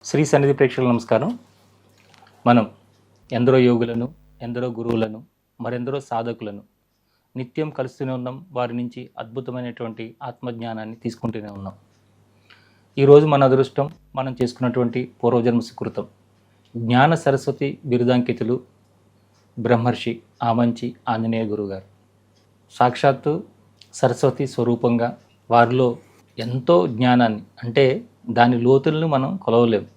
శ్రీ సన్నిధి ప్రేక్షకులకు నమస్కారం. మనం ఎందరో యోగులను, ఎందరో గురువులను, మరెందరో సాధకులను నిత్యం కలుస్తూనే ఉన్నాం. వారి నుంచి అద్భుతమైనటువంటి ఆత్మజ్ఞానాన్ని తీసుకుంటూనే ఉన్నాం. ఈరోజు మన అదృష్టం మనం చేసుకున్నటువంటి పూర్వజన్మ సుకృతం. జ్ఞాన సరస్వతి బిరుదాంకితులు బ్రహ్మర్షి ఆమంచి ఆంజనేయ గురువుగారు. సాక్షాత్తు సరస్వతి స్వరూపంగా వారిలో ఎంతో జ్ఞానాన్ని, అంటే దాని లోతులను మనం కొలవలేము.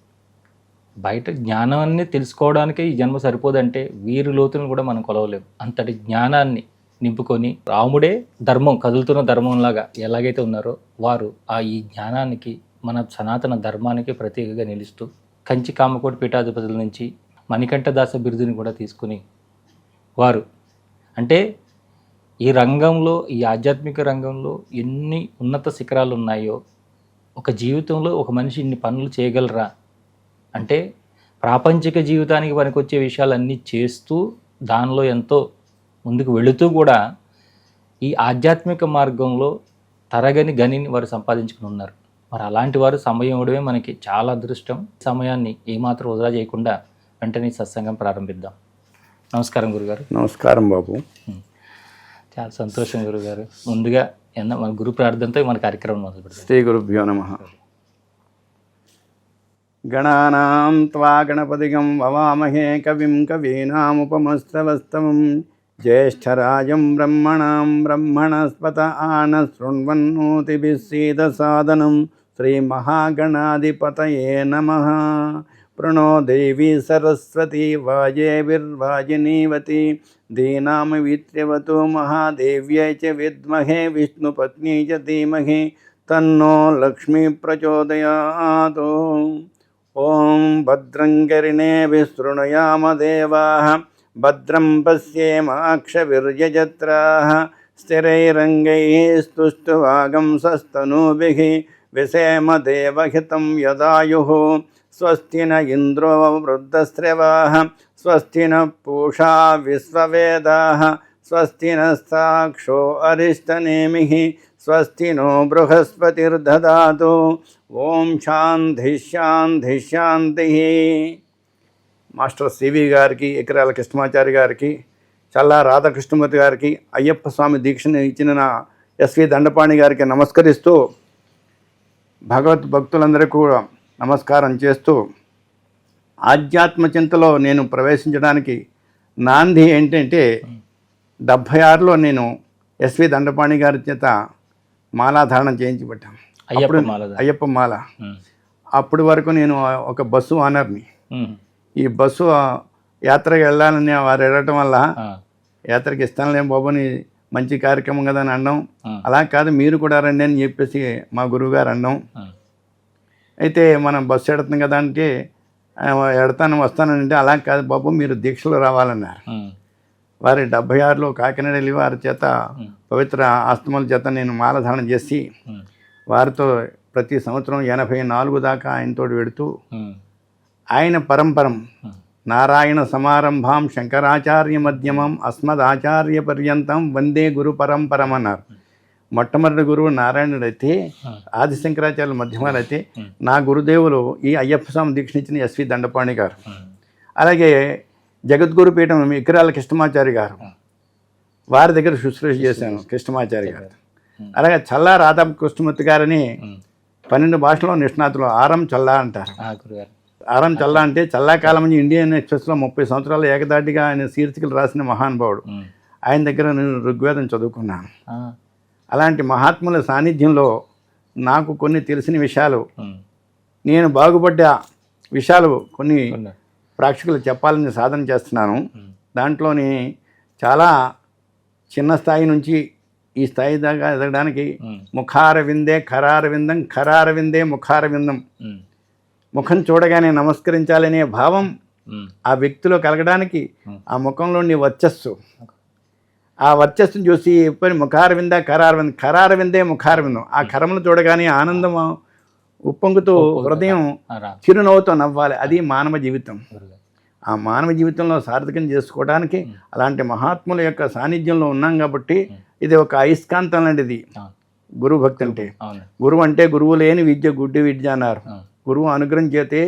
బయట జ్ఞానాన్ని తెలుసుకోవడానికే ఈ జన్మ సరిపోదంటే వీరి లోతులను కూడా మనం కొలవలేము. అంతటి జ్ఞానాన్ని నింపుకొని రాముడే ధర్మం, కదులుతున్న ధర్మంలాగా ఎలాగైతే ఉన్నారో వారు ఈ జ్ఞానానికి, మన సనాతన ధర్మానికి ప్రతీకగా నిలుస్తూ కంచి కామకోటి పీఠాధిపతుల నుంచి మణికంఠదాస బిరుదుని కూడా తీసుకుని వారు అంటే ఈ రంగంలో, ఈ ఆధ్యాత్మిక రంగంలో ఎన్ని ఉన్నత శిఖరాలు ఉన్నాయో, ఒక జీవితంలో ఒక మనిషి ఇన్ని పనులు చేయగలరా అంటే ప్రాపంచిక జీవితానికి పనికొచ్చే విషయాలన్నీ చేస్తూ దానిలో ఎంతో ముందుకు వెళుతూ కూడా ఈ ఆధ్యాత్మిక మార్గంలో తరగని గనిని వారు సంపాదించుకుని ఉన్నారు. మరి అలాంటి వారు సమయం ఇవ్వడమే మనకి చాలా అదృష్టం. సమయాన్ని ఏమాత్రం వృధా చేయకుండా వెంటనే సత్సంగం ప్రారంభిద్దాం. నమస్కారం గురుగారు. నమస్కారం బాబు. చాలా సంతోషం గురుగారు. ముందుగా మన గురు ప్రార్థనతో మన కార్యక్రమం మొదలు పెడతాం. శ్రీ గురుభ్యో నమః. గణానాం త్వా గణపతిగం వవామహే కవిం కవీనాముపమస్రవస్తవం జ్యేష్ఠరాజం బ్రహ్మణాం బ్రహ్మణస్పత ఆన శృణ్వన్నోతిభిः సీదసాదనం శ్రీమహాగణాధిపతయే నమః. ప్రణో దేవీ సరస్వతి వాజేవిర్వాజినీవతి ధీనామవిత్ర్యవతో మహాదేవ్యై చ విద్మహే విష్ణుపత్నీ చ ధీమహి తన్నో లక్ష్మీ ప్రచోదయాత్. ఓం భద్రం కర్ణేభిः శృణుయామ దేవాః భద్రం పశ్యేమాక్షవిర్యజత్రాః స్థిరైరంగైః స్తుష్టువాగంసస్తనూభిः విసేమ దేవహితం యదాయుః. స్వస్తి న ఇంద్రో వృద్ధశ్రవాః స్వస్తి న పూషా విశ్వవేదాః స్వస్తి నస్తాక్షో అరిష్టనేమిః స్వస్తి నో బృహస్పతిర్దదాతు. ఓం శాంతి శాంతి శాంతి. మాస్టర్ సివి గారికి, ఎకరాల కృష్ణమాచారి గారికి, చల్లా రాధాకృష్ణమూర్తి గారికి, అయ్యప్ప స్వామి దీక్షను ఇచ్చిన నా ఎస్వి దండపాణి గారికి నమస్కరిస్తూ, భగవత్ భక్తులందరికీ కూడా నమస్కారం చేస్తూ, ఆధ్యాత్మ చింతలో నేను ప్రవేశించడానికి నాంది ఏంటంటే 76లో నేను ఎస్వి దండపాణి గారి చేత మాలాధారణం చేయించబడ్డాను. అయ్యప్ప మాల. అప్పటి వరకు నేను ఒక బస్సు ఓనర్ని. ఈ బస్సు యాత్రకి వెళ్ళాలని వారు వెళ్ళటం వల్ల యాత్రకి ఇస్తానులేం బాబుని, మంచి కార్యక్రమం కదా అని అన్నాం. అలా కాదు మీరు కూడా రండి అని చెప్పేసి మా గురువుగారు అన్నాం. అయితే మనం బస్సు ఎడుతున్నాం కదా అంటే వస్తానంటే అలా కాదు బాబు మీరు దీక్షలో రావాలన్నారు. వారి 76లో కాకినాడ వెళ్ళి వారి చేత పవిత్ర ఆస్తమాల చేత నేను మాలధారణ చేసి వారితో ప్రతి సంవత్సరం 84 దాకా ఆయనతో వెడుతూ ఆయన పరంపరం నారాయణ సమారంభాం శంకరాచార్య మధ్యమం అస్మదాచార్య పర్యంతం వందే గురు పరంపరం అన్నారు. మొట్టమొదటి గురువు నారాయణుడైతే, ఆది శంకరాచార్యుల మధ్యమాలైతే నా గురుదేవులు ఈ అయ్యప్ప స్వామి దీక్షనిచ్చిన ఎస్వి దండపాణి గారు. అలాగే జగద్గురు పీఠం ఎకరాల కృష్ణమాచారి గారు, వారి దగ్గర శుశ్రూష చేశాను కృష్ణమాచారి గారు. అలాగే చల్లా రాధా కృష్ణమూర్తి గారని 12 భాషలో నిష్ణాతులు. ఆరం చల్లా అంటారు. ఆరం చల్లా అంటే చల్లాకాలం నుంచి ఇండియన్ ఎక్స్ప్రెస్లో 30 సంవత్సరాలు ఏకదాటిగా ఆయన శీర్షికలు రాసిన మహానుభావుడు. ఆయన దగ్గర నేను ఋగ్వేదం చదువుకున్నాను. అలాంటి మహాత్ముల సాన్నిధ్యంలో నాకు కొన్ని తెలిసిన విషయాలు, నేను బాగుపడ్డ విషయాలు కొన్ని ప్రేక్షకులు చెప్పాలని సాధన చేస్తున్నాను. దాంట్లోని చాలా చిన్న స్థాయి నుంచి ఈ స్థాయి దాకా ఎదగడానికి ముఖార విందే ఖరార విందం, ఖరార విందే ముఖార విందం, ముఖం చూడగానే నమస్కరించాలనే భావం ఆ వ్యక్తిలో కలగడానికి ఆ ముఖంలోని వర్చస్సు, ఆ వర్చస్సును చూసి ఎప్పటి ముఖార విందా ఖరార విందం, ఖరార విందే ముఖార విందం, ఆ కరములు చూడగానే ఆనందం ఉప్పొంగుతూ హృదయం చిరునవ్వుతో నవ్వాలి. అది మానవ జీవితం. ఆ మానవ జీవితంలో సార్థకం చేసుకోవడానికి అలాంటి మహాత్ముల యొక్క సాన్నిధ్యంలో ఉన్నాం కాబట్టి ఇది ఒక అయస్కాంతం లాంటిది. గురు భక్తి అంటే గురువు అంటే గురువు లేని విద్య గుడ్డి విద్య అన్నారు. గురువు అనుగ్రహం చేతే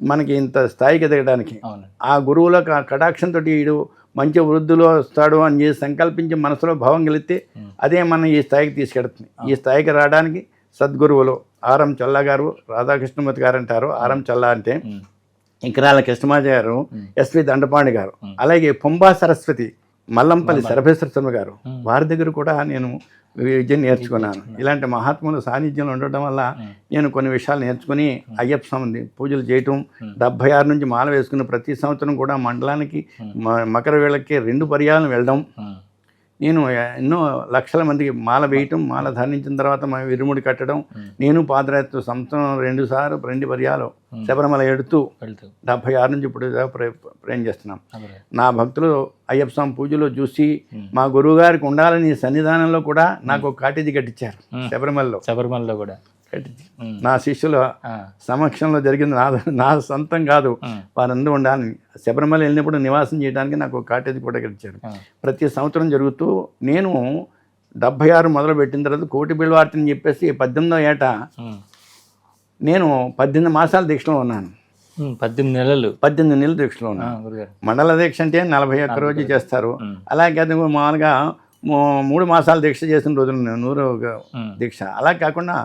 మనకి ఇంత స్థాయికి ఎదగడానికి. అవును. ఆ గురువుల కటాక్షంతో వీడు మంచి వృద్ధులు వస్తాడు అని చెప్పి సంకల్పించి మనసులో భావం కలిగితే అదే మనం ఈ స్థాయికి తీసుకెడుతుంది. ఈ స్థాయికి రావడానికి సద్గురువులు ఆర్ఎం చల్లా గారు, రాధాకృష్ణమూర్తి గారు అంటారు. ఆర్ఎం చల్లా అంటే ఇంకరాల కృష్ణమాచార్య గారు, ఎస్వి దండపాణి గారు, అలాగే పొంబా సరస్వతి, మల్లంపల్లి సర్వేశ్వర శర్మ గారు, వారి దగ్గర కూడా నేను విద్యను నేర్చుకున్నాను. ఇలాంటి మహాత్ముల సాన్నిధ్యంలో ఉండటం వల్ల నేను కొన్ని విషయాలు నేర్చుకుని అయ్యప్ప స్వామి పూజలు చేయటం, 76 నుంచి మాల వేసుకుని ప్రతి సంవత్సరం కూడా మండలానికి మకర వేళకి 2 పర్యాలను వెళ్ళడం, నేను ఎన్నో లక్షల మందికి మాల వేయటం, మాల ధరించిన తర్వాత విరుముడి కట్టడం, నేను పాదయాత్ర సంవత్సరం 2 పర్యాలు శబరిమల ఎడుతూ 76 నుంచి ఇప్పుడు ప్రయాణం చేస్తున్నాం. నా భక్తులు అయ్యప్ప స్వామి పూజలో చూసి మా గురువు గారికి ఉండాలని సన్నిధానంలో కూడా నాకు కాటేజీ కట్టించారు. శబరిమలలో కూడా నా శిష్యుల సమక్షంలో జరిగింది, నా సొంతం కాదు, వారందరూ ఉండాలని. శబరిమల వెళ్ళినప్పుడు నివాసం చేయడానికి నాకు కాటేజీ కూడా కట్టించారు. ప్రతి సంవత్సరం జరుగుతూ నేను 76 మొదలు పెట్టిన తర్వాత కోటి బిల్వార్తిని చెప్పేసి 18వ ఏట నేను 18 మాసాల దీక్షలో ఉన్నాను. 18 నెలలు దీక్షలో ఉన్నాను. మండల దీక్ష అంటే 41 రోజు చేస్తారు. అలాగే అది మామూలుగా 3 మాసాలు దీక్ష చేసిన రోజులు 100 దీక్ష. అలా కాకుండా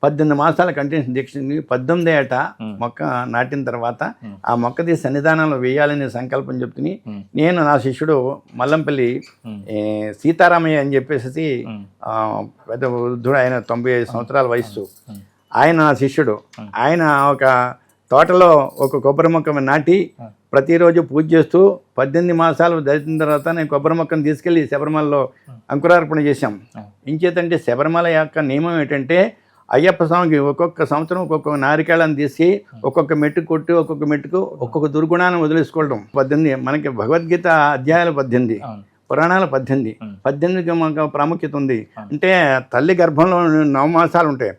18 మాసాల కంటిన్యూస్ దీక్ష. 18వ ఏట మొక్క నాటిన తర్వాత ఆ మొక్కది సన్నిధానంలో వేయాలనే సంకల్పం చెప్తుని నేను, నా శిష్యుడు మల్లంపల్లి సీతారామయ్య అని చెప్పేసి పెద్ద వృద్ధుడు, ఆయన 95 సంవత్సరాల వయస్సు, ఆయన నా శిష్యుడు. ఆయన ఒక తోటలో ఒక కొబ్బరి మొక్క నాటి ప్రతిరోజు పూజ చేస్తూ 18 మాసాలు దాటిన తర్వాత నేను కొబ్బరి మొక్కను తీసుకెళ్ళి శబరిమలలో అంకురార్పణ చేశాం. ఇంచేతంటే శబరిమల యొక్క నియమం ఏంటంటే అయ్యప్ప స్వామికి ఒక్కొక్క సంవత్సరం ఒక్కొక్క నారికేళాన్ని తీసి ఒక్కొక్క మెట్టుకు కొట్టి ఒక్కొక్క మెట్టుకు ఒక్కొక్క దుర్గుణాన్ని వదిలేసుకోవడం. 18 మనకి భగవద్గీత అధ్యాయాలు 18, పురాణాలు 18కి మనకు ప్రాముఖ్యత ఉంది. అంటే తల్లి గర్భంలో 9 మాసాలు ఉంటాయి.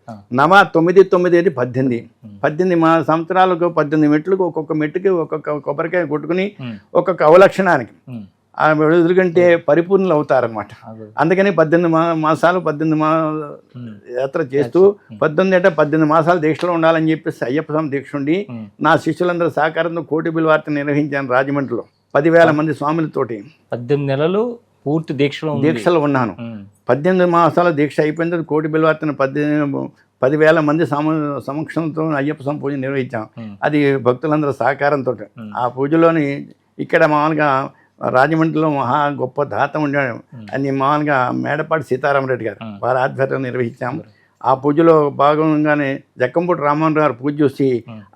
9, 9, 9 18 సంవత్సరాలకు 18 మెట్లకు ఒక్కొక్క మెట్టుకి ఒక్కొక్క కొబ్బరికాయ కొట్టుకుని ఒక్కొక్క అవలక్షణానికి ఆ ఎందుకంటే పరిపూర్ణులు అవుతారనమాట. అందుకని 18 మాసాలు 18 యాత్ర చేస్తూ 18 మాసాలు దీక్షలో ఉండాలని చెప్పేసి అయ్యప్ప స్వామి దీక్ష ఉండి నా శిష్యులందరూ సహకారంతో కోటి బిల్వార్త నిర్వహించాను రాజమండ్రిలో 10,000 మంది స్వాములతోటి. 18 నెలలు పూర్తి దీక్షలో ఉన్నాను. 18 మాసాల దీక్ష అయిపోయిన తర్వాత కోటి బిల్వార్తను 10,000 మంది సమక్షంతో అయ్యప్ప స్వామి పూజ నిర్వహించాం. అది భక్తులందరూ సహకారంతో. ఆ పూజలోని ఇక్కడ మామూలుగా రాజమండ్రిలో మహా గొప్ప దాత ఉండాడు, అని మామూలుగా మేడపాటి సీతారామరెడ్డి గారు, వారి ఆధ్వర్యంలో నిర్వహించాం. ఆ పూజలో భాగంగానే జక్కంపూడి రామ్మోహన్ గారు పూజ చూసి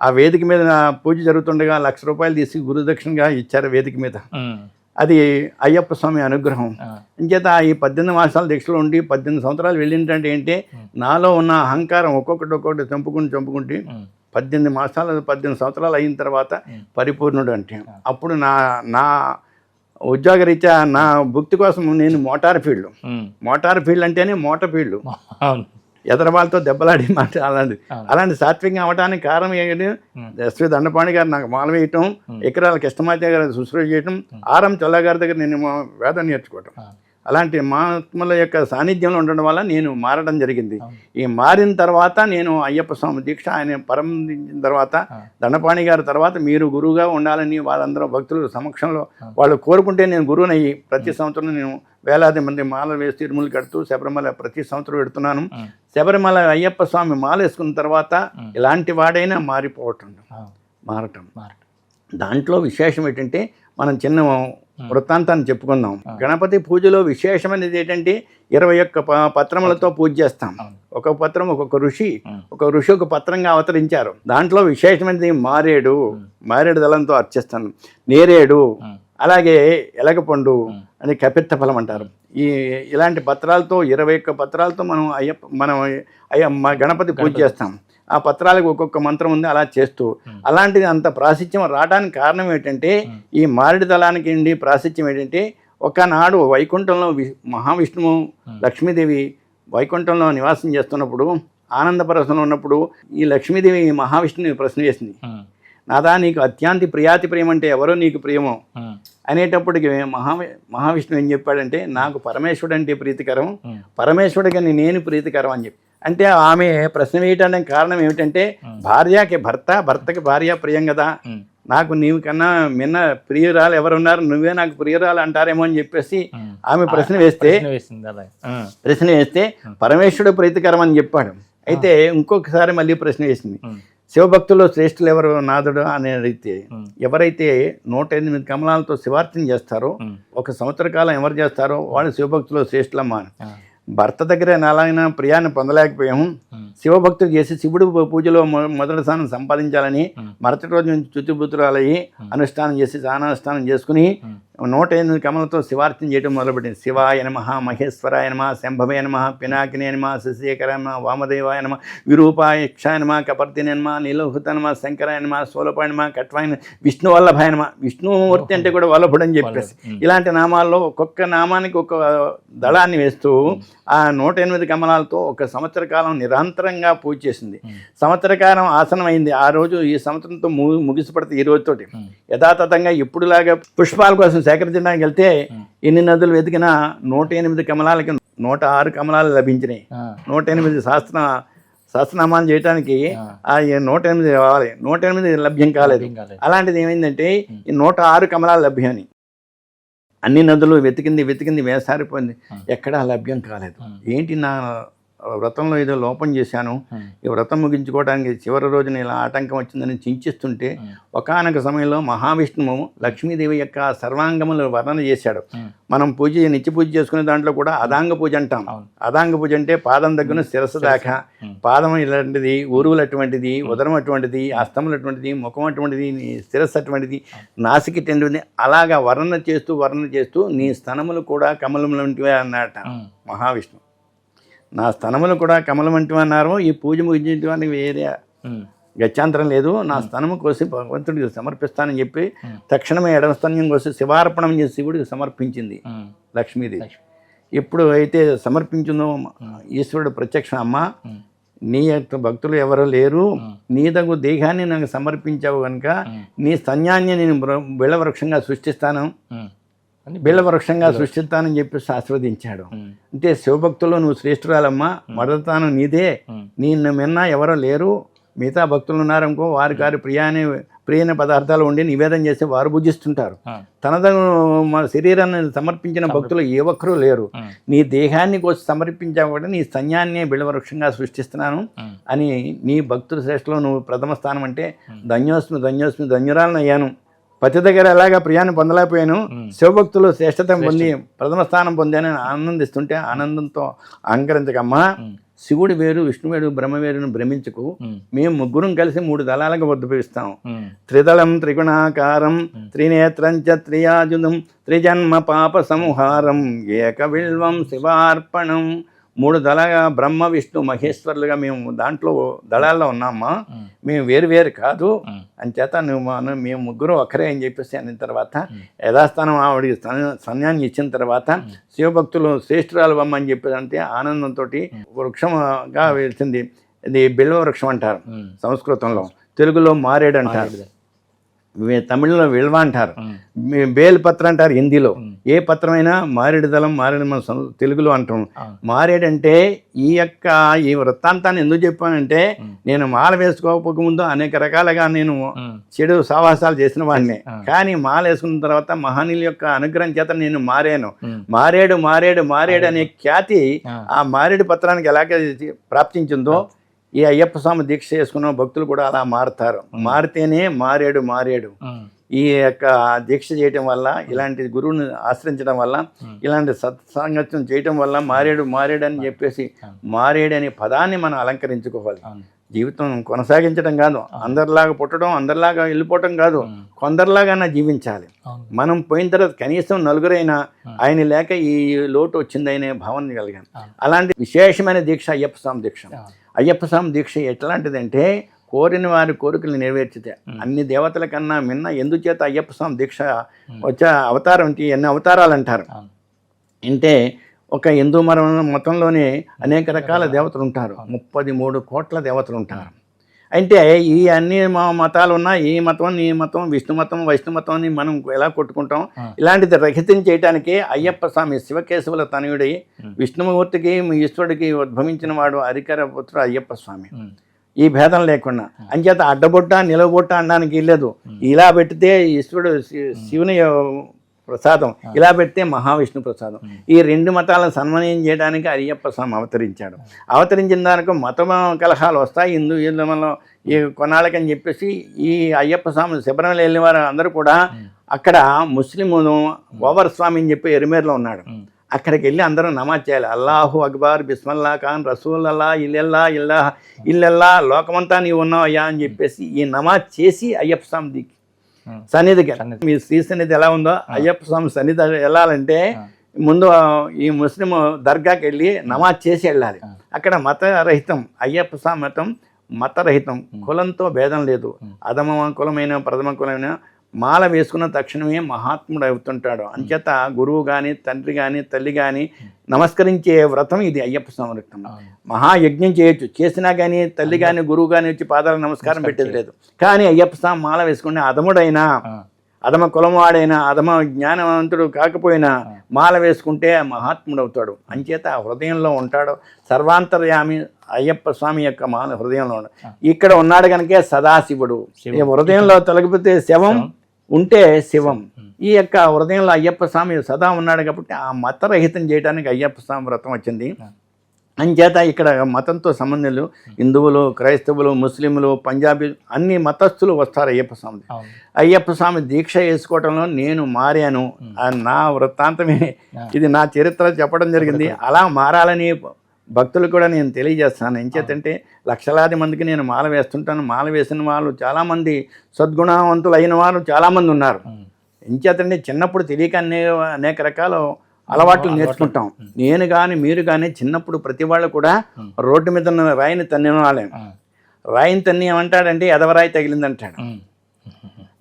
ఆ వేదిక మీద పూజ జరుగుతుండగా 1,00,000 రూపాయలు తీసి గురుదక్షిణగా ఇచ్చారు వేదిక మీద. అది అయ్యప్ప స్వామి అనుగ్రహం. ఇంచేత ఈ 18 మాసాల దీక్షలో ఉండి 18 సంవత్సరాలు వెళ్ళిందంటే ఏంటి, నాలో ఉన్న అహంకారం ఒక్కొక్కటి చంపుకుంటే 18 సంవత్సరాలు అయిన తర్వాత పరిపూర్ణుడు అంటే అప్పుడు నా ఉద్యోగరీత్యా నా భుక్తి కోసం నేను మోటార్ ఫీల్డ్ అంటేనే మోటార్ ఫీల్డ్, ఎదరవాళ్ళతో దెబ్బలాడి అలాంటి సాత్వికంగా అవడానికి కారణం ఏంటంటే ఎస్వి దండపాణి గారు నాకు మాల వేయటం, ఎకరాల కృష్ణమాచార్య గారు శుశ్రూష చేయటం, ఆర్ఎం చల్లా గారి దగ్గర నేను వేదం నేర్చుకోవటం, అలాంటి మహాత్ముల యొక్క సాన్నిధ్యంలో ఉండడం వల్ల నేను మారడం జరిగింది. ఈ మారిన తర్వాత నేను అయ్యప్ప స్వామి దీక్ష ఆయన పరందించిన తర్వాత దండపాణి గారి తర్వాత మీరు గురువుగా ఉండాలని వాళ్ళందరూ భక్తుల సమక్షంలో వాళ్ళు కోరుకుంటే నేను గురువునయ్యి ప్రతి సంవత్సరం నేను వేలాది మంది మాల వేసి తిరుమల కడుతూ శబరిమల ప్రతి సంవత్సరం పెడుతున్నాను. శబరిమల అయ్యప్ప స్వామి మాల వేసుకున్న తర్వాత ఇలాంటి వాడైనా మారటం. దాంట్లో విశేషం ఏంటంటే మనం చిన్న వృత్తాంతాన్ని చెప్పుకుందాం. గణపతి పూజలో విశేషమైనది ఏంటంటే 21 పత్రములతో పూజ చేస్తాం. ఒక పత్రం ఒక ఋషి ఒక పత్రంగా అవతరించారు. దాంట్లో విశేషమైనది మారేడు దళంతో అర్చిస్తాను, నేరేడు, అలాగే ఎలగపండు అని కపిత్త ఫలం అంటారు. ఇలాంటి పత్రాలతో 21 పత్రాలతో మనం గణపతి పూజ చేస్తాం. ఆ పత్రాలకు ఒక్కొక్క మంత్రం ఉంది. అలా చేస్తూ అలాంటిది అంత ప్రాశస్త్యం రావడానికి కారణం ఏంటంటే ఈ మారేడు దళానికి ప్రాశస్త్యం ఏంటంటే ఒకనాడు వైకుంఠంలో మహావిష్ణువు లక్ష్మీదేవి వైకుంఠంలో నివాసం చేస్తున్నప్పుడు ఆనందపరసంలో ఉన్నప్పుడు ఈ లక్ష్మీదేవి మహావిష్ణువుని ప్రశ్న చేసింది, నాదా నీకు అత్యంత ప్రియం అంటే ఎవరో నీకు ప్రియమో అనేటప్పటికి మహావిష్ణువు ఏం చెప్పాడంటే నాకు పరమేశ్వరుడు అంటే ప్రీతికరం, పరమేశ్వరుడికి నేను ప్రీతికరం అని చెప్పి. అంటే ఆమె ప్రశ్న వేయటానికి కారణం ఏమిటంటే భార్యకి భర్త, భర్తకి భార్య ప్రియం కదా, నాకు నీవు కన్నా మిన్న ప్రియురాలు ఎవరున్నారు, నువ్వే నాకు ప్రియురాలు అంటారేమో అని చెప్పేసి ఆమె ప్రశ్న వేస్తే పరమేశ్వరుడు ప్రీతికరం అని చెప్పాడు. అయితే ఇంకొకసారి మళ్ళీ ప్రశ్న వేసింది, శివభక్తుల్లో శ్రేష్ఠులు ఎవరు నాథుడు అని అడిగితే, ఎవరైతే 108 కమలాలతో శివార్చన చేస్తారో, 1 సంవత్సర కాలం ఎవరు చేస్తారో వాళ్ళు శివభక్తుల్లో శ్రేష్ఠులమ్మా. భర్త దగ్గర ఎలాగైనా ప్రియాన్ని పొందలేకపోయాము, శివభక్తులు చేసి శివుడు పూజలో మొదటి స్థానం సంపాదించాలని మరుసటి రోజు నుంచి చుచ్చుబుతురాలయ్యి అనుష్ఠానం చేసి స్నానానుష్ఠానం చేసుకుని 108 కమలతో శివార్చన చేయడం మొదలుపెట్టింది. శివాయ నమః, మహేశ్వరాయ నమః, శంభవే నమః, పినాకినే నమః, శశిశేఖరాయ నమః, వామదేవాయ నమః, విరూపాయ యక్షాయ నమః, కపర్దినే నమః, నీలహుత నమః, శంకరాయ నమః, సోలపాయ నమః, కట్వాయ నమః, విష్ణు వల్లభాయ నమః. విష్ణుమూర్తి అంటే కూడా వల్లభుడు అని చెప్పేసి ఇలాంటి నామాల్లో ఒక్కొక్క నామానికి ఒక దళాన్ని వేస్తూ ఆ 108 కమలాలతో 1 సంవత్సర కాలం నిరంతరంగా పూజ చేసింది. సంవత్సర కాలం ఆసనం అయింది. ఆ రోజు ఈ సంవత్సరంతో ముగిసిపడితే ఈ రోజుతోటి యథాతథంగా ఇప్పుడులాగా పుష్పాల కోసం సేకరించడానికి వెళ్తే ఎన్ని నదులు వెతికినా 108 కమలాలకి 106 కమలాలు లభించినాయి. 108 సహస్రనామాలు చేయడానికి ఆ 108 కావాలి, 108 లభ్యం కాలేదు. అలాంటిది ఏమైందంటే ఈ 106 కమలాలు లభ్యాన్ని అన్ని నదులు వెతికింది వేసారిపోయింది, ఎక్కడా లభ్యం కాలేదు. ఏంటి నా వ్రతంలో ఏదో లోపం చేశాను, ఈ వ్రతం ముగించుకోవడానికి చివరి రోజున ఇలా ఆటంకం వచ్చిందని చింతిస్తుంటే ఒకానొక సమయంలో మహావిష్ణువు లక్ష్మీదేవి యొక్క సర్వాంగములు వర్ణన చేశాడు. మనం నిత్య పూజ చేసుకునే దాంట్లో కూడా అదాంగ పూజ అంటాం. అదాంగ పూజ అంటే పాదం దగ్గర శిరస్సు దాకా, పాదం ఇలాంటిది, ఊరువులు అటువంటిది, ఉదరం అటువంటిది, అస్తములు అటువంటిది, ముఖం అటువంటిది, శిరస్సు అటువంటిది, నాసికి అటువంటిది, అలాగా వర్ణన చేస్తూ నీ స్తనములు కూడా కమలములు వంటివే అన్నట మహావిష్ణువు. నా స్తనములు కూడా కమలం వంటివి అన్నారు. ఈ పూజ ముగించడానికి వేరే గత్యాంతరం లేదు, నా స్తనము కోసి భగవంతుడికి సమర్పిస్తానని చెప్పి తక్షణమే ఎడమ స్తన్యం కోసి శివార్పణం చేసి శివుడికి సమర్పించింది లక్ష్మీదేవి. ఎప్పుడు అయితే సమర్పించిందో ఈశ్వరుడు ప్రత్యక్షం, అమ్మ నీ యొక్క భక్తులు ఎవరు లేరు, నీ దగ్గర దేహాన్ని నాకు సమర్పించావు కనుక నీ స్తన్యాన్ని నేను బిళ్ళవృక్షంగా సృష్టిస్తాను, బిళ్ళవృక్షంగా సృష్టిస్తానని చెప్పేసి ఆశీర్వదించాడు. అంటే శివభక్తుల్లో నువ్వు శ్రేష్ఠురాలమ్మా, మొదటితాను నీదే, నిన్ను మిన్న ఎవరో లేరు, మిగతా భక్తులు ఉన్నారనుకో వారి ప్రియమైన పదార్థాలు ఉండి నివేదన చేసి వారు భుజిస్తుంటారు. మన శరీరాన్ని సమర్పించిన భక్తులు ఏ ఒక్కరూ లేరు, నీ దేహాన్ని కోసి సమర్పించావు కూడా నీ స్తన్యాన్ని బిళ్ళవృక్షంగా సృష్టిస్తున్నాను అని నీ భక్తుల శ్రేష్ఠలో నువ్వు ప్రథమ స్థానం అంటే ధన్యోస్మి ధన్యురాలను అయ్యాను. పతి దగ్గర ఎలాగా ప్రియాన్ని పొందలేకపోయాను, శివభక్తులు శ్రేష్టత పొంది ప్రథమ స్థానం పొందానని ఆనందిస్తుంటే ఆనందంతో అహంకరించకమ్మా, శివుడు వేరు, విష్ణు వేరు, బ్రహ్మ వేరును భ్రమించకు, మేము ముగ్గురం కలిసి 3 దళాలకు వర్ధపిస్తాం. త్రిదళం త్రిగుణాకారం త్రినేత్రం చ త్రియాజుదం త్రిజన్మ పాప సంహారం ఏక విల్వం శివార్పణం. 3 దళగా బ్రహ్మ విష్ణు మహేశ్వరులుగా మేము దాంట్లో దళాల్లో ఉన్నామా, మేము వేరు కాదు అని చేత మేము ముగ్గురు ఒక్కరే అని చెప్పేసి అన్న తర్వాత యథాస్థానం ఆవిడికి సన్యాన్ని ఇచ్చిన తర్వాత శివభక్తులు శ్రేష్ఠురాలు బొమ్మ అని చెప్పేసి అంటే ఆనందంతో వృక్షంగా వెళ్తుంది. ఇది బిల్వ వృక్షం అంటారు సంస్కృతంలో, తెలుగులో మారేడు అంటారు, తమిళలో విల్వ అంటారు, బేల్పత్ర అంటారు హిందీలో. ఏ పత్రమైనా మారేడు దళం, మారేడు మనం తెలుగులో అంటాం. మారేడంటే ఈ వృత్తాంతాన్ని ఎందుకు చెప్పానంటే, నేను మాల వేసుకోకపోకముందు అనేక రకాలుగా నేను చెడు సావాసాలు చేసిన వాడిని, కానీ మాల వేసుకున్న తర్వాత మహనీయుల యొక్క అనుగ్రహం చేత నేను మారాను. మారేడు అనే ఖ్యాతి ఆ మారేడు పత్రానికి ఎలాగ ప్రాప్తించిందో ఈ అయ్యప్ప స్వామి దీక్ష చేసుకున్న భక్తులు కూడా అలా మారుతారు. మారితేనే మారేడు. ఈ యొక్క దీక్ష చేయటం వల్ల, ఇలాంటి గురువుని ఆశ్రయించడం వల్ల, ఇలాంటి సత్సంగత్యం చేయటం వల్ల మారేడు అని చెప్పేసి మారేడు అనే పదాన్ని మనం అలంకరించుకోవాలి. జీవితం కొనసాగించడం కాదు, అందరిలాగా పుట్టడం, అందరిలాగా వెళ్ళిపోవటం కాదు, కొందరిలాగా జీవించాలి. మనం పోయిన తర్వాత కనీసం నలుగురైనా ఆయన లేక ఈ లోటు వచ్చిందనే భావన కలిగాను. అలాంటి విశేషమైన దీక్ష అయ్యప్ప స్వామి దీక్ష. అయ్యప్ప స్వామి దీక్ష ఎట్లాంటిదంటే, కోరిన వారి కోరికలు నెరవేర్చితే అన్ని దేవతల కన్నా మిన్న. ఎందుచేత అయ్యప్ప స్వామి దీక్ష వచ్చే అవతారం ఎన్ని అవతారాలు అంటారు అంటే, ఒక హిందూ మతంలోనే అనేక రకాల దేవతలు ఉంటారు, 33 కోట్ల దేవతలు ఉంటారు. అంటే ఈ అన్ని మతాలు ఉన్నా ఈ మతం ఈ మతం విష్ణు మతం వైష్ణవ మతం అని మనం ఎలా కొట్టుకుంటాం, ఇలాంటిది రహితం చేయడానికి అయ్యప్ప స్వామి శివకేశవుల తనయుడి విష్ణుమూర్తికి ఈశ్వరుడికి ఉద్భవించిన వాడు హరికర పుత్రుడు అయ్యప్ప స్వామి. ఈ భేదం లేకుండా అంచేత అడ్డబొట్ట నిలవబొట్ట అనడానికి లేదు. ఇలా పెడితే ఈశ్వరుడు శివుని ప్రసాదం, ఇలా పెడితే మహావిష్ణు ప్రసాదం. ఈ రెండు మతాలను సన్మానం చేయడానికి అయ్యప్ప స్వామి అవతరించాడు. అవతరించిన దానికి మత కలహాలు వస్తాయి. హిందూలో ఈ కొన్నాళ్ళకని చెప్పేసి ఈ అయ్యప్ప స్వామి శబరిమల వెళ్ళిన వారు అందరూ కూడా అక్కడ ముస్లిం ఓవర్ స్వామి అని చెప్పి ఎరిమేర్లో ఉన్నాడు. అక్కడికి వెళ్ళి అందరూ నమాజ్ చేయాలి. అల్లాహు అక్బర్ బిస్మల్లా ఖాన్ రసూలల్లా ఇల్లెల్లా ఇల్లా ఇల్లెల్లా లోకమంతా నీవు ఉన్నావు అయ్యా అని చెప్పేసి ఈ నమాజ్ చేసి అయ్యప్ప స్వామి దిగి సన్నిధికి, మీ శ్రీ సన్నిధి ఎలా ఉందో అయ్యప్ప స్వామి సన్నిధి వెళ్ళాలంటే ముందు ఈ ముస్లిం దర్గాకి వెళ్ళి నమాజ్ చేసి వెళ్ళాలి. అక్కడ మతరహితం, అయ్యప్ప స్వామి మతం మతరహితం, కులంతో భేదం లేదు. అధమ కులమైన ప్రథమ కులమైన మాల వేసుకున్న తక్షణమే మహాత్ముడు అవుతుంటాడు. అంచేత గురువు కానీ తండ్రి కానీ తల్లి కానీ నమస్కరించే వ్రతం ఇది అయ్యప్ప స్వామి వ్రతం. మహాయజ్ఞం చేయొచ్చు, చేసినా కానీ తల్లి కానీ గురువు కానీ వచ్చి పాదాలకు నమస్కారం పెట్టేది లేదు. కానీ అయ్యప్ప స్వామి మాల వేసుకునే అధముడైనా, అధమ కులవాడైనా, అధమ జ్ఞానవంతుడు కాకపోయినా మాల వేసుకుంటే మహాత్ముడు అవుతాడు. అంచేత హృదయంలో ఉంటాడు. సర్వాంతర్యామి అయ్యప్ప స్వామి యొక్క మాల హృదయంలో ఉన్నాడు. ఇక్కడ ఉన్నాడు కనుకే సదాశివుడు. హృదయంలో తొలగిపోతే శవం, ఉంటే శివం. ఈ యొక్క హృదయంలో అయ్యప్ప స్వామి సదా ఉన్నాడు కాబట్టి ఆ మతరహితం చేయడానికి అయ్యప్ప స్వామి వ్రతం వచ్చింది. అంచేత ఇక్కడ మతంతో సంబంధం లేదు. హిందువులు, క్రైస్తవులు, ముస్లింలు, పంజాబీ అన్ని మతస్థులు వస్తారు అయ్యప్ప స్వామి. అయ్యప్ప స్వామి దీక్ష చేసుకోవడంలో నేను మారాను. నా వృత్తాంతమే ఇది, నా చరిత్ర చెప్పడం జరిగింది. అలా మారాలని భక్తులు కూడా నేను తెలియజేస్తాను. ఎంచేతంటే లక్షలాది మందికి నేను మాల వేస్తుంటాను. మాల వేసిన వాళ్ళు చాలామంది సద్గుణవంతులు అయిన వారు చాలామంది ఉన్నారు. ఎంచేతంటే చిన్నప్పుడు తెలియక అనేక రకాల అలవాట్లు నేర్చుకుంటాం. నేను కానీ మీరు కానీ చిన్నప్పుడు ప్రతి వాళ్ళు కూడా రోడ్డు మీద ఉన్న రాయిని తన్నిన వాళ్ళే. రాయిని తన్ని ఏమంటాడంటే ఎదవరాయి తగిలిందంటాడు.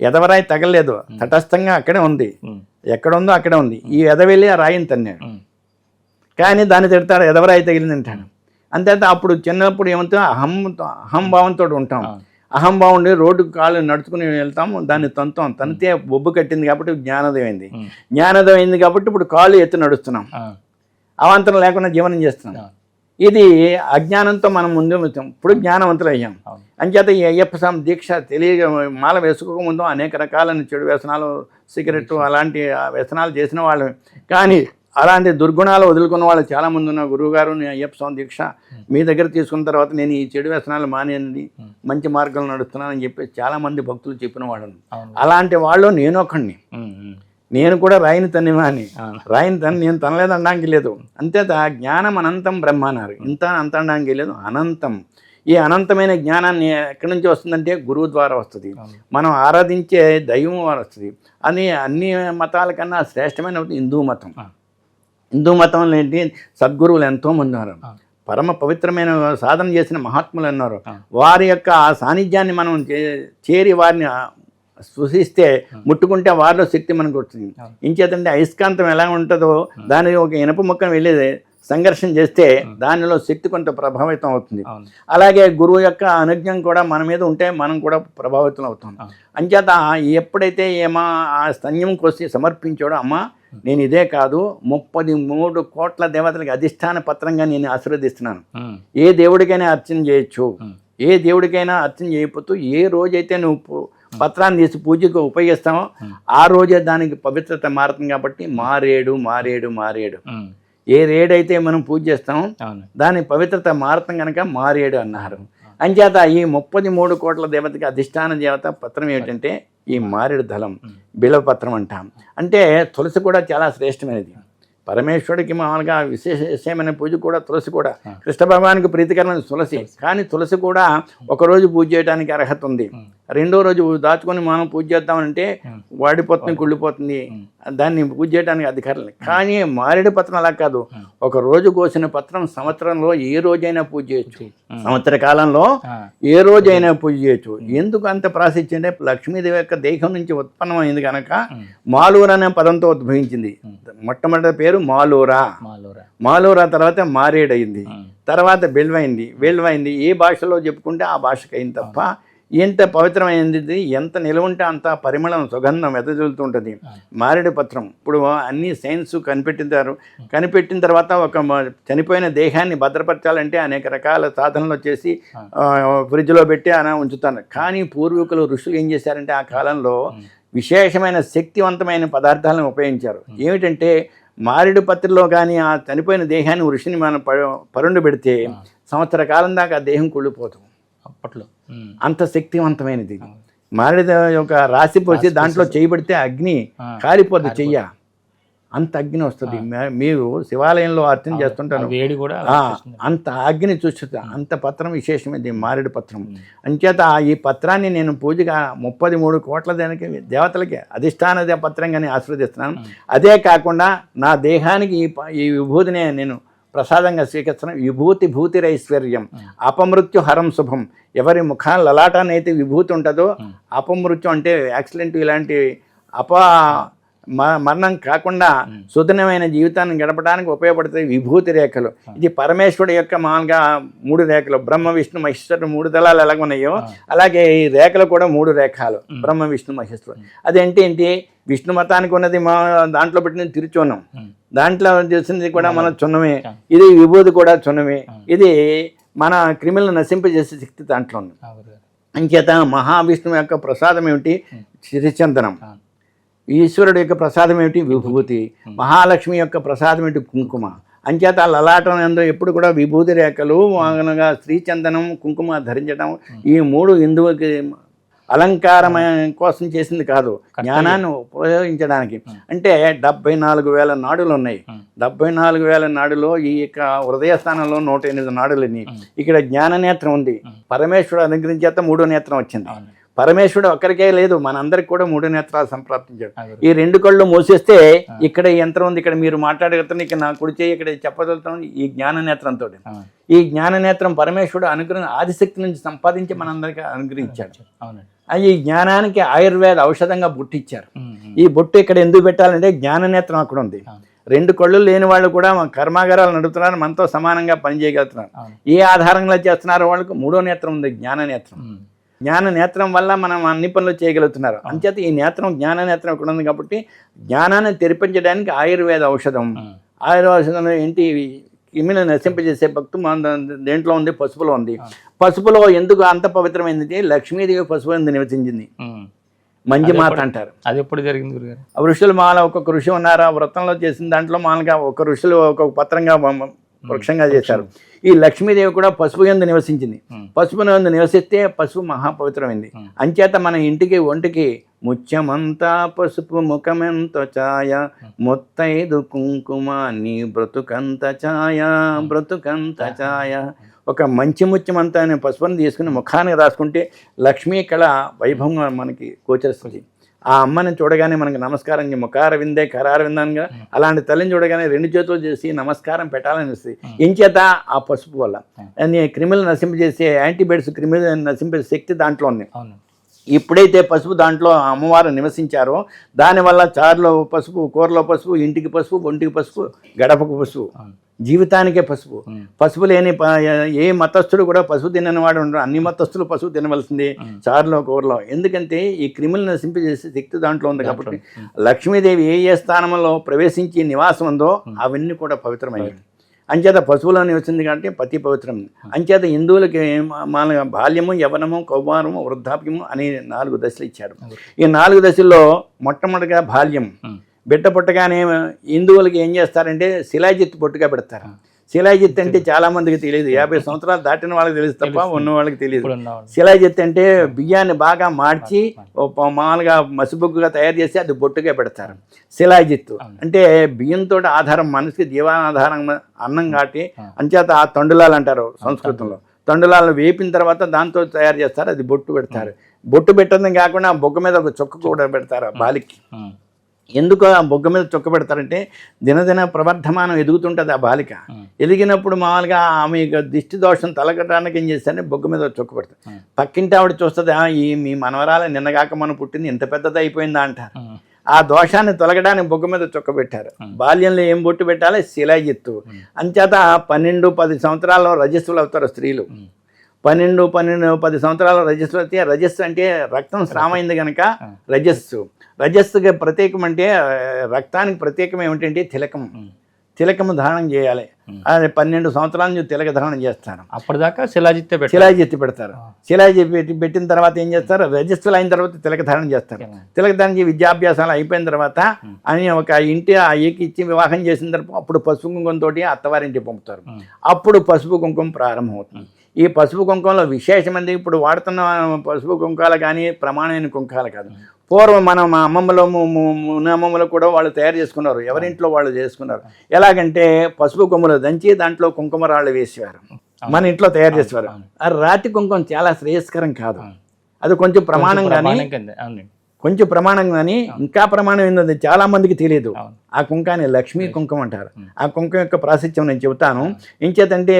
ఎదవరాయి తగలలేదు, తటస్థంగా అక్కడే ఉంది, ఎక్కడ ఉందో అక్కడే ఉంది. ఈ ఎదవెళ్ళి ఆ రాయిని తన్నాడు, కానీ దాన్ని తిడతాడు, ఎదవరాయి తగిలిందంటాడు. అంతే. అప్పుడు చిన్నప్పుడు ఏమంటే అహంభావంతో ఉంటాం. అహంభావం ఉండి రోడ్డుకు కాళ్ళు నడుచుకుని వెళ్తాము, దాన్ని తంతాం. తనితే బొబ్బు కట్టింది కాబట్టి జ్ఞానోదయం అయింది. జ్ఞానోదయం అయింది కాబట్టి ఇప్పుడు కాళ్ళు ఎత్తి నడుస్తున్నాం, అవాంతరం లేకుండా జీవనం చేస్తున్నాం. ఇది అజ్ఞానంతో మనం ముందు వచ్చాం, ఇప్పుడు జ్ఞానవంతులు అయ్యాం. అంచేత ఈ అయ్యప్ప స్వామి దీక్ష తెలియ మాల వేసుకోకముందు అనేక రకాలైన చెడు వ్యసనాలు, సిగరెట్ అలాంటి వ్యసనాలు చేసిన వాళ్ళు, కానీ అలాంటి దుర్గుణాలు వదులుకున్న వాళ్ళు చాలామంది ఉన్నారు. గురువుగారు నేను అయ్యప్ప స్వామి దీక్ష మీ దగ్గర తీసుకున్న తర్వాత నేను ఈ చెడు వ్యసనాలు మానేది, మంచి మార్గంలో నడుస్తున్నానని చెప్పి చాలామంది భక్తులు చెప్పిన వాళ్ళని. అలాంటి వాళ్ళు నేను ఒకడిని. నేను కూడా రాయిని తన్నివాని. రాయిని నేను తనలేదు అనడానికి లేదు. అంతేత జ్ఞానం అనంతం బ్రహ్మ అన్నారు. ఇంత అంత అనడానికి లేదు, అనంతం. ఈ అనంతమైన జ్ఞానాన్ని ఎక్కడి నుంచి వస్తుందంటే గురువు ద్వారా వస్తుంది. మనం ఆరాధించే దైవం ద్వారా వస్తుంది. అని అన్ని మతాల కన్నా శ్రేష్టమైన హిందూ మతం. హిందూ మతంలో ఏంటి, సద్గురువులు ఎంతోమంది ఉన్నారు, పరమ పవిత్రమైన సాధన చేసిన మహాత్ములు ఉన్నారు. వారి యొక్క ఆ సాన్నిధ్యాన్ని మనం చేరి వారిని స్పృశిస్తే, ముట్టుకుంటే వారిలో శక్తి మనకు వస్తుంది. ఇంచేతంటే అయస్కాంతం ఎలా ఉంటుందో దాని ఒక ఇనప ముక్కను వెళ్ళేది సంఘర్షణ చేస్తే దానిలో శక్తి కొంత ప్రభావితం అవుతుంది. అలాగే గురువు యొక్క అనుజ్ఞం కూడా మన మీద ఉంటే మనం కూడా ప్రభావితం అవుతాం. అంచేత ఎప్పుడైతే ఏమో ఆ స్తన్యం కోసి సమర్పించాడో, అమ్మ నేను ఇదే కాదు 33 కోట్ల దేవతలకి అధిష్టాన పత్రంగా నేను ఆశీర్వదిస్తున్నాను. ఏ దేవుడికైనా అర్చన చేయొచ్చు, ఏ దేవుడికైనా అర్చన చేయకపోతూ ఏ రోజైతే నువ్వు పత్రాన్ని తీసి పూజకు ఉపయోగిస్తామో ఆ రోజే దానికి పవిత్రత మారుతుంది. కాబట్టి మారేడు మారేడు మారేడు, ఏ రేడైతే మనం పూజ చేస్తామో దాని పవిత్రత మారతం కనుక మారేడు అన్నారు. అంచేత ఈ 33 కోట్ల దేవతకి అధిష్టాన దేవత పత్రం ఏమిటంటే ఈ మారేడు దళం, బిలవపత్రం అంటాం. అంటే తులసి కూడా చాలా శ్రేష్టమైనది. పరమేశ్వరుడికి మామూలుగా విశేషమైన పూజ కూడా తులసి కూడా, కృష్ణ భగవానికి ప్రీతికరమైన తులసి. కానీ తులసి కూడా ఒకరోజు పూజ చేయడానికి అర్హత ఉంది. రెండో రోజు దాచుకొని మనం పూజ చేద్దామంటే వాడిపోతుంది, కుళ్ళిపోతుంది, దాన్ని పూజ చేయడానికి అధికారం లేదు. కానీ మారేడు పత్రం అలా కాదు, ఒక రోజు కోసిన పత్రం సంవత్సరంలో ఏ రోజైనా పూజ చేయొచ్చు, సంవత్సర కాలంలో ఏ రోజైనా పూజ చేయొచ్చు. ఎందుకు అంత ప్రాశస్త్యం అంటే లక్ష్మీదేవి యొక్క దేహం నుంచి ఉత్పన్నమైంది కనుక మాలూర అనే పదంతో ఉద్భవించింది. మొట్టమొదటి పేరు మాలూరా, మాలూరా తర్వాత మారేడయింది, తర్వాత బెల్వైంది. ఏ భాషలో చెప్పుకుంటే ఆ భాషకు అయింది తప్ప ఎంత పవిత్రమైనది, ఎంత నిలవ ఉంటే అంత పరిమళం సుగంధం వెదజల్లుతుంటుంది. మారేడు పత్రం ఇప్పుడు అన్ని సైన్స్ కనిపెట్టిన తర్వాత ఒక చనిపోయిన దేహాన్ని భద్రపరచాలంటే అనేక రకాల సాధనలు చేసి ఫ్రిడ్జ్లో పెట్టి అలా ఉంచుతారు. కానీ పూర్వీకులు ఋషులు ఏం చేశారంటే ఆ కాలంలో విశేషమైన శక్తివంతమైన పదార్థాలను ఉపయోగించారు. ఏమిటంటే మారేడు పత్రిలో కానీ ఆ చనిపోయిన దేహాన్ని ఋషిని మనం పరుండు పెడితే సంవత్సర కాలం దాకా ఆ దేహం కుళ్ళిపోతుంది. అప్పట్లో అంత శక్తివంతమైనది. మారేడు యొక్క రాశి పోసి దాంట్లో చేయబడితే అగ్ని కాలిపోద్ది, చెయ్య అంత అగ్ని వస్తుంది. మీరు శివాలయంలో అర్చన చేస్తుంటారు, వేడి కూడా అంత అగ్ని చూస్తుంది. అంత పత్రం విశేషమైనది మారేడు పత్రం. అంచేత ఈ పత్రాన్ని నేను పూజగా 33 కోట్ల దేవతలకి అధిష్టాన పత్రంగానే ఆశీర్వదిస్తున్నాను. అదే కాకుండా నా దేహానికి ఈ విభూతిని నేను ప్రసాదంగా స్వీకరిస్తున్నాం. విభూతి భూతిరైశ్వర్యం, అపమృత్యు హరం శుభం. ఎవరి ముఖాన లలాటానైతే విభూతి ఉంటుందో, అపమృత్యు అంటే యాక్సిడెంట్ ఇలాంటి మరణం కాకుండా సుదృఢమైన జీవితాన్ని గడపడానికి ఉపయోగపడతాయి విభూతి రేఖలు. ఇది పరమేశ్వరుడు యొక్క మామూలుగా 3 రేఖలు, బ్రహ్మ విష్ణు మహేశ్వరుడు 3 దళాలు ఎలాగ ఉన్నాయో అలాగే ఈ రేఖలు కూడా 3 రేఖలు, బ్రహ్మ విష్ణు మహేశ్వరుడు. అదేంటి విష్ణు మతానికి ఉన్నది మా దాంట్లో పెట్టిన తిరుచున్నం, దాంట్లో చేసింది కూడా మన చున్నమే, ఇది విభూతి కూడా చున్నమే. ఇది మన క్రిములను నశింపజేసే శక్తి దాంట్లో ఉంది. అంచేత మహావిష్ణువు యొక్క ప్రసాదం ఏమిటి? శ్రీచందనం. ఈశ్వరుడు యొక్క ప్రసాదం ఏమిటి? విభూతి. మహాలక్ష్మి యొక్క ప్రసాదం ఏమిటి? కుంకుమ. అంచేత లలాటం ఎందు ఎప్పుడు కూడా విభూతి రేఖలు అనగా శ్రీచందనం, కుంకుమ ధరించడం, ఈ 3 హిందువులకి అలంకారం కోసం చేసింది కాదు, జ్ఞానాన్ని ఉపయోగించడానికి. అంటే 74,000 నాడులు ఉన్నాయి. 74,000 నాడులో ఈ యొక్క హృదయ స్థానంలో 108 నాడులు ఉన్నాయి. ఇక్కడ జ్ఞాన నేత్రం ఉంది. పరమేశ్వరుడు అనుగ్రహించేత 3వ నేత్రం వచ్చింది. పరమేశ్వరుడు ఒక్కరికే లేదు, మనందరికి కూడా 3 నేత్రాలు సంప్రాప్తించాడు. ఈ 2 కళ్ళు మూసేస్తే ఇక్కడ యంత్రం ఉంది, ఇక్కడ మీరు మాట్లాడగలుగుతాను, ఇక్కడ నా కుడి చేయి ఇక్కడ చెప్పగలుగుతాను. ఈ జ్ఞాన నేత్రంతో, ఈ జ్ఞాన నేత్రం పరమేశ్వరుడు అనుగ్రహం ఆదిశక్తి నుంచి సంపాదించి మనందరికీ అనుగ్రహించాడు. అది ఈ జ్ఞానానికి ఆయుర్వేద ఔషధంగా బొట్టిచ్చారు. ఈ బొట్టు ఇక్కడ ఎందుకు పెట్టాలంటే జ్ఞాన నేత్రం అక్కడ ఉంది. 2 కళ్ళు లేని వాళ్ళు కూడా కర్మాగారాలు నడుపుతున్నారు, మనతో సమానంగా పనిచేయగలుగుతున్నారు. ఏ ఆధారంగా చేస్తున్నారు? వాళ్ళకు 3వ నేత్రం ఉంది, జ్ఞాన నేత్రం. జ్ఞాన నేత్రం వల్ల మనం అన్ని పనులు చేయగలుగుతున్నారు. అంచేత ఈ నేత్రం జ్ఞాన నేత్రం ఇక్కడ ఉంది కాబట్టి జ్ఞానాన్ని తెరిపించడానికి ఆయుర్వేద ఔషధం. ఔషధం ఏంటి? క్రిమిని నశింపజేసే భక్తు దేంట్లో ఉంది? పసుపులో ఉంది. పసుపులో ఎందుకు అంత పవిత్రమైంది? లక్ష్మీదేవి పసుపు ఎందుకు నివసించింది. మంచి మాట అంటారు. అది ఎప్పుడు జరిగింది గురుగారు? ఋషులు మాల ఒక్కొక్క ఋషి ఉన్నారు. ఆ వ్రతంలో చేసిన దాంట్లో మామూలుగా ఒక ఋషులు ఒక్కొక్క పత్రంగా వృక్షంగా చేశారు. ఈ లక్ష్మీదేవి కూడా పసుపు యందు నివసించింది. పసుపు యందు నివసిస్తే పసుపు మహాపవిత్రమైంది. అంచేత మన ఇంటికి ఒంటికి ముత్యమంతా పసుపు, ముఖమెంత ఛాయ, మొత్తైదు కుంకుమ, నీ బ్రతుకంత ఛాయ, బ్రతుకంత ఛాయ. ఒక మంచి ముత్యమంతా అనే పసుపుని తీసుకుని ముఖానికి రాసుకుంటే లక్ష్మీ కళ వైభవంగా మనకి గోచరిస్తుంది. ఆ అమ్మని చూడగానే మనకి నమస్కారం, ముఖార విందే కరార విందానుగా అలాంటి తల్లిని చూడగానే 2 చేతులు చేసి నమస్కారం పెట్టాలని వస్తుంది. ఎంచేత ఆ పసుపు వల్ల క్రిములు నశింపజేసే యాంటీబయాటిక్స్, క్రిములు నశింపజేసే శక్తి దాంట్లో ఉంది. ఎప్పుడైతే పసుపు దాంట్లో అమ్మవారు నివసించారో దానివల్ల చారులో పసుపు, కూరలో పసుపు, ఇంటికి పసుపు, ఒంటికి పసుపు, గడపకు పసుపు, జీవితానికే పసుపు. పసుపు లేని ఏ మతస్థుడు కూడా పసుపు తినని వాడు ఉండరు. అన్ని మతస్థులు పసుపు తినవలసింది చారులో, కూరలో. ఎందుకంటే ఈ క్రిములను నశింపజేసే శక్తి దాంట్లో ఉంది కాబట్టి లక్ష్మీదేవి ఏ స్థానంలో ప్రవేశించి నివాసం ఉందో అవన్నీ కూడా పవిత్రమైనవి. అంచేత పశువులో నివసింది కాబట్టి పతి పవిత్రం. అంచేత హిందువులకి మన బాల్యము, యవనము, కౌమారము, వృద్ధాప్యము అనే 4 దశలు ఇచ్చాడు. ఈ 4 దశల్లో మొట్టమొదటిగా బాల్యం. బిడ్డ పుట్టగానే హిందువులకి ఏం చేస్తారంటే శిలాజిత్ పొట్టుగా పెడతారు. శిలాజిత్ అంటే చాలా మందికి తెలియదు. 50 సంవత్సరాలు దాటిన వాళ్ళకి తెలుసు తప్ప ఉన్న వాళ్ళకి తెలియదు. శిలాజిత్ అంటే బియ్యాన్ని బాగా మార్చి మామూలుగా మసిబొగ్గుగా తయారు చేసి అది బొట్టుగా పెడతారు. శిలాజిత్తు అంటే బియ్యంతో ఆధారం, మనిషికి జీవనాధారం అన్నం కాటి. అంచేత ఆ తండులాలు అంటారు సంస్కృతంలో. తండులాలను వేపిన తర్వాత దాంతో తయారు చేస్తారు, అది బొట్టు పెడతారు. బొట్టు పెట్టడం కాకుండా బొగ్గ మీద ఒక చొక్క కూడా పెడతారు బాలికి. ఎందుకు ఆ బొగ్గ మీద చుక్క పెడతారంటే దినదిన ప్రవర్ధమానం ఎదుగుతుంటుంది ఆ బాలిక. ఎదిగినప్పుడు మామూలుగా ఆమె దిష్టి దోషం తొలగడానికి ఏం చేస్తారంటే బొగ్గ మీద చుక్క పెడతారు. పక్కింటి ఆవిడ చూస్తుంది, ఈ మీ మనవరాలు నిన్నగాక మనం పుట్టింది ఇంత పెద్దది అయిపోయిందా అంటారు. ఆ దోషాన్ని తొలగడానికి బొగ్గ మీద చుక్క పెట్టారు. బాల్యంలో ఏం బొట్టు పెట్టాలి? శిలాజిత్తు. అంచేత 12-10 సంవత్సరాల్లో రజస్సులు అవుతారు స్త్రీలు. 12-10 సంవత్సరాల రజస్సు అయితే, రజస్సు అంటే రక్తం స్రామైంది కనుక రజస్సు. రజస్సుకి ప్రత్యేకం అంటే రక్తానికి ప్రత్యేకం ఏమిటంటే తిలకము ధారణం చేయాలి. అది 12 సంవత్సరాల నుంచి తిలక ధారణం చేస్తారు. అప్పటిదాకా శిలాజిత్తి పెడతారు. శిలాజిత్తి పెట్టిన తర్వాత ఏం చేస్తారు? రజస్సులు అయిన తర్వాత తిలక ధారణ చేస్తారు. తిలక ధారణ చేసి విద్యాభ్యాసాలు అయిపోయిన తర్వాత అని ఒక ఇంటి ఆ ఏకి ఇచ్చి వివాహం చేసిన తర్వాత అప్పుడు పసుపు కుంకుమతో అత్తవారింటికి పంపుతారు. అప్పుడు పసుపు కుంకుమ ప్రారంభమవుతుంది. ఈ పసుపు కుంకుమలో విశేషమంది ఇప్పుడు వాడుతున్న పసుపు కుంకాలు కానీ ప్రమాణమైన కుంకాలు కాదు. పూర్వం మనం మా అమ్మమ్మలో మునమ్మమ్మలో కూడా వాళ్ళు తయారు చేసుకున్నారు. ఎవరింట్లో వాళ్ళు చేసుకున్నారు. ఎలాగంటే పసుపు కొమ్ములు దంచి దాంట్లో కుంకుమ రాళ్ళు వేసేవారు. మన ఇంట్లో తయారు చేసేవారు. ఆ రాతి కుంకుమ చాలా శ్రేయస్కరం కాదు. అది కొంచెం ప్రమాణం కానీ ఇంకా ప్రమాణం ఏంటంటే చాలా మందికి తెలియదు. ఆ కుంకాన్ని లక్ష్మీ కుంకుమ అంటారు. ఆ కుంకుమ యొక్క ప్రాశస్త్యం నేను చెబుతాను. ఇంచేతంటే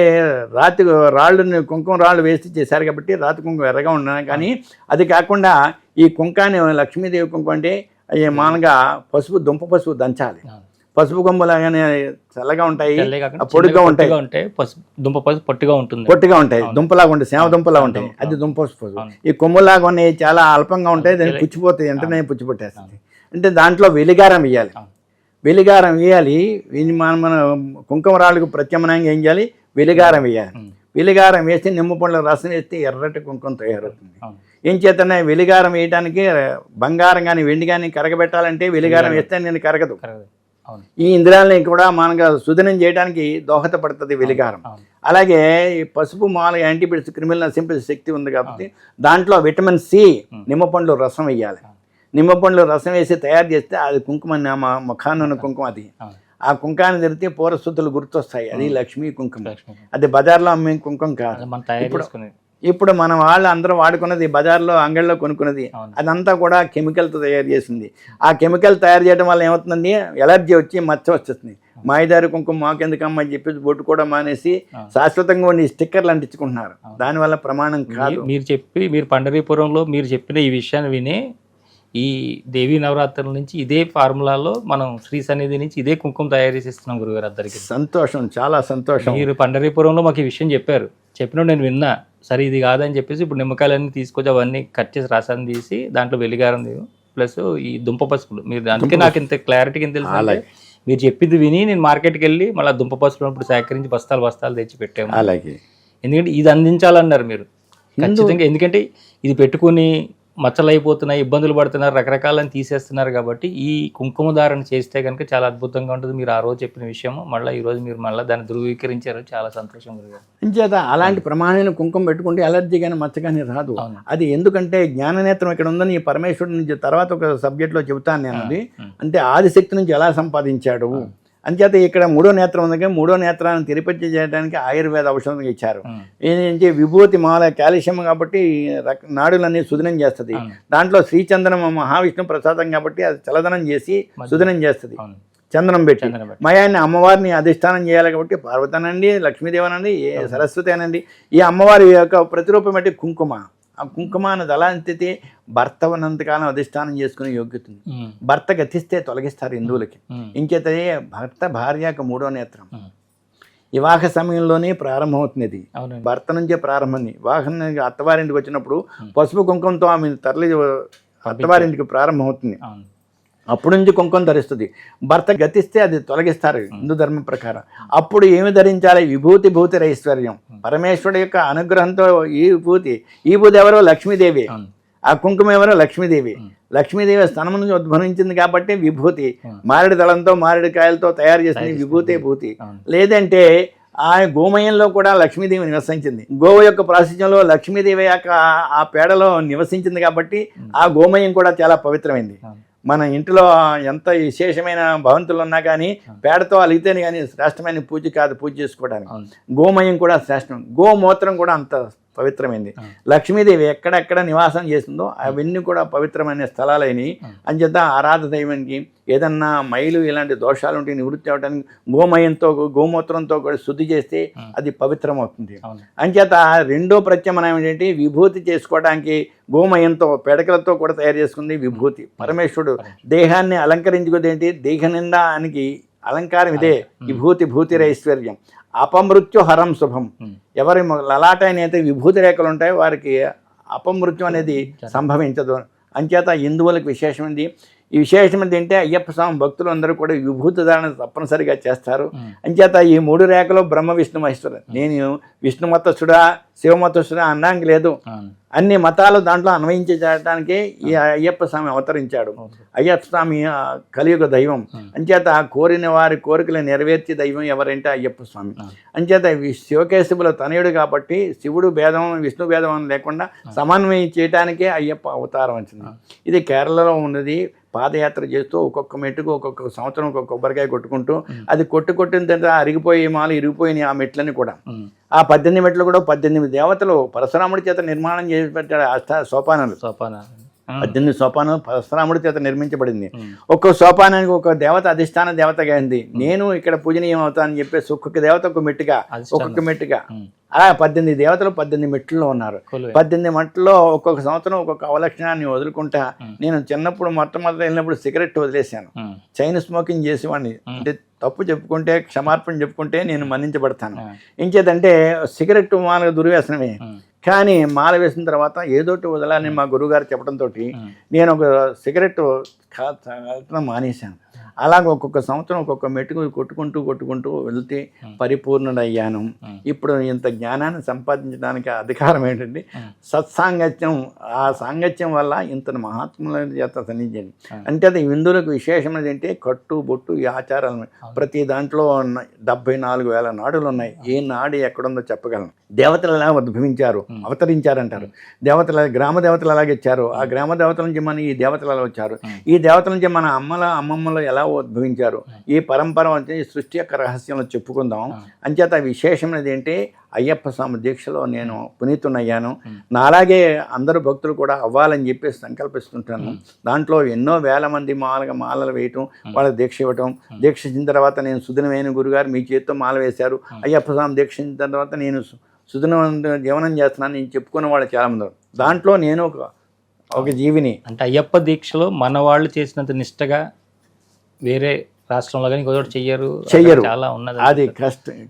కుంకుమ రాళ్ళు వేసి చేశారు కాబట్టి రాతి కుంకుమ ఎర్రగా ఉన్నాను. కానీ అది కాకుండా ఈ కుంకాన్ని లక్ష్మీదేవి కుంకుమ అంటే అవి మామూలుగా దుంప పసుపు దంచాలి. పసుపు కొమ్మలాగానే చల్లగా ఉంటాయి, పొడిగా ఉంటాయి. దుంప పసుపు పొట్టిగా ఉంటాయి, దుంపలాగా ఉంటాయి, సేవ దుంపలా ఉంటాయి. అది దుంప పసుపు. ఈ కొమ్ములాగా ఉన్నాయి, చాలా అల్పంగా ఉంటాయి. దాన్ని పుచ్చిపోతాయి, వెంటనే పుచ్చిపోట్టేస్తుంది. అంటే దాంట్లో వెలిగారం వేయాలి. మన కుంకుమ రాళ్ళకు ప్రత్యామ్నాయంగా ఏం చేయాలి? వెలిగారం వేయాలి. వెలిగారం వేస్తే నిమ్మ పండ్ల రసం వేస్తే ఎర్రటి కుంకుమ తయారవుతుంది. ఏం చేతనే వెలిగారం వేయడానికి బంగారం కానీ వెండి కానీ కరగబెట్టాలంటే వెలిగారం వేస్తే నేను కరగదు. ఈ ఇంద్రియాలని కూడా మనగా సుధనం చేయడానికి దోహదపడుతుంది వెలిగారం. అలాగే ఈ పసుపు మామూలుగా యాంటీబయాటిక్స్ క్రిమినల్ నశింపే శక్తి ఉంది కాబట్టి దాంట్లో విటమిన్ సి నిమ్మపండ్లు రసం వేయాలి. నిమ్మపండ్లు రసం వేసి తయారు చేస్తే అది కుంకుమ ముఖాన్ని కుంకుమ. అది ఆ కుంకాన్ని తెరితే పూర్వస్థుతులు గుర్తొస్తాయి. అది లక్ష్మీ కుంకుమ. అది బజార్లో అమ్మే కుంకుమ కాదు. ఇప్పుడు మన వాళ్ళు అందరూ వాడుకున్నది బజార్లో అంగళ్ళలో కొనుక్కున్నది. అదంతా కూడా కెమికల్తో తయారు చేసింది. ఆ కెమికల్ తయారు చేయడం వల్ల ఏమవుతుందండి? ఎలర్జీ వచ్చి మచ్చ వచ్చేస్తుంది. మాయదారి కుంకుమ మాకెందుకమ్మా అని చెప్పేసి బొట్టు కూడా మానేసి శాశ్వతంగా ఉండి స్టిక్కర్లు అంటించుకుంటున్నారు. దానివల్ల ప్రమాణం కాదు. మీరు పండరీపురంలో మీరు చెప్పిన ఈ విషయాన్ని విని ఈ దేవీ నవరాత్రుల నుంచి ఇదే ఫార్ములాలో మనం శ్రీ సన్నిధి నుంచి ఇదే కుంకుమ తయారు చేసిస్తున్నాం గురుగారు. అందరికీ సంతోషం, చాలా సంతోషం. మీరు పండరీపురంలో మాకు ఈ విషయం చెప్పినప్పుడు నేను విన్నా. సరే ఇది కాదని చెప్పేసి ఇప్పుడు నిమ్మకాయలన్నీ తీసుకొచ్చి అవన్నీ కట్ చేసి రసాన్ని తీసి దాంట్లో వెలిగారం ప్లస్ ఈ దుంప పసుపులు మీరు అందుకే నాకు ఇంత క్లారిటీగా తెలుసు. మీరు చెప్పింది విని నేను మార్కెట్కి వెళ్ళి మళ్ళీ దుంప పసుపులు ఇప్పుడు సేకరించి బస్తాలు తెచ్చి పెట్టాము. అలాగే ఎందుకంటే ఇది అందించాలన్నారు మీరు ఖచ్చితంగా. ఎందుకంటే ఇది పెట్టుకుని మచ్చలు అయిపోతున్నాయి, ఇబ్బందులు పడుతున్నారు, రకరకాలని తీసేస్తున్నారు. కాబట్టి ఈ కుంకుమ ధారణ చేస్తే కనుక చాలా అద్భుతంగా ఉంటుంది. మీరు ఆ రోజు చెప్పిన విషయం మళ్ళీ ఈరోజు మీరు మళ్ళీ దాన్ని ధృవీకరించారు. చాలా సంతోషం గురుగారు. అంచేత అలాంటి ప్రమాణమైన కుంకుమ పెట్టుకుంటే అలర్జీ కానీ మచ్చ కానీ రాదు. అది ఎందుకంటే జ్ఞాననేత్రం ఇక్కడ ఉందని పరమేశ్వరుడి నుంచి తర్వాత ఒక సబ్జెక్ట్లో చెబుతాను నేను. అది అంటే ఆదిశక్తి నుంచి ఎలా సంపాదించాడు. అంచేత ఇక్కడ 3వ నేత్రం ఉంది. 3వ నేత్రాన్ని తిరుపతి చేయడానికి ఆయుర్వేద ఔషధం ఇచ్చారు. ఏంటంటే విభూతి మాల కాల్షియం కాబట్టి నాడులన్నీ సుధనం చేస్తుంది. దాంట్లో శ్రీచందనం మహావిష్ణు ప్రసాదం కాబట్టి అది చలదనం చేసి సుధనం చేస్తుంది. చందనం పెట్టి మయాన్ని అమ్మవారిని అధిష్టానం చేయాలి కాబట్టి పార్వతనండి, లక్ష్మీదేవనండి, సరస్వతి అనండి. ఈ అమ్మవారి యొక్క ప్రతిరూపం అంటే కుంకుమ. ఆ కుంకుమాన్ని దళాంతితే భర్త ఉన్నంతకాలం అధిష్టానం చేసుకునే యోగ్యత ఉంది. భర్త గతిస్తే తొలగిస్తారు హిందువులకి. ఇంకేత భర్త భార్యకు 3వ నేత్రం వివాహ సమయంలోనే ప్రారంభమవుతుంది. ఇది భర్త నుంచే ప్రారంభం. వివాహం అత్తవారింటికి వచ్చినప్పుడు పసుపు కుంకుమతో ఆమె తరలి అత్తవారింటికి ప్రారంభమవుతుంది. అప్పుడు నుంచి కుంకుమ ధరిస్తుంది. భర్త గతిస్తే అది తొలగిస్తారు హిందూ ధర్మం ప్రకారం. అప్పుడు ఏమి ధరించాలి? విభూతి ఐశ్వర్యం. పరమేశ్వరుడు యొక్క అనుగ్రహంతో ఈ విభూతి ఎవరో? లక్ష్మీదేవి. ఆ కుంకుమ ఎవరో? లక్ష్మీదేవి. లక్ష్మీదేవి స్థనం నుంచి ఉద్భవించింది కాబట్టి విభూతి. మారేడు దళంతో మారేడుకాయలతో తయారు చేసింది విభూతి. లేదంటే ఆ గోమయంలో కూడా లక్ష్మీదేవి నివసించింది. గోవు యొక్క ప్రాశస్త్యంలో లక్ష్మీదేవి యొక్క ఆ పేడలో నివసించింది కాబట్టి ఆ గోమయం కూడా చాలా పవిత్రమైంది. మన ఇంట్లో ఎంత విశేషమైన భవంతులు ఉన్నా కానీ పేడతో అలిగితేనే కానీ శ్రేష్టమైన పూజ కాదు పూజ చేసుకోవడానికి. గోమయం కూడా శ్రేష్టం. గోమూత్రం కూడా అంత పవిత్రమైంది. లక్ష్మీదేవి ఎక్కడెక్కడ నివాసం చేస్తుందో అవన్నీ కూడా పవిత్రమైన స్థలాలైనవి. అంచేత ఆరాధ దైవానికి ఏదన్నా మైలు ఇలాంటి దోషాలు ఉంటే నివృత్తి అవడానికి గోమయంతో గోమూత్రంతో కూడా శుద్ధి చేస్తే అది పవిత్రమవుతుంది. అంచేత రెండో ప్రత్యామ్నాయం ఏంటంటే విభూతి చేసుకోవడానికి గోమయంతో పెడకలతో కూడా తయారు చేసుకుంది విభూతి. పరమేశ్వరుడు దేహాన్ని అలంకరించుకునేది దేహ నిందానికి అలంకారం ఇదే విభూతి. భూతిరైశ్వర్యం అపమృత్యు హరం శుభం. ఎవరి లలాటైనైతే విభూతి రేఖలు ఉంటాయో వారికి అపమృత్యు అనేది సంభవించదు. అంచేత హిందువులకు విశేషమైంది. ఈ విశేషమైనది ఏంటంటే అయ్యప్ప స్వామి భక్తులు అందరూ కూడా విభూతి ధారణ తప్పనిసరిగా చేస్తారు. అంచేత ఈ 3 రేఖలు బ్రహ్మ విష్ణు మహేశ్వరు. నేను విష్ణు మతస్థుడా శివమతస్థుడా అనడానికి లేదు. అన్ని మతాలు దాంట్లో అన్వయించడానికి ఈ అయ్యప్ప స్వామి అవతరించాడు. అయ్యప్ప స్వామి కలియుగ దైవం. అంచేత కోరిన వారి కోరికలు నెరవేర్చే దైవం ఎవరంటే అయ్యప్ప స్వామి. అంచేత శివకేశవుల తనయుడు కాబట్టి శివుడు భేదం విష్ణు భేదం లేకుండా సమన్వయం చేయడానికే అయ్యప్ప అవతారం వచ్చింది. ఇది కేరళలో ఉన్నది. పాదయాత్ర చేస్తూ ఒక్కొక్క మెట్టుకు ఒక్కొక్క సంవత్సరం ఒక్కొక్క కొబ్బరికాయ కొట్టుకుంటూ అది కొట్టిన తర్వాత అరిగిపోయి మాలు ఇరిగిపోయినాయి ఆ మెట్లని కూడా. ఆ 18 మెట్లు కూడా 18 దేవతలు పరశురాముడి చేత నిర్మాణం చేసి పెట్టాడు. సోపానాలు 18 సోపానాలు పరశురాముడి చేత నిర్మించబడింది. ఒక్కో సోపానానికి ఒక దేవత అధిష్టాన దేవతగా అయింది. నేను ఇక్కడ పూజనీయం అవుతానని చెప్పేసి ఒక్కొక్క దేవత ఒక్కొక్క మెట్టుగా అలా 18 దేవతలు 18 మెట్లలో ఉన్నారు. 18 మెట్లలో ఒక్కొక్క సంవత్సరం ఒక్కొక్క అవలక్షణాన్ని వదులుకుంటా. నేను చిన్నప్పుడు మొట్టమొదటి వెళ్ళినప్పుడు సిగరెట్ వదిలేశాను. చైన్ స్మోకింగ్ చేసేవాడిని. అంటే తప్పు చెప్పుకుంటే క్షమార్పణ చెప్పుకుంటే నేను మన్నించబడతాను. ఏం చేద్దంటే సిగరెట్ మాల దుర్వ్యసనమే. కానీ మాల వేసిన తర్వాత ఏదోటి వదలని మా గురువుగారు చెప్పడంతో నేను ఒక సిగరెట్ కాల్చడం మానేశాను. అలాగ ఒక్కొక్క సంవత్సరం ఒక్కొక్క మెట్టుకు కొట్టుకుంటూ వెళ్తే పరిపూర్ణుడయ్యాను. ఇప్పుడు ఇంత జ్ఞానాన్ని సంపాదించడానికి అధికారం ఏంటంటే సత్సాంగత్యం. ఆ సాంగత్యం వల్ల ఇంత మహాత్ముల చేత సన్నిధించండి. అంటే అది హిందువులకు విశేషమైనది అంటే కట్టు బొట్టు ఈ ఆచారాలు ప్రతి దాంట్లో 74,000 నాడులు ఉన్నాయి. ఏ నాడు ఎక్కడుందో చెప్పగలను. దేవతలు ఎలా అవతరించారంటారు. దేవతల గ్రామ దేవతలు అలాగే ఇచ్చారు. ఆ గ్రామ దేవతల నుంచి మన ఈ దేవతలు ఎలా వచ్చారు. ఈ దేవతల నుంచి మన అమ్మమ్మలు ఎలా ఉద్భవించారు. ఈ పరంపర అంటే ఈ సృష్టి యొక్క రహస్యంలో చెప్పుకుందాం. అంచేత విశేషమైనది ఏంటి అయ్యప్ప స్వామి దీక్షలో నేను పునీతునయ్యాను. నాలాగే అందరూ భక్తులు కూడా అవ్వాలని చెప్పేసి సంకల్పిస్తుంటాను. దాంట్లో ఎన్నో వేల మంది మాలలు వేయటం, వాళ్ళకి దీక్ష ఇవ్వటం. దీక్షించిన తర్వాత నేను సుదినమైన గురుగారు మీ చేతితో మాల వేశారు. అయ్యప్ప స్వామి దీక్షించిన తర్వాత నేను సుదిన జీవనం చేస్తున్నాను నేను చెప్పుకున్న వాళ్ళు చాలామంది. దాంట్లో నేను ఒక జీవిని. అంటే అయ్యప్ప దీక్షలో మన వాళ్ళు చేసినంత నిష్టగా వేరే రాష్ట్రంలో కానీ ఇంకొకటి చెయ్యరు. చాలా ఉన్నది. అది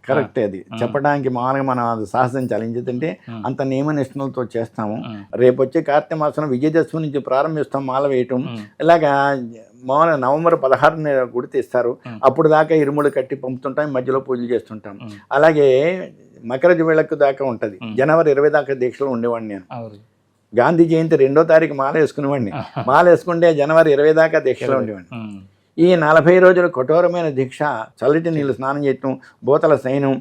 కరెక్ట్. అది చెప్పడానికి మామూలుగా మనం అది సాహసించాలి. ఎందుకంటే అంత నియమ నిష్ఠలతో చేస్తాము. రేపు వచ్చే కార్తీక మాసం విజయదశమి నుంచి ప్రారంభిస్తాం మాల వేయటం. ఇలాగా మామూలుగా నవంబర్ 16న గుడి తీస్తారు. అప్పుడు దాకా ఇరుముడు కట్టి పంపుతుంటాం. మధ్యలో పూజలు చేస్తుంటాం. అలాగే మకర వేళకు దాకా ఉంటుంది. జనవరి 20 దాకా దీక్షలో ఉండేవాడిని నేను. గాంధీ జయంతి 2వ తారీఖు మాల వేసుకునేవాడిని. మాల వేసుకుంటే జనవరి 20 దాకా దీక్షలో ఉండేవాడిని. ఈ 40 రోజుల కఠోరమైన దీక్ష, చల్లటి నీళ్ళు స్నానం చేయటం, బోతల సైనం,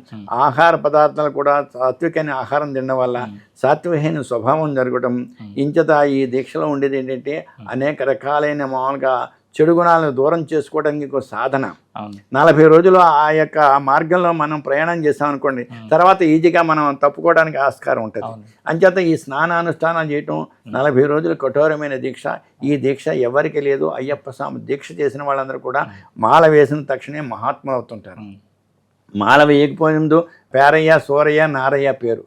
ఆహార పదార్థాలు కూడా సాత్వికమైన ఆహారం తినడం వల్ల సాత్వికమైన స్వభావం జరగటం. ఇంచత ఈ దీక్షలో ఉండేది ఏంటంటే అనేక రకాలైన మామూలుగా చెడు గుణాలను దూరం చేసుకోవడానికి ఒక సాధన. 40 రోజులు ఆ యొక్క మార్గంలో మనం ప్రయాణం చేస్తామనుకోండి, తర్వాత ఈజీగా మనం తప్పుకోవడానికి ఆస్కారం ఉంటుంది. అంచేత ఈ స్నానానుష్ఠానాలు చేయటం 40 రోజులు కఠోరమైన దీక్ష. ఈ దీక్ష ఎవరికి లేదు. అయ్యప్ప స్వామి దీక్ష చేసిన వాళ్ళందరూ కూడా మాల వేసిన తక్షణమే మహాత్ములు అవుతుంటారు. మాల వేయకపోయిందో పేరయ్య, సూరయ్య, నారయ్య పేరు.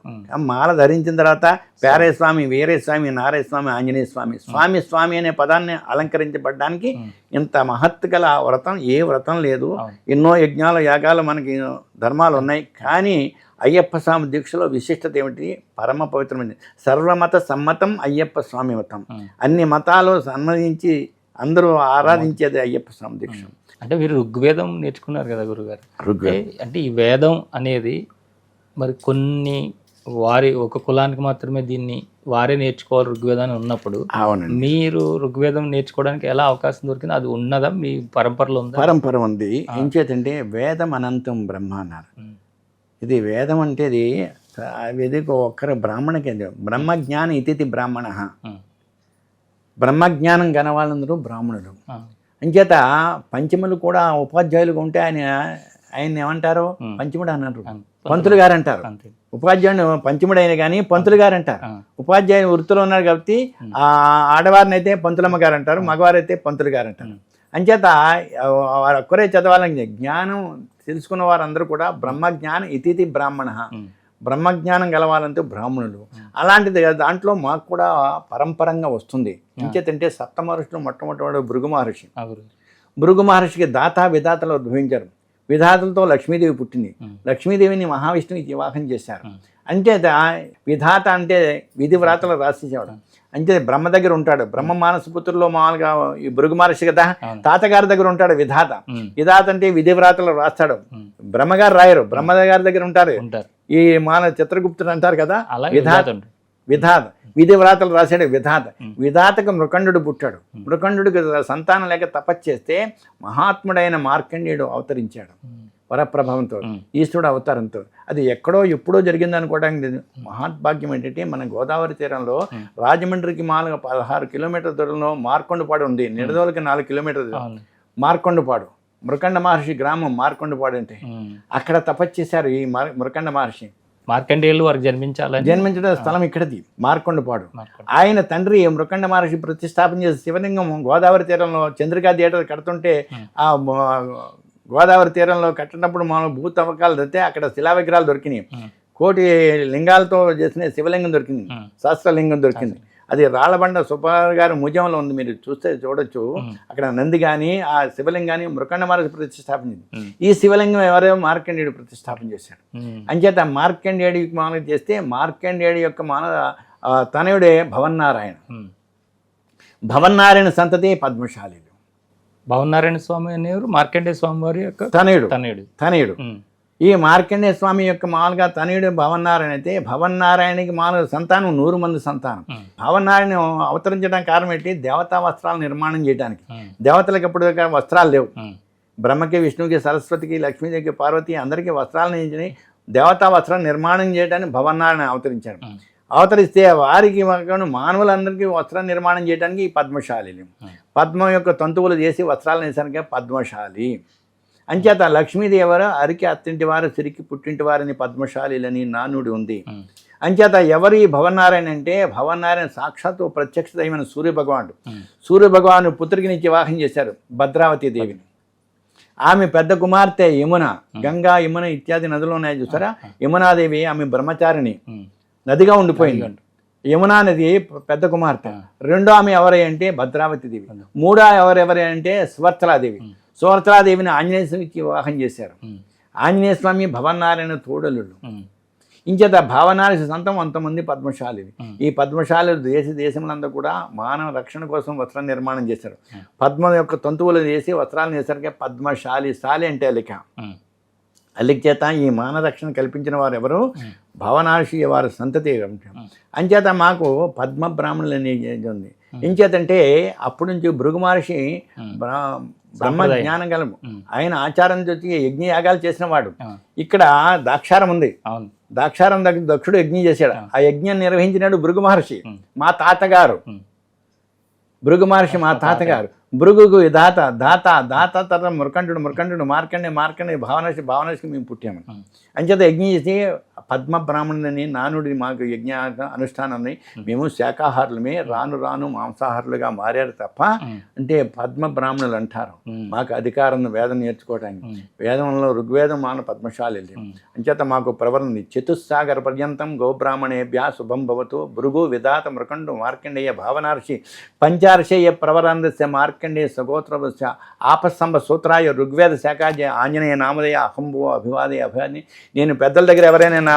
మాల ధరించిన తర్వాత పేరయ్య స్వామి, వీరయ్య స్వామి, నారయ్య స్వామి, ఆంజనేయ స్వామి, స్వామి అనే పదాన్ని అలంకరించబడ్డానికి ఇంత మహత్తు గల వ్రతం ఏ వ్రతం లేదు. ఎన్నో యజ్ఞాలు యాగాలు మనకి ధర్మాలు ఉన్నాయి. కానీ అయ్యప్ప స్వామి దీక్షలో విశిష్టత ఏమిటి? పరమ పవిత్రమైనది. సర్వమత సమ్మతం అయ్యప్ప స్వామి మతం. అన్ని మతాలు సన్మతించి అందరూ ఆరాధించేది అయ్యప్ప స్వామి దీక్ష. అంటే మీరు ఋగ్వేదం నేర్చుకున్నారు కదా గురుగారు. అంటే ఈ వేదం అనేది మరి కొన్ని వారి ఒక కులానికి మాత్రమే దీన్ని వారే నేర్చుకోవాలి ఋగ్వేదాన్ని ఉన్నప్పుడు, మీరు ఋగ్వేదం నేర్చుకోవడానికి ఎలా అవకాశం దొరికింది? అది ఉన్నదా మీ పరంపరలో ఉందా? పరంపర ఉంది. ఏం చేతంటే వేదం అనంతం బ్రహ్మ అన్నారు. ఇది వేదం అంటే ఇది ఒక్కరు బ్రాహ్మణకి బ్రహ్మజ్ఞానం ఇతి బ్రాహ్మణ. బ్రహ్మజ్ఞానం గనవాళ్ళందరూ బ్రాహ్మణులు. అంచేత పంచములు కూడా ఉపాధ్యాయులుగా ఉంటే ఆయన ఏమంటారు పంచముడు అన్నారు, అవును. పంతులు గారు అంటారు. అంతే. ఉపాధ్యాయుడు పంచముడు అయిన కానీ పంతులు గారు అంటారు. ఆ. ఉపాధ్యాయుడు వృత్తిలో ఉన్నారు కాబట్టి ఆ ఆడవారిని అయితే పంతులమ్మ గారు అంటారు, మగవారైతే పంతులు గారు అంటారు. అంచేత వారు ఒక్కరే చదవాలని జ్ఞానం తెలుసుకున్న వారందరూ కూడా బ్రహ్మజ్ఞానం ఇతిథి బ్రాహ్మణ, బ్రహ్మజ్ఞానం గలవాలంటే బ్రాహ్మణులు. అలాంటిది దాంట్లో మాకు కూడా పరంపరంగా వస్తుంది. ఇంకేతంటే సప్త మహర్షులు మొట్టమొదటి భృగు మహర్షి. భృగు మహర్షికి దాత విధాతలు ఉద్భవించారు. విధాతలతో లక్ష్మీదేవి పుట్టింది. లక్ష్మీదేవిని మహావిష్ణువుకి వివాహం చేశారు. అంటే విధాత అంటే విధి వ్రాతలు రాసేవాడు. అంటే బ్రహ్మ దగ్గర ఉంటాడు. బ్రహ్మ మానసపుత్రుల్లో మామూలుగా ఈ భృగు మహర్షి కదా, తాతగారి దగ్గర ఉంటాడు విధాత. విధాత అంటే విధి వ్రాతలు రాస్తాడు. బ్రహ్మగారు రాయరు, బ్రహ్మగారి దగ్గర ఉంటారు. ఈ చిత్రగుప్తుడు అంటారు కదా, విధాత విధి వ్రాతలు రాశాడు విధాత. విధాతకు మృకండు పుట్టాడు. మృకండుడికి సంతానం లేక తపస్సు చేస్తే మహాత్ముడైన మార్కండేయుడు అవతరించాడు వరప్రభావంతో, ఈశ్వరుడు అవతారంతో. అది ఎక్కడో ఎప్పుడో జరిగింది అనుకోవడానికి లేదు. మహాత్భాగ్యం ఏంటంటే మన గోదావరి తీరంలో రాజమండ్రికి మామూలుగా 16 కిలోమీటర్ల దూరంలో మార్కొండపాడు ఉంది. నిడదోలకి 4 కిలోమీటర్లు మార్కొండపాడు. మృకండ మహర్షి గ్రామం మార్కొండపాడు అంటే అక్కడ తపస్సు చేశారు ఈ మృకండ మహర్షి. మార్కండేయులు వారికి జన్మించిన స్థలం ఇక్కడది మార్కొండపాడు. ఆయన తండ్రి మృకండ మహర్షి ప్రతిష్టాపన చేసి శివలింగం గోదావరి తీరంలో చంద్రికా థియేటర్ కడుతుంటే ఆ గోదావరి తీరంలో కట్టినప్పుడు మనం భూతవకాలు దొరికితే అక్కడ శిలా విగ్రహాలు దొరికినాయి. 1,000 లింగాలతో చేసిన శివలింగం దొరికింది, సహస్రలింగం దొరికింది. అది రాళ్ళబండ సుబ్బారావు గారి మ్యూజియంలో ఉంది, మీరు చూస్తే చూడొచ్చు. అక్కడ నంది కానీ ఆ శివలింగాన్ని మృకండ మహర్షి ప్రతిష్టాపించింది. ఈ శివలింగం ఎవరో మార్కండేయుడు ప్రతిష్టాపన చేశాడు. అంచేత మార్కండేయుడికి మామూలుగా చేస్తే మార్కండేయుడి యొక్క తనయుడే భవన్నారాయణ. భవన్నారాయణ సంతతి పద్మశాలి. భవన్నారాయణ స్వామి అనేవారు మార్కండేయ స్వామి వారి యొక్క తనయుడు. ఈ మార్కండేయ స్వామి యొక్క మామూలుగా తనయుడు భవన్నారాయణ అయితే భవన్నారాయణకి మామూలుగా సంతానం 100 మంది సంతానం. భవన్నారాయణ అవతరించడానికి కారణం ఏంటి? దేవతా వస్త్రాలు నిర్మాణం చేయడానికి. దేవతలకు ఎప్పుడు వస్త్రాలు లేవు. బ్రహ్మకి, విష్ణువుకి, సరస్వతికి, లక్ష్మీదేవికి, పార్వతి అందరికీ వస్త్రాలను ఇచ్చి దేవతా వస్త్రాలు నిర్మాణం చేయడానికి భవన్నారాయణ అవతరించాడు. అవతరిస్తే వారికి మానవులందరికీ వస్త్ర నిర్మాణం చేయడానికి ఈ పద్మశాలి. పద్మం యొక్క తంతువులు చేసి వస్త్రాలు నేసడానికి పద్మశాలి. అంచేత లక్ష్మీదేవరు అరికి అత్తింటి వారు, సిరికి పుట్టింటి వారిని పద్మశాలిలని నానుడి ఉంది. అంచేత ఎవరి భవన్నారాయణ అంటే భవన్నారాయణ సాక్షాత్తు ప్రత్యక్ష దైవమైన సూర్యభగవానుడు. సూర్యభగవాను పుత్రికినిచ్చి వివాహం చేశారు భద్రావతి దేవిని. ఆమె పెద్ద కుమార్తె యమున, గంగా, యమున ఇత్యాది నదులు ఉన్నాయి చూసారా. యమునాదేవి ఆమె బ్రహ్మచారిణి, నదిగా ఉండిపోయింది. యమునా నది పెద్ద కుమార్తె. రెండో ఆమె ఎవరై అంటే భద్రావతి దేవి. మూడో ఎవరెవరి అంటే సువర్చలాదేవి. సువర్చలాదేవిని ఆంజనేయ స్వామికి వివాహం చేశారు. ఆంజనేయ స్వామి భవన్నారాయణ తోడలుడు. ఇంచేత భావనారాయణ సంతం 100 పద్మశాలి. ఈ పద్మశాలి దేశములంతా కూడా మానవ రక్షణ కోసం వస్త్ర నిర్మాణం చేశారు. పద్మ యొక్క తంతువులు చేసి వస్త్రాలను చేసరికి పద్మశాలి. శాలి అంటే అలిక. అల్లిక చేత ఈ మానవ రక్షణ కల్పించిన వారు ఎవరు? భవనార్షి వారి సంతతి. అంచేత మాకు పద్మ బ్రాహ్మణులు అనేది ఉంది. ఇంచేతంటే అప్పటి నుంచి భృగు మహర్షి బ్రహ్మ జ్ఞానం గలము. ఆయన ఆచారం వచ్చి యజ్ఞయాగాలు చేసిన వాడు. ఇక్కడ దాక్షారం ఉంది. దాక్షారం దగ్గర దక్షుడు యజ్ఞం చేశాడు. ఆ యజ్ఞం నిర్వహించినాడు భృగు మహర్షి, మా తాతగారు. భృగు మహర్షి మా తాతగారు. భృగుకు దాత తర్వాత మృకండు మార్కండే భావనర్షికి మేము పుట్టాము. అంచేత యజ్ఞం చేసి పద్మ బ్రాహ్మణులని నానుడి మాకు యజ్ఞ అనుష్ఠానాన్ని మేము శాకాహారులమే, రాను మాంసాహారులుగా మారారు తప్ప అంటే పద్మ బ్రాహ్మణులు అంటారు. మాకు అధికారం వేదం నేర్చుకోవడానికి. వేదంలో ఋగ్వేదం మాన పద్మశాలి. అంచేత మాకు ప్రవరణ చతుస్సాగర పర్యంతం గోబ్రాహ్మణేభ్య శుభం భవతు. భృగు విధాత మృకండు మార్కండేయ భావనార్షి పంచార్షేయ ప్రవరాందస్య మార్కండేయ సగోత్రవస్య ఆపస్తంభ సూత్రాయ ఋగ్వేద శాఖాజయ ఆంజనేయ నామదయ అహంభో అభివాదయ అభివాదిని. నేను పెద్దల దగ్గర ఎవరైనా నా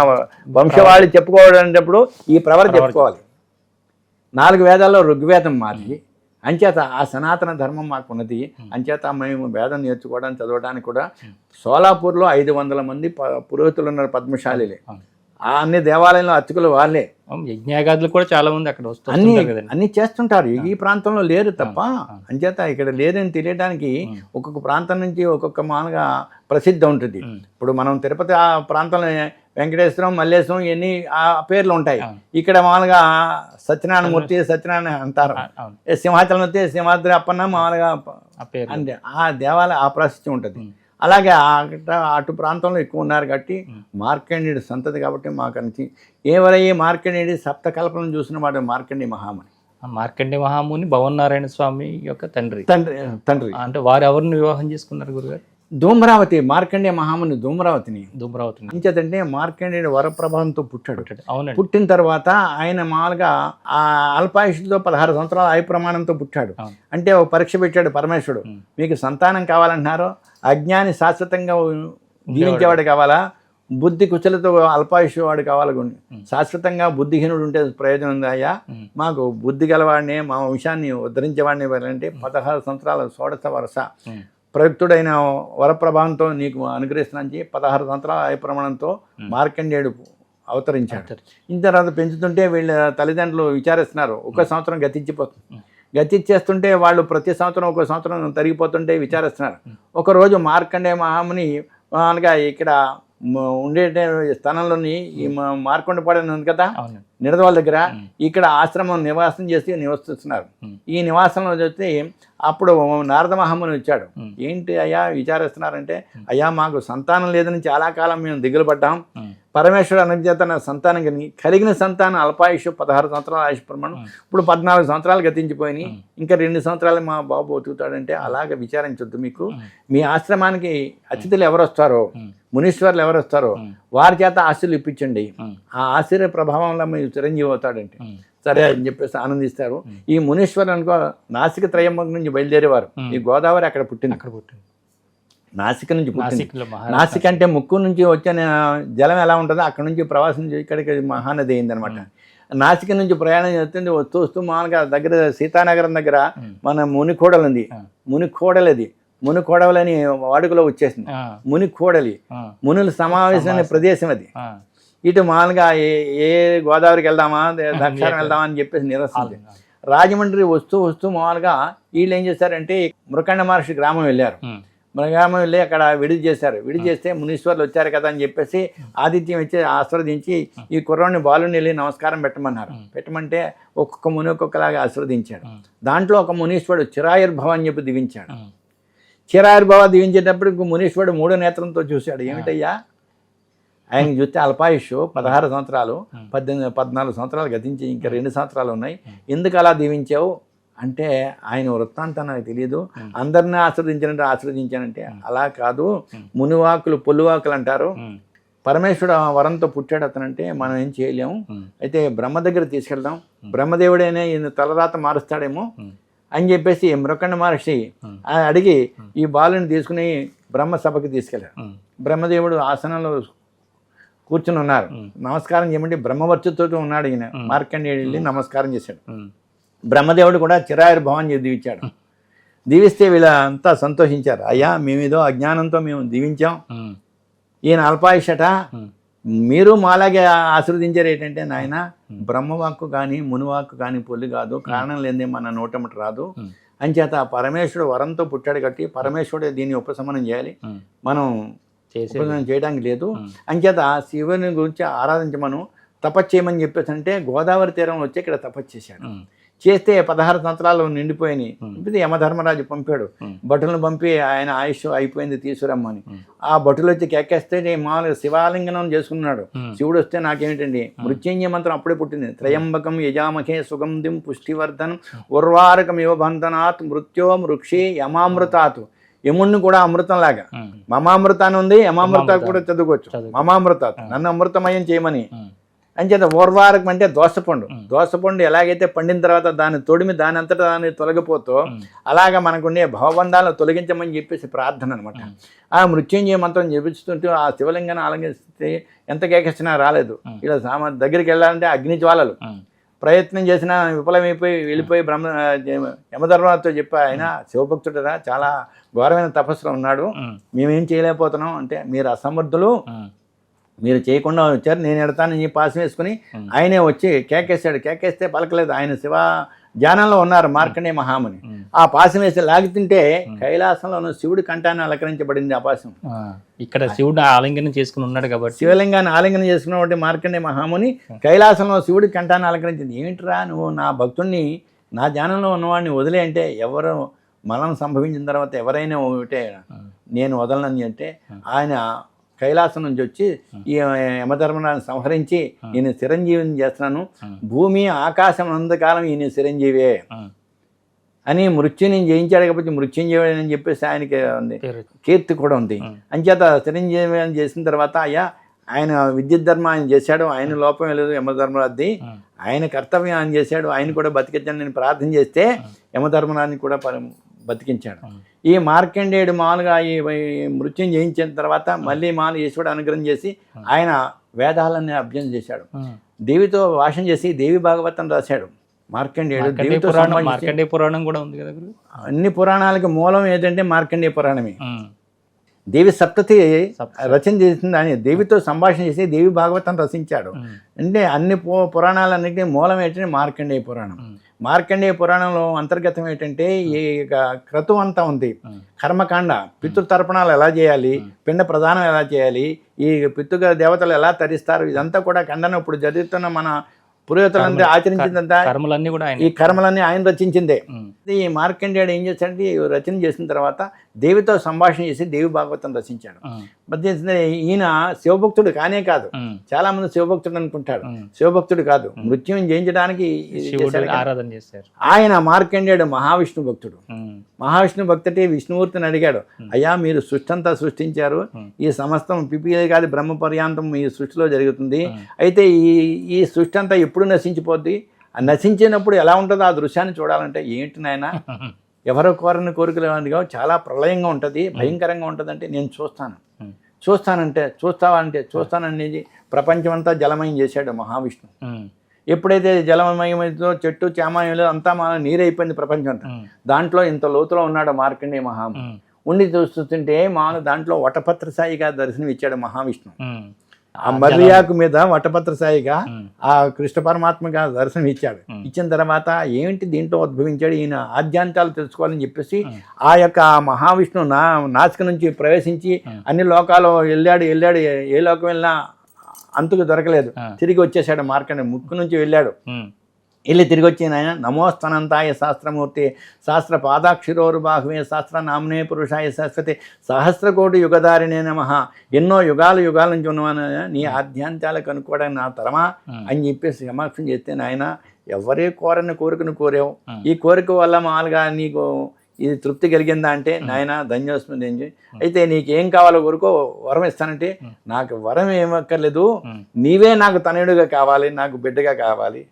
వంశవాళి చెప్పుకోవడేటప్పుడు ఈ ప్రవర చెప్పుకోవాలి. 4 వేదాల్లో ఋగ్వేదం మాది. అంచేత ఆ సనాతన ధర్మం మాకు ఉన్నది. అంచేత మేము వేదం నేర్చుకోవడానికి చదవడానికి కూడా సోలాపూర్లో 500 మంది పురోహితులు ఉన్నారు పద్మశాలిలే. అన్ని దేవాలయంలో అర్చకులు వాళ్ళే. యజ్ఞయాగాదులు కూడా చాలా మంది అక్కడ అన్ని చేస్తుంటారు. ఈ ప్రాంతంలో లేరు తప్ప. అంచేత ఇక్కడ లేదని తెలియడానికి ఒక్కొక్క ప్రాంతం నుంచి ఒక్కొక్క మానగా ప్రసిద్ధి ఉంటుంది. ఇప్పుడు మనం తిరుపతి ఆ ప్రాంతంలో వెంకటేశ్వరం, మల్లేశ్వరం ఇవన్నీ ఆ పేర్లు ఉంటాయి. ఇక్కడ మామూలుగా సత్యనారాయణ అంటారు. సింహాచలం వస్తే సింహాద్రి అప్పన్న మామూలుగా అంటే ఆ దేవాలయ ఆ ప్రసిద్ధి ఉంటుంది. అలాగే అటు ప్రాంతంలో ఎక్కువ ఉన్నారు కాబట్టి మార్కండేయుడు సంతతి కాబట్టి మాకు నుంచి ఎవరయ్యే మార్కండేయుడు సప్తకల్పలను చూసిన వాడు మార్కండేయ మహాముని. మార్కండేయ మహాముని భవన్నారాయణ స్వామి యొక్క తండ్రి. తండ్రి అంటే వారు ఎవరిని వివాహం చేసుకున్నారు గురుగారు? ధూమ్రావతి, మార్కండేయ మహాముని ధూమ్రావతిని. ధూమ్రావతిని మార్కండేయుడు వరప్రభావంతో పుట్టాడు. అవునండి. పుట్టిన తర్వాత ఆయన మామూలుగా ఆ అల్పాయుషుతో 16 సంవత్సరాల ఆయుర ప్రమాణంతో పుట్టాడు. అంటే ఒక పరీక్ష పెట్టాడు పరమేశ్వరుడు, మీకు సంతానం కావాలంటున్నారు, అజ్ఞాని శాశ్వతంగా జీవించేవాడు కావాలా, బుద్ధి కుశలతో అల్పాయుషు వాడు కావాలి, శాశ్వతంగా బుద్ధిహీనుడు ఉంటే ప్రయోజనం ఉందా అయ్యా, మాకు బుద్ధి గలవాడిని మా వంశాన్ని ఉద్ధరించేవాడిని అంటే 16 సంవత్సరాల షోడశ వరుస ప్రయుక్తుడైన వరప్రభావంతో నీకు అనుగ్రహిస్తున్నానికి 16 సంవత్సరాల ఆయుర ప్రమాణంతో మార్కండేయుడు అవతరించాడు. ఇంత తర్వాత పెంచుతుంటే వీళ్ళ తల్లిదండ్రులు విచారిస్తున్నారు, ఒక సంవత్సరం గతించిపోతుంది. గతిచ్చేస్తుంటే వాళ్ళు ప్రతి సంవత్సరం ఒక సంవత్సరం తరిగిపోతుంటే విచారిస్తున్నారు. ఒకరోజు మార్కండేయ మహాముని అనగా ఇక్కడ ఉండే స్థానంలోని ఈ మార్కొండపాడు ఉంది కదా నిడదవాళ్ళ దగ్గర, ఇక్కడ ఆశ్రమం నివాసం చేసి నివసిస్తున్నారు. ఈ నివాసంలో చూస్తే అప్పుడు నారద మహాముని వచ్చాడు. ఏంటి అయ్యా విచారిస్తున్నారంటే, అయ్యా మాకు సంతానం లేదని చాలా కాలం మేము దిగులు పడ్డాం, పరమేశ్వరుడు అనుగ్రహంతో నా సంతానం కలిగిన సంతానం అల్పాయుషు 16 సంవత్సరాల ఆయుష్ ప్రమాణం, ఇప్పుడు 14 సంవత్సరాలు గతించిపోయినాయి, ఇంకా 2 సంవత్సరాలు మా బాబు బతుకుతాడంటే అలాగ విచారించొద్దు, మీకు మీ ఆశ్రమానికి అతిథులు ఎవరు వస్తారో, మునీశ్వర్లు ఎవరు వస్తారో వారి చేత ఆశీర్లు ఇప్పించండి, ఆ ఆశ్చర్య ప్రభావంలో మీరు చిరంజీవి అవుతాడంటే సరే అని చెప్పేసి ఆనందిస్తారు. ఈ మునీశ్వరులు అనుకో నాసిక త్రయంబకం నుంచి బయలుదేరేవారు. ఈ గోదావరి అక్కడ పుట్టింది. నాసిక నుంచి పుట్టింది. నాసిక అంటే ముక్కు నుంచి వచ్చిన జలం ఎలా ఉంటుందో అక్కడ నుంచి ప్రవాసం ఇక్కడికి మహానది అయింది అనమాట. నాసిక నుంచి ప్రయాణం చేస్తుంది, వస్తూ వస్తూ మామూలుగా దగ్గర సీతానగరం దగ్గర మన మునికోడలు ఉంది, మునికోడలది మునికోడవలని వాడుకలో వచ్చేసింది. మునికోడలి మునుల సమావేశమైన ప్రదేశం అది. ఇటు మామూలుగా ఏ గోదావరికి వెళ్దామా దక్షిణం వెళ్దామా అని చెప్పేసి నిరసింది. రాజమండ్రి వస్తూ వస్తూ మామూలుగా వీళ్ళు ఏం చేశారంటే మృకండ మహర్షి గ్రామం వెళ్ళారు. గ్రామం వెళ్ళి అక్కడ విడిది చేశారు. విడిది చేస్తే మునీశ్వర్లు వచ్చారు కదా అని చెప్పేసి ఆతిథ్యం ఇచ్చి ఆశీర్వదించి ఈ కుర్రాడిని బాలుని వెళ్ళి నమస్కారం పెట్టమన్నారు. పెట్టమంటే ఒక్కొక్క ముని ఒక్కొక్కలాగా ఆశీర్వదించాడు. దాంట్లో ఒక మునీశ్వరుడు చిరాయుర్భవ అని చెప్పి దివించాడు. చిరాయుర్భవ దివించేటప్పుడు మునీశ్వరుడు 3 నేత్రంతో చూశాడు. ఏమిటయ్యా ఆయన చూస్తే అల్పాయుష్ 16 సంవత్సరాలు, 14 సంవత్సరాలు గతించి ఇంకా 2 సంవత్సరాలు ఉన్నాయి, ఎందుకు అలా దీవించావు అంటే ఆయన వృత్తాంతం నాకు తెలియదు, అందరినీ ఆశ్రదించానంటే ఆశ్రదించానంటే అలా కాదు, మునివాకులు పొల్లువాకులు అంటారు, పరమేశ్వరుడు వరంతో పుట్టాడు అతనంటే మనం ఏం చేయలేము, అయితే బ్రహ్మ దగ్గర తీసుకెళ్దాం, బ్రహ్మదేవుడైనా ఈయన తలరాత మారుస్తాడేమో అని చెప్పేసి మృకండ మహర్షి అడిగి ఈ బాలుని తీసుకుని బ్రహ్మ సభకి తీసుకెళ్ళారు. బ్రహ్మదేవుడు ఆసనంలో కూర్చుని ఉన్నారు. నమస్కారం చేయమంటే బ్రహ్మవర్చుతో ఉన్నాడు ఈయన. మార్కండేయుడు వెళ్ళి నమస్కారం చేశాడు. బ్రహ్మదేవుడు కూడా చిరాయుర్భవం దీవించాడు. దీవిస్తే వీళ్ళంతా సంతోషించారు. అయ్యా మేమేదో అజ్ఞానంతో మేము దీవించాం, ఈయన అల్పాయుషట, మీరు మాలాగే ఆశీర్వదించారు ఏంటంటే, నాయన బ్రహ్మవాక్కు కానీ మునివాక్కు కానీ పొల్లి కాదు, కారణం లేదే మన నోటమట రాదు, అంచేత పరమేశ్వరుడు వరంతో పుట్టాడు కాబట్టి పరమేశ్వరుడు దీన్ని ఉపశమనం చేయాలి, మనం ఉపశమనం చేయడానికి లేదు, అంచేత శివుని గురించి ఆరాధించమను తపస్సు చేయమని చెప్పేసి అంటే గోదావరి తీరం వచ్చి ఇక్కడ తపస్సు చేశాడు. చేస్తే 16 సంవత్సరాలు నిండిపోయినాయి. యమధర్మరాజు పంపాడు, భటులను పంపి ఆయన ఆయుష్ అయిపోయింది తీసుకురమ్మని. ఆ భటులు వచ్చి కేకేస్తే మామూలుగా శివాలింగనం చేసుకున్నాడు. శివుడు వస్తే నాకేమిటండి మృత్యుంజయ మంత్రం అప్పుడే పుట్టింది. త్రయంబకం యజామహే సుగంధిం పుష్టివర్ధనం ఉర్వారకం ఇవ బంధనాత్ మృత్యో మృక్షి యమామృతాత్. యముణ్ణి కూడా అమృతంలాగా మమామృతాన్ని ఉంది, యమామృత కూడా చదువుకోవచ్చు. మమామృతాత్ నన్ను అమృతమయం చేయమని. అంచేత ఓర్వారకం అంటే దోసపండు. దోసపండు ఎలాగైతే పండిన తర్వాత దాన్ని తొడిమి దాని అంతటా దాన్ని తొలగిపోతూ అలాగా మనకుండే భవబంధాలను తొలగించమని చెప్పేసి ప్రార్థన అనమాట. ఆ మృత్యుంజయ మంత్రం జపిస్తుంటూ ఆ శివలింగాన్ని ఆలంగిస్తే ఎంత కేకిస్తున్నా రాలేదు. ఇలా దగ్గరికి వెళ్ళాలంటే అగ్నిజ్వాలలు. ప్రయత్నం చేసినా విఫలమైపోయి వెళ్ళిపోయి యమధర్మరాజుతో చెప్పి, ఆయన శివభక్తుడరా, చాలా ఘోరమైన తపస్సులో ఉన్నాడు, మేమేం చేయలేకపోతున్నాం అంటే, మీరు అసమర్థులు, మీరు చేయకుండా వచ్చారు, నేను ఎడతానని పాసం వేసుకుని ఆయనే వచ్చి కేకేశాడు. కేకేస్తే పలకలేదు. ఆయన శివ ధ్యానంలో ఉన్నారు మార్కండేయ మహాముని. ఆ పాసం వేసి లాగుతుంటే కైలాసంలో శివుడి కంఠాన్ని అలంకరించబడింది. ఆ పాసం ఇక్కడ శివుడు ఆలింగనం చేసుకుని ఉన్నాడు కాబట్టి, శివలింగాన్ని ఆలింగనం చేసుకున్నటువంటి మార్కండేయ మహాముని కైలాసంలో శివుడి కంఠాన్ని అలంకరించింది. ఏమిట్రా నువ్వు నా భక్తుడిని, నా ధ్యానంలో ఉన్నవాడిని వదిలే అంటే, ఎవరు మరణం సంభవించిన తర్వాత ఎవరైనా ఒకటే నేను వదలనని అంటే ఆయన కైలాసం నుంచి వచ్చి ఈ యమధర్మరాజుని సంహరించి ఈయన చిరంజీవిని చేస్తున్నాను, భూమి ఆకాశం అంతకాలం ఈయన చిరంజీవే అని మృత్యుని జయించాడు కాబట్టి మృత్యుంజయుడు అని చెప్పేసి ఆయనకి కీర్తి కూడా ఉంది. అంచేత చిరంజీవి అని చేసిన తర్వాత అయ్యా ఆయన విద్యుత్ ధర్మ ఆయన చేశాడు, ఆయన లోపం లేదు యమధర్మరాజుది, ఆయన కర్తవ్యం ఆయన చేశాడు, ఆయన కూడా బతికించాను నేను ప్రార్థన చేస్తే యమధర్మరాజుని కూడా బతికించాడు. ఈ మార్కండేయుడు మామూలుగా ఈ మృత్యుని జయించిన తర్వాత మళ్ళీ మామూలు ఈశ్వరుడు అనుగ్రహం చేసి ఆయన వేదాలన్నీ అభ్యసనం చేశాడు, దేవితో భాషణ చేసి దేవి భాగవతం రాశాడు. మార్కండేయుడు దేవితో మార్కండేయ పురాణం కూడా ఉంది కదా. అన్ని పురాణాలకి మూలం ఏంటంటే మార్కండేయ పురాణమే. దేవి సప్తతి రచన చేసింది ఆయన, దేవితో సంభాషణ చేసి దేవి భాగవతం రచించాడు. అంటే అన్ని పురాణాలన్నింటినీ మూలం ఏంటంటే మార్కండేయ పురాణం. మార్కండేయ పురాణంలో అంతర్గతం ఏంటంటే ఈ క్రతువు అంతా ఉంది. కర్మకాండ, పితృతర్పణాలు ఎలా చేయాలి, పిండ ప్రదానం ఎలా చేయాలి, ఈ పితృ దేవతలు ఎలా తరిస్తారు, ఇదంతా కూడా ఖండన ఇప్పుడు జరుగుతున్న మన పురోహితులంతా ఆచరించిందంతా ఈ కర్మలన్నీ ఆయన రచించిందే. ఈ మార్కండేయుడు ఏం చేశాడంటే రచన చేసిన తర్వాత దేవితో సంభాషణ చేసి దేవి భాగవతం రచించాడు. ఈయన శివభక్తుడు కానే కాదు, చాలా మంది శివభక్తుడు అనుకుంటాడు, శివభక్తుడు కాదు, మృత్యుని జయించడానికి ఆరాధన చేశారు. ఆయన మార్కండేయుడు మహావిష్ణు భక్తుడు. మహావిష్ణు భక్తుడే విష్ణుమూర్తిని అడిగాడు, అయ్యా మీరు సృష్టి అంతా సృష్టించారు, ఈ సమస్తం పిపిఏ కాదు బ్రహ్మ పర్యాంతం ఈ సృష్టిలో జరుగుతుంది, అయితే ఈ సృష్టి అంతా ఎప్పుడు నశించిపోద్ది, నశించినప్పుడు ఎలా ఉంటుందో ఆ దృశ్యాన్ని చూడాలంటే ఏంటి నాయన, ఎవరో కోరని కోరికలు చాలా ప్రళయంగా ఉంటుంది, భయంకరంగా ఉంటుంది అంటే నేను చూస్తానంటే చూస్తాననేది ప్రపంచమంతా జలమయం చేశాడు మహావిష్ణు. ఎప్పుడైతే జలమయమైందో చెట్టు చేమయంలో అంతా నీరైపోయింది ప్రపంచం అంతా, దాంట్లో ఇంత లోతులో ఉన్నాడు మార్కండేయ మహాము. ఉండి చూస్తుంటే మామూలు దాంట్లో వటపత్ర సాయిగా దర్శనం ఇచ్చాడు మహావిష్ణు. ఆ మర్యాకు మీద వటపత్ర సాయిగా ఆ కృష్ణ పరమాత్మగా దర్శనం ఇచ్చాడు. ఇచ్చిన తర్వాత ఏంటి దీంట్లో ఉద్భవించాడు, ఈయన ఆద్యాంతాలు తెలుసుకోవాలని చెప్పేసి ఆ యొక్క మహావిష్ణు నాసిక నుంచి ప్రవేశించి అన్ని లోకాలు వెళ్ళాడు. ఏ లోకం వెళ్ళినా అంతుకు దొరకలేదు, తిరిగి వచ్చేసాడు మార్కండేయుడు. ముక్కు నుంచి వెళ్ళాడు, వెళ్ళి తిరిగి వచ్చిన ఆయన నమోస్తనంతాయ శాస్త్రమూర్తి శాస్త్ర పాదాక్షిరోరుబాహువే శాస్త్ర నామనే పురుషాయ శాశ్వతే సహస్రకోటి యుగధారిణే నమః. ఎన్నో యుగాల నుంచి ఉన్నవాను నీ ఆద్యాంతాలు కనుక్కోవడానికి నా తరమా అని చెప్పేసి సమక్షం చేస్తే నాయన ఎవరే కోరని కోరికను కోరావు, ఈ కోరిక వల్ల మామూలుగా నీకు ఇది తృప్తి కలిగిందా అంటే నాయన ధన్యోస్మి అయితే నీకేం కావాలో కోరుకో వరం ఇస్తానంటే నాకు వరం ఏమక్కర్లేదు, నీవే నాకు తనయుడిగా కావాలి, నాకు బిడ్డగా కావాలి,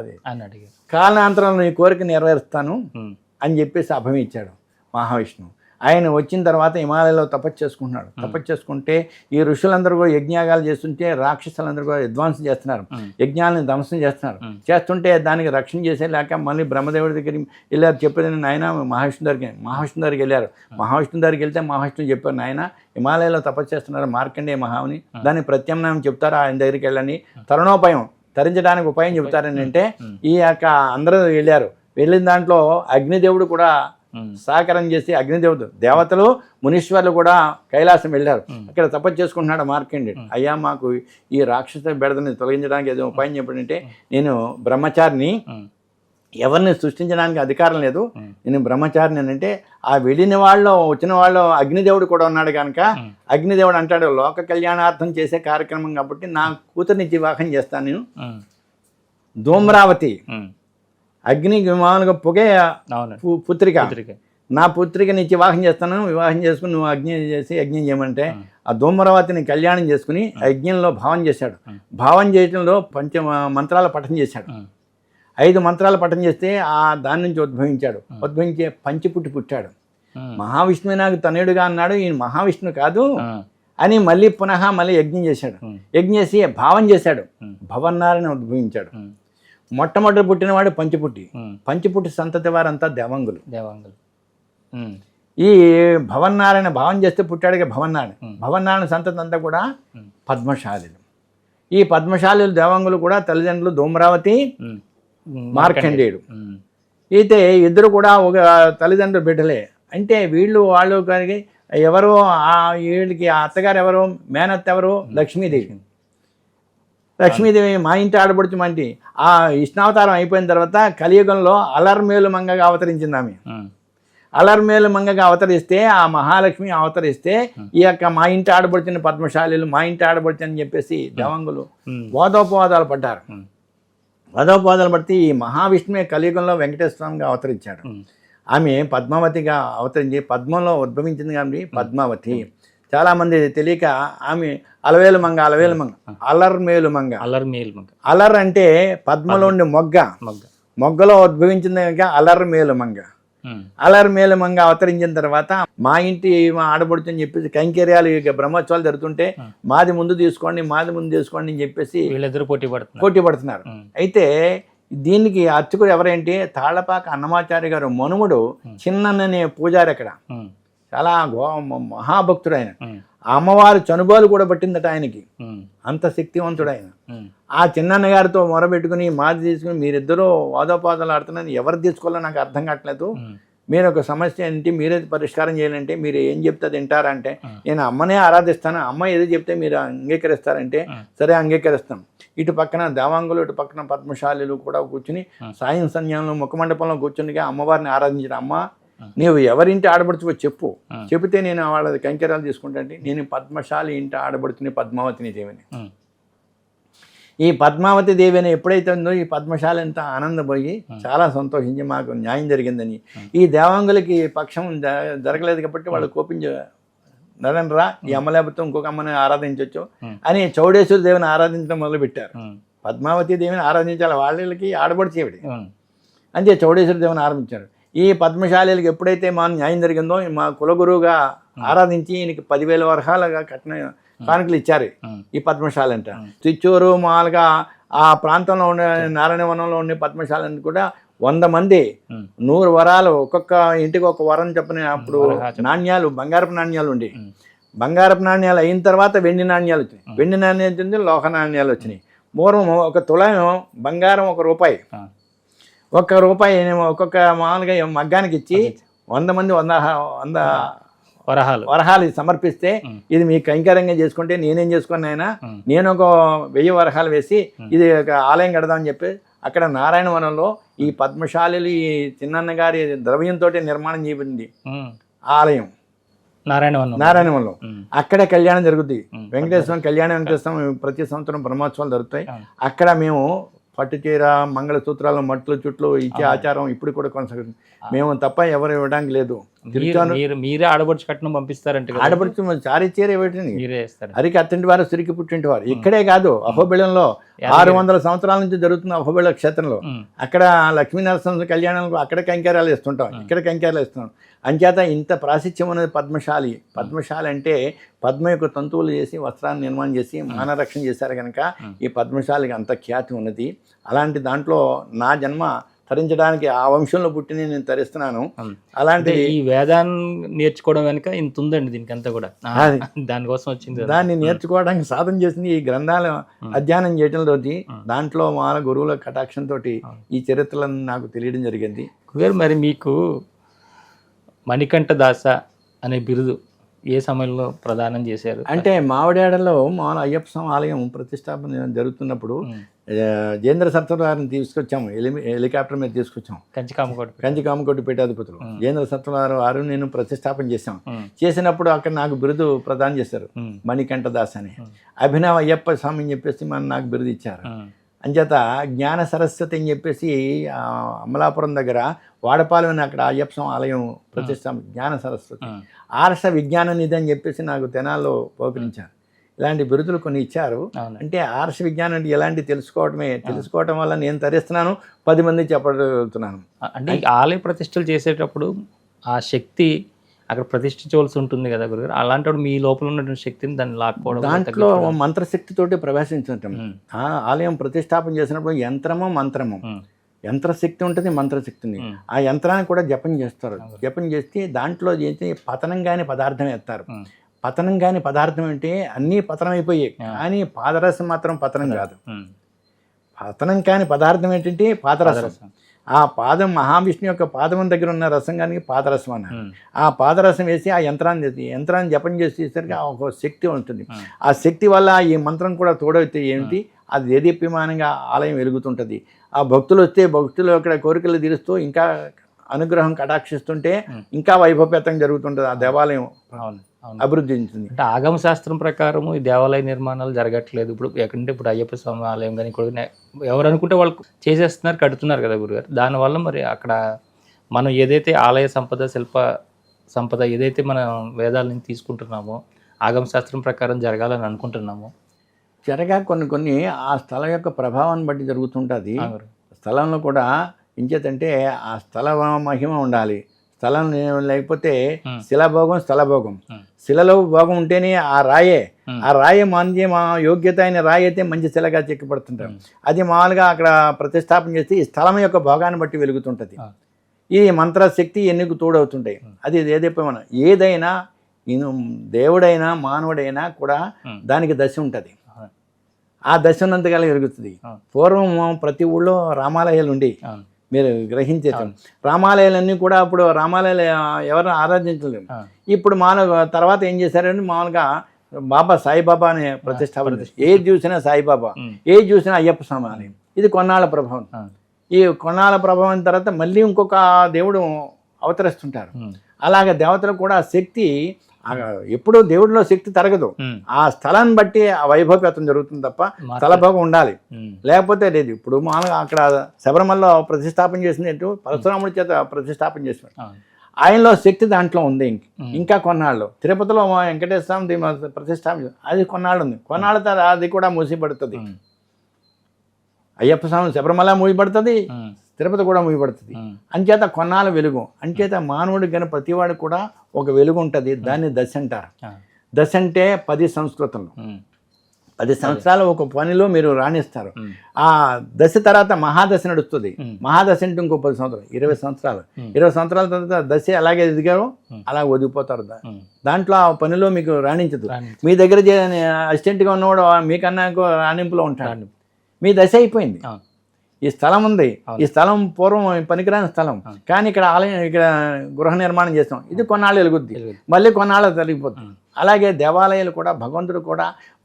అదే కాలాంతరంలో నీ కోరిక నెరవేరుస్తాను అని చెప్పేసి అభయం ఇచ్చాడు మహావిష్ణువు. ఆయన వచ్చిన తర్వాత హిమాలయంలో తపస్సు చేసుకుంటున్నాడు. తపస్సు చేసుకుంటే ఈ ఋషులందరూ కూడా యజ్ఞాగాలు చేస్తుంటే రాక్షసులందరూ కూడా అడ్వాన్స్ చేస్తున్నారు, యజ్ఞాలను ధ్వంసం చేస్తుంటే దానికి రక్షణ చేసేలాక మళ్ళీ బ్రహ్మదేవుడి దగ్గరికి వెళ్ళారు. చెప్పేది నాయన మహావిష్ణు దగ్గరికి వెళ్ళారు. మహావిష్ణు దగ్గరికి వెళ్తే మహావిష్ణు చెప్పారు, నాయన హిమాలయంలో తపస్సు చేస్తున్నారు మార్కండేయ మహాముని, దానికి ప్రత్యామ్నాయం చెప్తారు, ఆయన దగ్గరికి వెళ్ళండి, తరుణోపాయం తరించడానికి ఉపాయం చెబుతారని అంటే ఈ యొక్క అందరూ వెళ్ళారు. వెళ్ళిన దాంట్లో అగ్నిదేవుడు కూడా సహకారం చేసి అగ్నిదేవుడు దేవతలు మునీశ్వర్లు కూడా కైలాసం వెళ్ళారు. అక్కడ తపస్సు చేసుకుంటున్నాడు మార్కండేయుడు. అయ్యా మాకు ఈ రాక్షస బెడదని తొలగించడానికి ఏదో ఉపాయం చెప్పంటే నేను బ్రహ్మచారిని, ఎవరిని సృష్టించడానికి అధికారం లేదు, నేను బ్రహ్మచారిని అని అంటే ఆ వెళ్ళిన వాళ్ళు వచ్చిన వాళ్ళు అగ్నిదేవుడు కూడా ఉన్నాడు కనుక అగ్నిదేవుడు అంటాడు లోక కళ్యాణార్థం చేసే కార్యక్రమం కాబట్టి నా కూతుర్ని వివాహం చేస్తాను, నేను ధూమ్రావతి అగ్ని మామూలుగా పొగే పుత్రిక, నా పుత్రిక నీ వివాహం చేస్తాను, వివాహం చేసుకుని నువ్వు యజ్ఞం చేయమంటే ఆ ధూమ్రావతిని కళ్యాణం చేసుకుని యజ్ఞంలో భావం చేశాడు. భావం చేయడంలో మంత్రాల పఠనం చేశాడు. 5 మంత్రాలు పఠనం చేస్తే ఆ దాని నుంచి ఉద్భవించే పంచిపుట్టి పుట్టాడు. మహావిష్ణువు నాకు తనయుడుగా అన్నాడు, ఈయన మహావిష్ణువు కాదు అని మళ్ళీ మళ్ళీ యజ్ఞం చేశాడు. యజ్ఞం చేసి భావం చేశాడు, భవన్నారని ఉద్భవించాడు. మొట్టమొదటి పుట్టినవాడు పంచిపుట్టి సంతతి వారంతా దేవంగులు. ఈ భవన్నారాయణ భావం చేస్తే పుట్టాడుగా భవన్నారాయణ సంతతి అంతా కూడా పద్మశాలులు. ఈ పద్మశాలులు దేవంగులు కూడా తల్లిదండ్రులు ధూమ్రావతి మార్కండేయుడు. అయితే ఇద్దరు కూడా ఒక తల్లిదండ్రులు బిడ్డలే. అంటే వాళ్ళు కానీ ఎవరో వీళ్ళకి అత్తగారు ఎవరో మేనత్త ఎవరో లక్ష్మీదేవి. మా ఇంటి ఆడబడుచుమంటి ఆ విష్ణావతారం అయిపోయిన తర్వాత కలియుగంలో అలర్మేలు మంగగా అవతరించింది ఆమె. అలర్మేలు మంగగా అవతరిస్తే ఆ మహాలక్ష్మి అవతరిస్తే ఈ యొక్క మా ఇంటి ఆడబడుతున్న పద్మశాలీలు మా ఇంటి ఆడబడుతుంది అని చెప్పేసి దేవంగులు వాదోపవాదాలు పడ్డారు. వాదోపవాదాలు పడితే ఈ మహావిష్ణువే కలియుగంలో వెంకటేశ్వర స్వామిగా అవతరించాడు. ఆమె పద్మావతిగా అవతరించి పద్మంలో ఉద్భవించింది కాబట్టి పద్మావతి. చాలామంది తెలియక ఆమె అలవేలు మంగ అలర్మేలు మంగ. అలర్ అంటే పద్మలో ఉండే మొగ్గలో ఉద్భవించింది కనుక అలర్మేలు మంగ. అలర్మేలు మంగ అవతరించిన తర్వాత మా ఇంటి ఆడబడుతుందని చెప్పేసి కైంకర్యాలు ఇక బ్రహ్మోత్సవాలు జరుగుతుంటే మాది ముందు తీసుకోండి అని చెప్పేసి వీళ్ళిద్దరు పోటీ పడుతున్నారు. అయితే దీనికి అర్చకుడు ఎవరేంటి తాళ్లపాక అన్నమాచార్య గారు మనుముడు చిన్ననే పూజారి. అక్కడ చాలా మహాభక్తుడు ఆయన. అమ్మవారు చనుబాలు కూడా పట్టిందట ఆయనకి, అంత శక్తివంతుడు ఆయన. ఆ చిన్నన్న గారితో మొరబెట్టుకుని మాది తీసుకుని మీరిద్దరూ వాదోపాదాలు ఆడుతున్నది ఎవరు తీసుకోవాలో నాకు అర్థం కావట్లేదు, మీరు ఒక సమస్య ఏంటి మీరే పరిష్కారం చేయాలంటే మీరు ఏం చెప్తే తింటారంటే నేను అమ్మనే ఆరాధిస్తాను, అమ్మ ఏదో చెప్తే మీరు అంగీకరిస్తారంటే సరే అంగీకరిస్తాం. ఇటు పక్కన దేవాంగులు ఇటు పక్కన పద్మశాలీలు కూడా కూర్చుని సాయం సంధ్యంలో ముఖమండపంలో కూర్చునిగా అమ్మవారిని ఆరాధించిన అమ్మ నీవు ఎవరింటి ఆడబడుచువో చెబితే నేను వాళ్ళ కైంకర్యాలు తీసుకుంటాంటే నేను పద్మశాలి ఇంటి ఆడబడుతున్న పద్మావతిని దేవిని. ఈ పద్మావతి దేవిని ఎప్పుడైతే ఉందో ఈ పద్మశాలి అంతా ఆనందపోయి చాలా సంతోషించి మాకు న్యాయం జరిగిందని, ఈ దేవాంగులకి పక్షం జరగలేదు కాబట్టి వాళ్ళు కోపించ నరేంద్ర ఈ అమ్మ లేకపోతే ఇంకొక అమ్మని ఆరాధించవచ్చు అని చౌడేశ్వరి దేవిని ఆరాధించడం మొదలుపెట్టారు. పద్మావతి దేవిని ఆరాధించాలి, వాళ్ళకి ఆడబడిచేవిడి అంతే చౌడేశ్వరి దేవిని ఆరంభించారు. ఈ పద్మశాలీలకు ఎప్పుడైతే మా న్యాయం జరిగిందో మా కులగురువుగా ఆరాధించి ఈయనకి 10,000 వరహాలుగా కట్టిన కానుకలు ఇచ్చారు ఈ పద్మశాలి అంట. చిత్తూరు మామూలుగా ఆ ప్రాంతంలో ఉండే నారాయణవనంలో ఉండే పద్మశాలని కూడా 100 మంది 100 వరాలు ఒక్కొక్క ఇంటికి ఒక వరం చెప్పిన అప్పుడు నాణ్యాలు బంగారపు నాణ్యాలు ఉండి బంగారపు నాణ్యాలు అయిన తర్వాత వెండి నాణ్యాలు వచ్చినాయి. వెండి నాణ్యాలు వచ్చింది, లోహ నాణ్యాలు వచ్చినాయి. పూర్వం ఒక తులం బంగారం ₹1, ₹1 ఒక్కొక్క మామూలుగా మగ్గానికి ఇచ్చి 100 మంది 100 వరహాలు సమర్పిస్తే ఇది మీ కైంకర్యంగా చేసుకుంటే నేనేం చేసుకుని ఆయన నేను ఒక 1000 వరహాలు వేసి ఇది ఒక ఆలయం కడదామని చెప్పి అక్కడ నారాయణవనంలో ఈ పద్మశాలీలు ఈ చిన్నన్న గారి ద్రవ్యంతో నిర్మాణం చేయబడింది ఆలయం నారాయణవనంలో. అక్కడే కళ్యాణం జరుగుతుంది. వెంకటేశ్వరం కళ్యాణం చేస్తాం, ప్రతి సంవత్సరం బ్రహ్మోత్సవాలు జరుగుతాయి. అక్కడ మేము పట్టుచీర మంగళసూత్రాలు మట్లు చుట్లు ఇచ్చే ఆచారం ఇప్పుడు కూడా కొనసాగుతుంది. మేము తప్ప ఎవరు ఇవ్వడానికి లేదు. మీరే ఆడబడుచు కట్నం పంపిస్తారంటే ఆడబడుచు చారీ చీర ఇవ్వటండి అరికి అత్తంటి వారు సిరికి పుట్టింటి వారు. ఇక్కడే కాదు అహోబిళంలో 600 సంవత్సరాల నుంచి జరుగుతున్న అహోబిళ క్షేత్రంలో అక్కడ లక్ష్మీనరసింహ కళ్యాణాలకు అక్కడ కైంకర్యాలు ఇస్తుంటాం, ఇక్కడ కైంకర్యాలు ఇస్తున్నాం. అంచేత ఇంత ప్రాశస్త్యం అనేది పద్మశాలి. పద్మశాలి అంటే పద్మ యొక్క తంతువులు చేసి వస్త్రాన్ని నిర్మాణం చేసి మానరక్షణ చేశారు కనుక ఈ పద్మశాలికి అంత ఖ్యాతి ఉన్నది. అలాంటి దాంట్లో నా జన్మ తరించడానికి ఆ వంశంలో పుట్టి నేను తరిస్తున్నాను. అలాంటి ఈ వేదాన్ని నేర్చుకోవడం వెనుక ఇంత ఉందండి దీనికి అంతా కూడా దానికోసం వచ్చింది. దాన్ని నేర్చుకోవడానికి సాధన చేసింది ఈ గ్రంథాలు అధ్యయనం చేయడంతో దాంట్లో మా గురువుల కటాక్షంతో ఈ చరిత్రలను నాకు తెలియడం జరిగింది. మరి మీకు మణికంఠ దాస అనే బిరుదు ఏ సమయంలో ప్రదానం చేశారు? అంటే మావిడాడలో మామూలు అయ్యప్ప స్వామి ఆలయం ప్రతిష్టాపన జరుగుతున్నప్పుడు జేంద్ర సత్వర్ గారిని తీసుకొచ్చాము, హెలికాప్టర్ మీద తీసుకొచ్చాము. కంచి కామకోటి పీఠాధిపతులు జేంద్ర సత్వర్ గారు నేను ప్రతిష్టాపన చేశాం. చేసినప్పుడు అక్కడ నాకు బిరుదు ప్రదానం చేశారు, మణికంఠ దాస్ అని. అభినవ అయ్యప్ప స్వామి అని చెప్పేసి నాకు బిరుదు ఇచ్చారు. అంచేత జ్ఞాన సరస్వతి అని చెప్పేసి అమలాపురం దగ్గర వాడపాలెం అని అక్కడ అయ్యప్ప స్వామి ఆలయం ప్రతిష్ట జ్ఞాన సరస్వతి. ఆర్ష విజ్ఞాన నిధి అని చెప్పేసి నాకు తెనాల్లో పోకరించారు. ఇలాంటి బిరుదులు కొన్ని ఇచ్చారు. అంటే ఆర్ష విజ్ఞానం అంటే ఎలాంటి తెలుసుకోవటం వల్ల నేను తరిస్తున్నాను, 10 మంది చెప్పగలుగుతున్నాను. అంటే ఆలయ ప్రతిష్టలు చేసేటప్పుడు ఆ శక్తి అక్కడ ప్రతిష్ఠించవలసి ఉంటుంది కదా గురుగారు. అలాంటి మీ లోపల ఉన్నటువంటి శక్తిని దాన్ని లాక్కోవడం, దాంట్లో మంత్రశక్తితోటి ప్రవేశించటం. ఆలయం ప్రతిష్టాపన చేసినప్పుడు యంత్రము మంత్రము యంత్రశక్తి ఉంటుంది, మంత్రశక్తి ఉంది. ఆ యంత్రాన్ని కూడా జపం చేస్తారు. జపం చేస్తే దాంట్లో పతనం కాని పదార్థం వేస్తారు. పతనం కాని పదార్థం అంటే అన్నీ పతనం అయిపోయాయి, కానీ పాదరసం మాత్రం పతనం కాదు. పతనం కాని పదార్థం ఏంటంటే పాదరసం. ఆ పాదం మహావిష్ణు యొక్క పాదం దగ్గర ఉన్న రసం కానీ పాదరసం అన్నారు. ఆ పాదరసం వేసి ఆ యంత్రాన్ని జపం చేసేసరికి ఒక శక్తి ఉంటుంది. ఆ శక్తి వల్ల ఈ మంత్రం కూడా తోడవుతాయి. ఏమిటి అది దేదీప్యమానంగా ఆలయం వెలుగుతుంటుంది. ఆ భక్తులు వస్తే భక్తులు అక్కడ కోరికలు తీరుస్తూ ఇంకా అనుగ్రహం కటాక్షిస్తుంటే ఇంకా వైభవపేతం జరుగుతుంటుంది, ఆ దేవాలయం అవును అవును. అభివృద్ధి చెందుతుంది. అంటే ఆగమ శాస్త్రం ప్రకారం ఈ దేవాలయ నిర్మాణాలు జరగట్లేదు. ఇప్పుడు ఎక్కడంటే ఇప్పుడు అయ్యప్ప స్వామి ఆలయం కానీ ఇక్కడ ఎవరు అనుకుంటే వాళ్ళు చేసేస్తున్నారు, కడుతున్నారు కదా గురుగారు. దానివల్ల మరి అక్కడ మనం ఏదైతే ఆలయ సంపద, శిల్ప సంపద ఏదైతే మనం వేదాల నుంచి తీసుకుంటున్నామో ఆగమ శాస్త్రం ప్రకారం జరగాలని అనుకుంటున్నామో కొన్ని ఆ స్థలం యొక్క ప్రభావాన్ని బట్టి జరుగుతుంటుంది. స్థలంలో కూడా ఇంచేతంటే ఆ స్థల మహిమ ఉండాలి. స్థలం లేకపోతే శిలాభోగం స్థలభోగం. శిలలో భోగం ఉంటేనే ఆ రాయే మంచి మా యోగ్యత అయిన రాయి అయితే మంచి శిలగా చెక్కబడుతుంటాం. అది మామూలుగా అక్కడ ప్రతిష్టాపన చేస్తే ఈ స్థలం యొక్క భోగాన్ని బట్టి వెలుగుతుంటుంది. ఈ మంత్రశక్తి ఎన్నికు తోడవుతుంటాయి. అది ఏదైతే మనం ఏదైనా దేవుడైనా మానవుడైనా కూడా దానికి దశ ఉంటుంది. ఆ దశ ఉన్నంతకాలం ఎరుగుతుంది. పూర్వం ప్రతి ఊళ్ళో రామాలయాలు ఉండి మీరు గ్రహించేసాం. రామాలయాలన్నీ కూడా అప్పుడు రామాలయాలు ఎవరు ఆరాధించలేము. ఇప్పుడు తర్వాత ఏం చేశారంటే మామూలుగా బాబా సాయిబాబా అనే ప్రతిష్టాపన, ఏది చూసినా సాయిబాబా, ఏది చూసినా అయ్యప్ప స్వామి ఆలయం. ఇది కొన్నాళ్ళ ప్రభావం. ఈ కొన్నాళ్ళ ప్రభావం తర్వాత మళ్ళీ ఇంకొక దేవుడు అవతరిస్తుంటారు. అలాగే దేవతలు కూడా శక్తి ఎప్పుడూ దేవుడిలో శక్తి తరగదు. ఆ స్థలాన్ని బట్టి ఆ వైభవపేతం జరుగుతుంది తప్ప స్థలభోగం ఉండాలి, లేకపోతే లేదు. ఇప్పుడు మామూలుగా అక్కడ శబరిమలలో ప్రతిష్టాపన చేసినట్టు పరశురాముడి చేత ప్రతిష్టాపన చేసినాడు. ఆయనలో శక్తి దాంట్లో ఉంది. ఇంకా కొన్నాళ్ళు తిరుపతిలో వెంకటేశ్వర స్వామి ప్రతిష్టాపన అది కొన్నాళ్ళు ఉంది. కొన్నాళ్ళ తర్వాత అది కూడా మూసిపడుతుంది. అయ్యప్ప స్వామి శబరిమల మూయబడుతుంది, తిరుపతి కూడా మూయబడుతుంది. అంచేత కొన్నాళ్ళ వెలుగు. అంచేత మానవుడికి కానీ ప్రతివాడు కూడా ఒక వెలుగు ఉంటుంది. దాన్ని దశ అంటారు. దశ అంటే 10 సంస్కృతంలో 10 సంవత్సరాలు ఒక పనిలో మీరు రాణిస్తారు. ఆ దశ తర్వాత మహాదశ నడుస్తుంది. మహాదశ అంటే ఇంకో 10 సంవత్సరాలు, 20 సంవత్సరాలు. 20 సంవత్సరాల తర్వాత దశ అలాగే ఎదిగారో అలా ఒదిగిపోతారు. దాంట్లో ఆ పనిలో మీకు రాణించదు. మీ దగ్గర అసిస్టెంట్గా ఉన్నవాడు మీకన్నా రాణింపులో ఉంటాడు. మీ దశ అయిపోయింది. ఈ స్థలం ఉంది. ఈ స్థలం పూర్వం పనికిరాని స్థలం, కానీ ఇక్కడ ఆలయం, ఇక్కడ గృహ నిర్మాణం చేస్తాం. ఇది కొన్నాళ్ళు వెలుగుద్ది, మళ్ళీ కొన్నాళ్ళు తొలగిపోతుంది. అలాగే దేవాలయాలు కూడా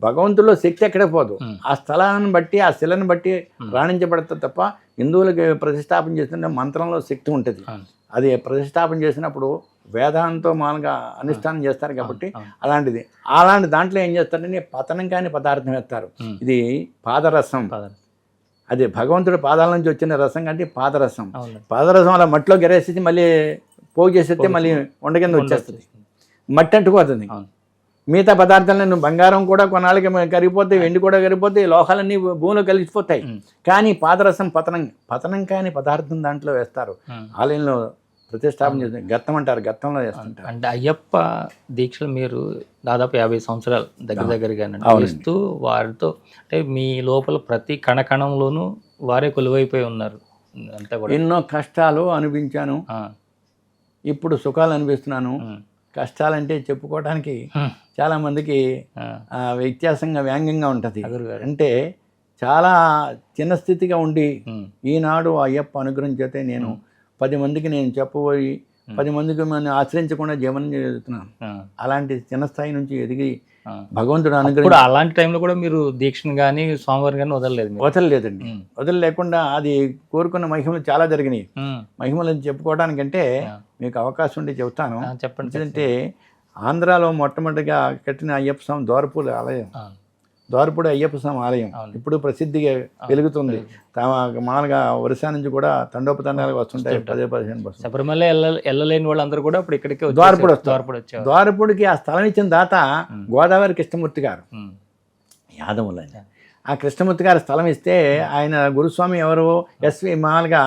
భగవంతుల్లో శక్తి ఎక్కడే పోదు. ఆ స్థలాన్ని బట్టి, ఆ శిలను బట్టి రాణించబడుతుంది తప్ప హిందువులకి ప్రతిష్టాపన చేస్తుంటే మంత్రంలో శక్తి ఉంటుంది. అది ప్రతిష్టాపన చేసినప్పుడు వేదాంతో మామూలుగా అనుష్ఠానం చేస్తారు కాబట్టి అలాంటి దాంట్లో ఏం చేస్తారంటే పతనం కాని పదార్థం వేస్తారు. ఇది పాదరసం. అది భగవంతుడి పాదాల నుంచి వచ్చిన రసం కంటే పాదరసం. పాదరసం అలా మట్టిలో గెరేసి మళ్ళీ పోగు చేసేస్తే మళ్ళీ వండ కింద వచ్చేస్తుంది, మట్టి అంటుకుపోతుంది. మిగతా పదార్థాలను నువ్వు బంగారం కూడా కొన్నాళ్ళకి కరిగిపోతాయి, వెండి కూడా కరిగిపోతాయి, లోహాలన్నీ భూమిలో కలిసిపోతాయి. కానీ పాదరసం పతనం కాని పదార్థం దాంట్లో వేస్తారు. ఆలయంలో ప్రతిష్టాపన చేస్తుంది. గత్తం అంటారు, గత్తంలో వేస్తుంటారు. అంటే అయ్యప్ప దీక్షలు మీరు దాదాపు 50 సంవత్సరాలు దగ్గరగా చేస్తూ వారితో అంటే మీ లోపల ప్రతి కణకణంలోనూ వారే కొలువైపోయి ఉన్నారు. అంతా కూడా ఎన్నో కష్టాలు అనిపించాను, ఇప్పుడు సుఖాలు అనిపిస్తున్నాను. కష్టాలంటే చెప్పుకోవడానికి చాలా మందికి వ్యత్యాసంగా వ్యాంగ్యంగా ఉంటుంది. అంటే చాలా చిన్న స్థితిగా ఉండి ఈనాడు అయ్యప్ప అనుగ్రహం చేతే నేను 10 మందికి నేను చెప్పబోయి 10 మందికి మనం ఆశ్రయించకుండా జీవనం చేస్తున్నాను. అలాంటి చిన్న స్థాయి నుంచి ఎదిగి భగవంతుడు అనుగ్రహం. అలాంటి టైంలో కూడా మీరు దీక్షను కానీ సోమవారం కానీ వదలలేదండి. వదలలేకుండా అది కోరుకున్న మహిమలు చాలా జరిగినాయి. మహిమలు చెప్పుకోవడానికంటే మీకు అవకాశం ఉంటే చెప్తాను. చెప్పండి. అంటే ఆంధ్రాలో మొట్టమొదటిగా కట్టిన అయ్యప్ప స్వామి ద్వారపూడి ఆలయం, ద్వారపూడి అయ్యప్ప స్వామి ఆలయం ఇప్పుడు ప్రసిద్ధిగా వెలుగుతుంది. మామూలుగా ఒరిస్సా నుంచి కూడా తండోపతండాలు వస్తుంటాయి. 10-15 బస్సులు. శబరిమల వెళ్ళలేని వాళ్ళందరూ కూడా ఇప్పుడు ఇక్కడికి ద్వారపూడి వస్తారు. ద్వారపూడికి ఆ స్థలం ఇచ్చిన దాత గోదావరి కృష్ణమూర్తి గారు, యాదవులు. ఆ కృష్ణమూర్తి గారు స్థలం ఇస్తే ఆయన గురుస్వామి ఎవరు ఎస్వి మామూలుగా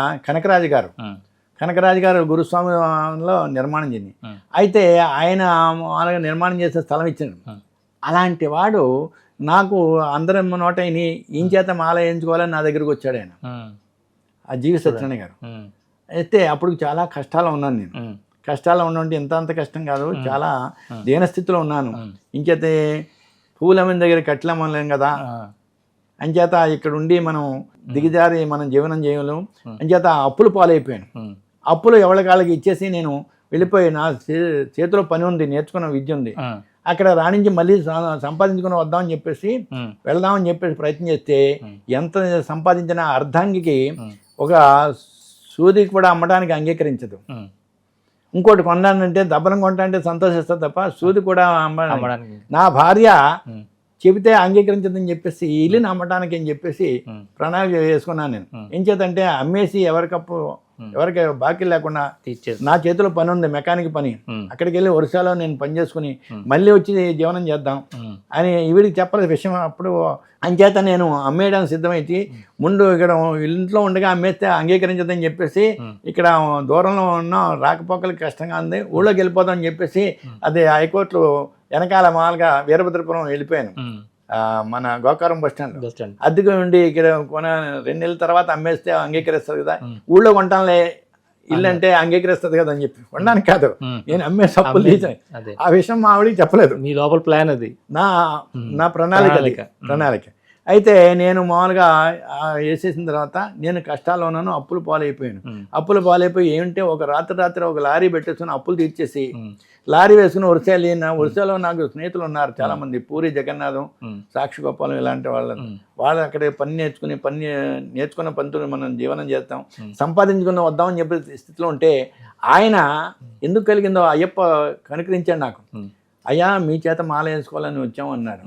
కనకరాజు గారు గురుస్వామిలో నిర్మాణం చెంది. అయితే ఆయన మామూలుగా నిర్మాణం చేసే స్థలం ఇచ్చాడు. అలాంటి వాడు నాకు అందరం నోట ఏం చేత మాల వేయించుకోవాలని నా దగ్గరకు వచ్చాడు ఆయన, ఆ జీవి సత్యనారాయణ గారు. అయితే అప్పుడు చాలా కష్టాలు ఉన్నాను నేను. కష్టాలు ఉన్నంటే అంత కష్టం కాదు, చాలా దీనస్థితిలో ఉన్నాను. ఇంచేతే పూలమ్మిన దగ్గర కట్లమ్మలేం కదా, అంచేత ఇక్కడ ఉండి మనం దిగజారి మనం జీవనం చేయలేము. అంచేత అప్పులు పాలైపోయాను. అప్పులు ఎవరి కాళ్ళకి ఇచ్చేసి నేను వెళ్ళిపోయి, నా చేతిలో పని ఉంది, నేర్చుకున్న విద్య ఉంది, అక్కడ రాణించి మళ్ళీ సంపాదించుకుని వద్దామని చెప్పేసి వెళ్దామని చెప్పేసి ప్రయత్నం చేస్తే ఎంత సంపాదించిన అర్ధాంగికి ఒక సూదికి కూడా అమ్మడానికి అంగీకరించదు. ఇంకోటి కొన్నానంటే దబ్బలం కొంటా అంటే సంతోషిస్తుంది తప్ప సూది కూడా అమ్మడానికి నా భార్య చెబితే అంగీకరించదని చెప్పేసి ఈ ఇల్లుని అమ్మటానికి అని చెప్పేసి ప్రణాళిక వేసుకున్నాను నేను. ఏం చేతంటే అమ్మేసి ఎవరికి బాకీ లేకుండా తీర్చేది. నా చేతిలో పని ఉంది, మెకానిక్ పని. అక్కడికి వెళ్ళి ఒరిస్సాలో నేను పని చేసుకుని మళ్ళీ వచ్చి జీవనం చేద్దాం అని ఈవిడికి చెప్పలేదు విషయం. అప్పుడు అంచేత నేను అమ్మేయడానికి సిద్ధమైతే ముందు ఇక్కడ ఇంట్లో ఉండగా అమ్మేస్తే అంగీకరించదని చెప్పేసి ఇక్కడ దూరంలో ఉన్న రాకపోకలకి కష్టంగా ఉంది, ఊళ్ళోకి వెళ్ళిపోదామని చెప్పేసి అది హైకోర్టులో వెనకాల మామూలుగా వీరభద్రపురం వెళ్ళిపోయాను. మన గోకారం బస్ స్టాండ్ అద్దెకు ఉండి ఇక్కడ 2 నెలల తర్వాత అమ్మేస్తే అంగీకరిస్తుంది కదా, ఊళ్ళో కొంటానులే ఇల్లు అంటే అంగీకరిస్తుంది కదా అని చెప్పి కొనడానికి కాదు, నేను అమ్మేసి అప్పులు తీసాను. ఆ విషయం మా ఆవిడికి చెప్పలేదు. మీ లోపల ప్లాన్ అది, నా ప్రణాళిక. అయితే నేను మామూలుగా వేసేసిన తర్వాత నేను కష్టాల్లో ఉన్నాను, అప్పులు పాలైపోయాను. అప్పులు పాలైపోయి ఏమంటే ఒక రాత్రి ఒక లారీ పెట్టేసుకుని అప్పులు తీర్చేసి లారీ వేసుకుని ఒరిస్సాలో నాకు స్నేహితులు ఉన్నారు చాలా మంది, పూరి జగన్నాథం, సాక్షి గోపాలం ఇలాంటి వాళ్ళు అక్కడే పని నేర్చుకున్న పనితో మనం జీవనం చేస్తాం, సంపాదించుకుని వద్దామని చెప్పే స్థితిలో ఉంటే ఆయన ఎందుకు కలిగిందో అయ్యప్ప కనుకరించాడు నాకు. అయ్యా మీ చేత మాల వేసుకోవాలని వచ్చాము అన్నాడు.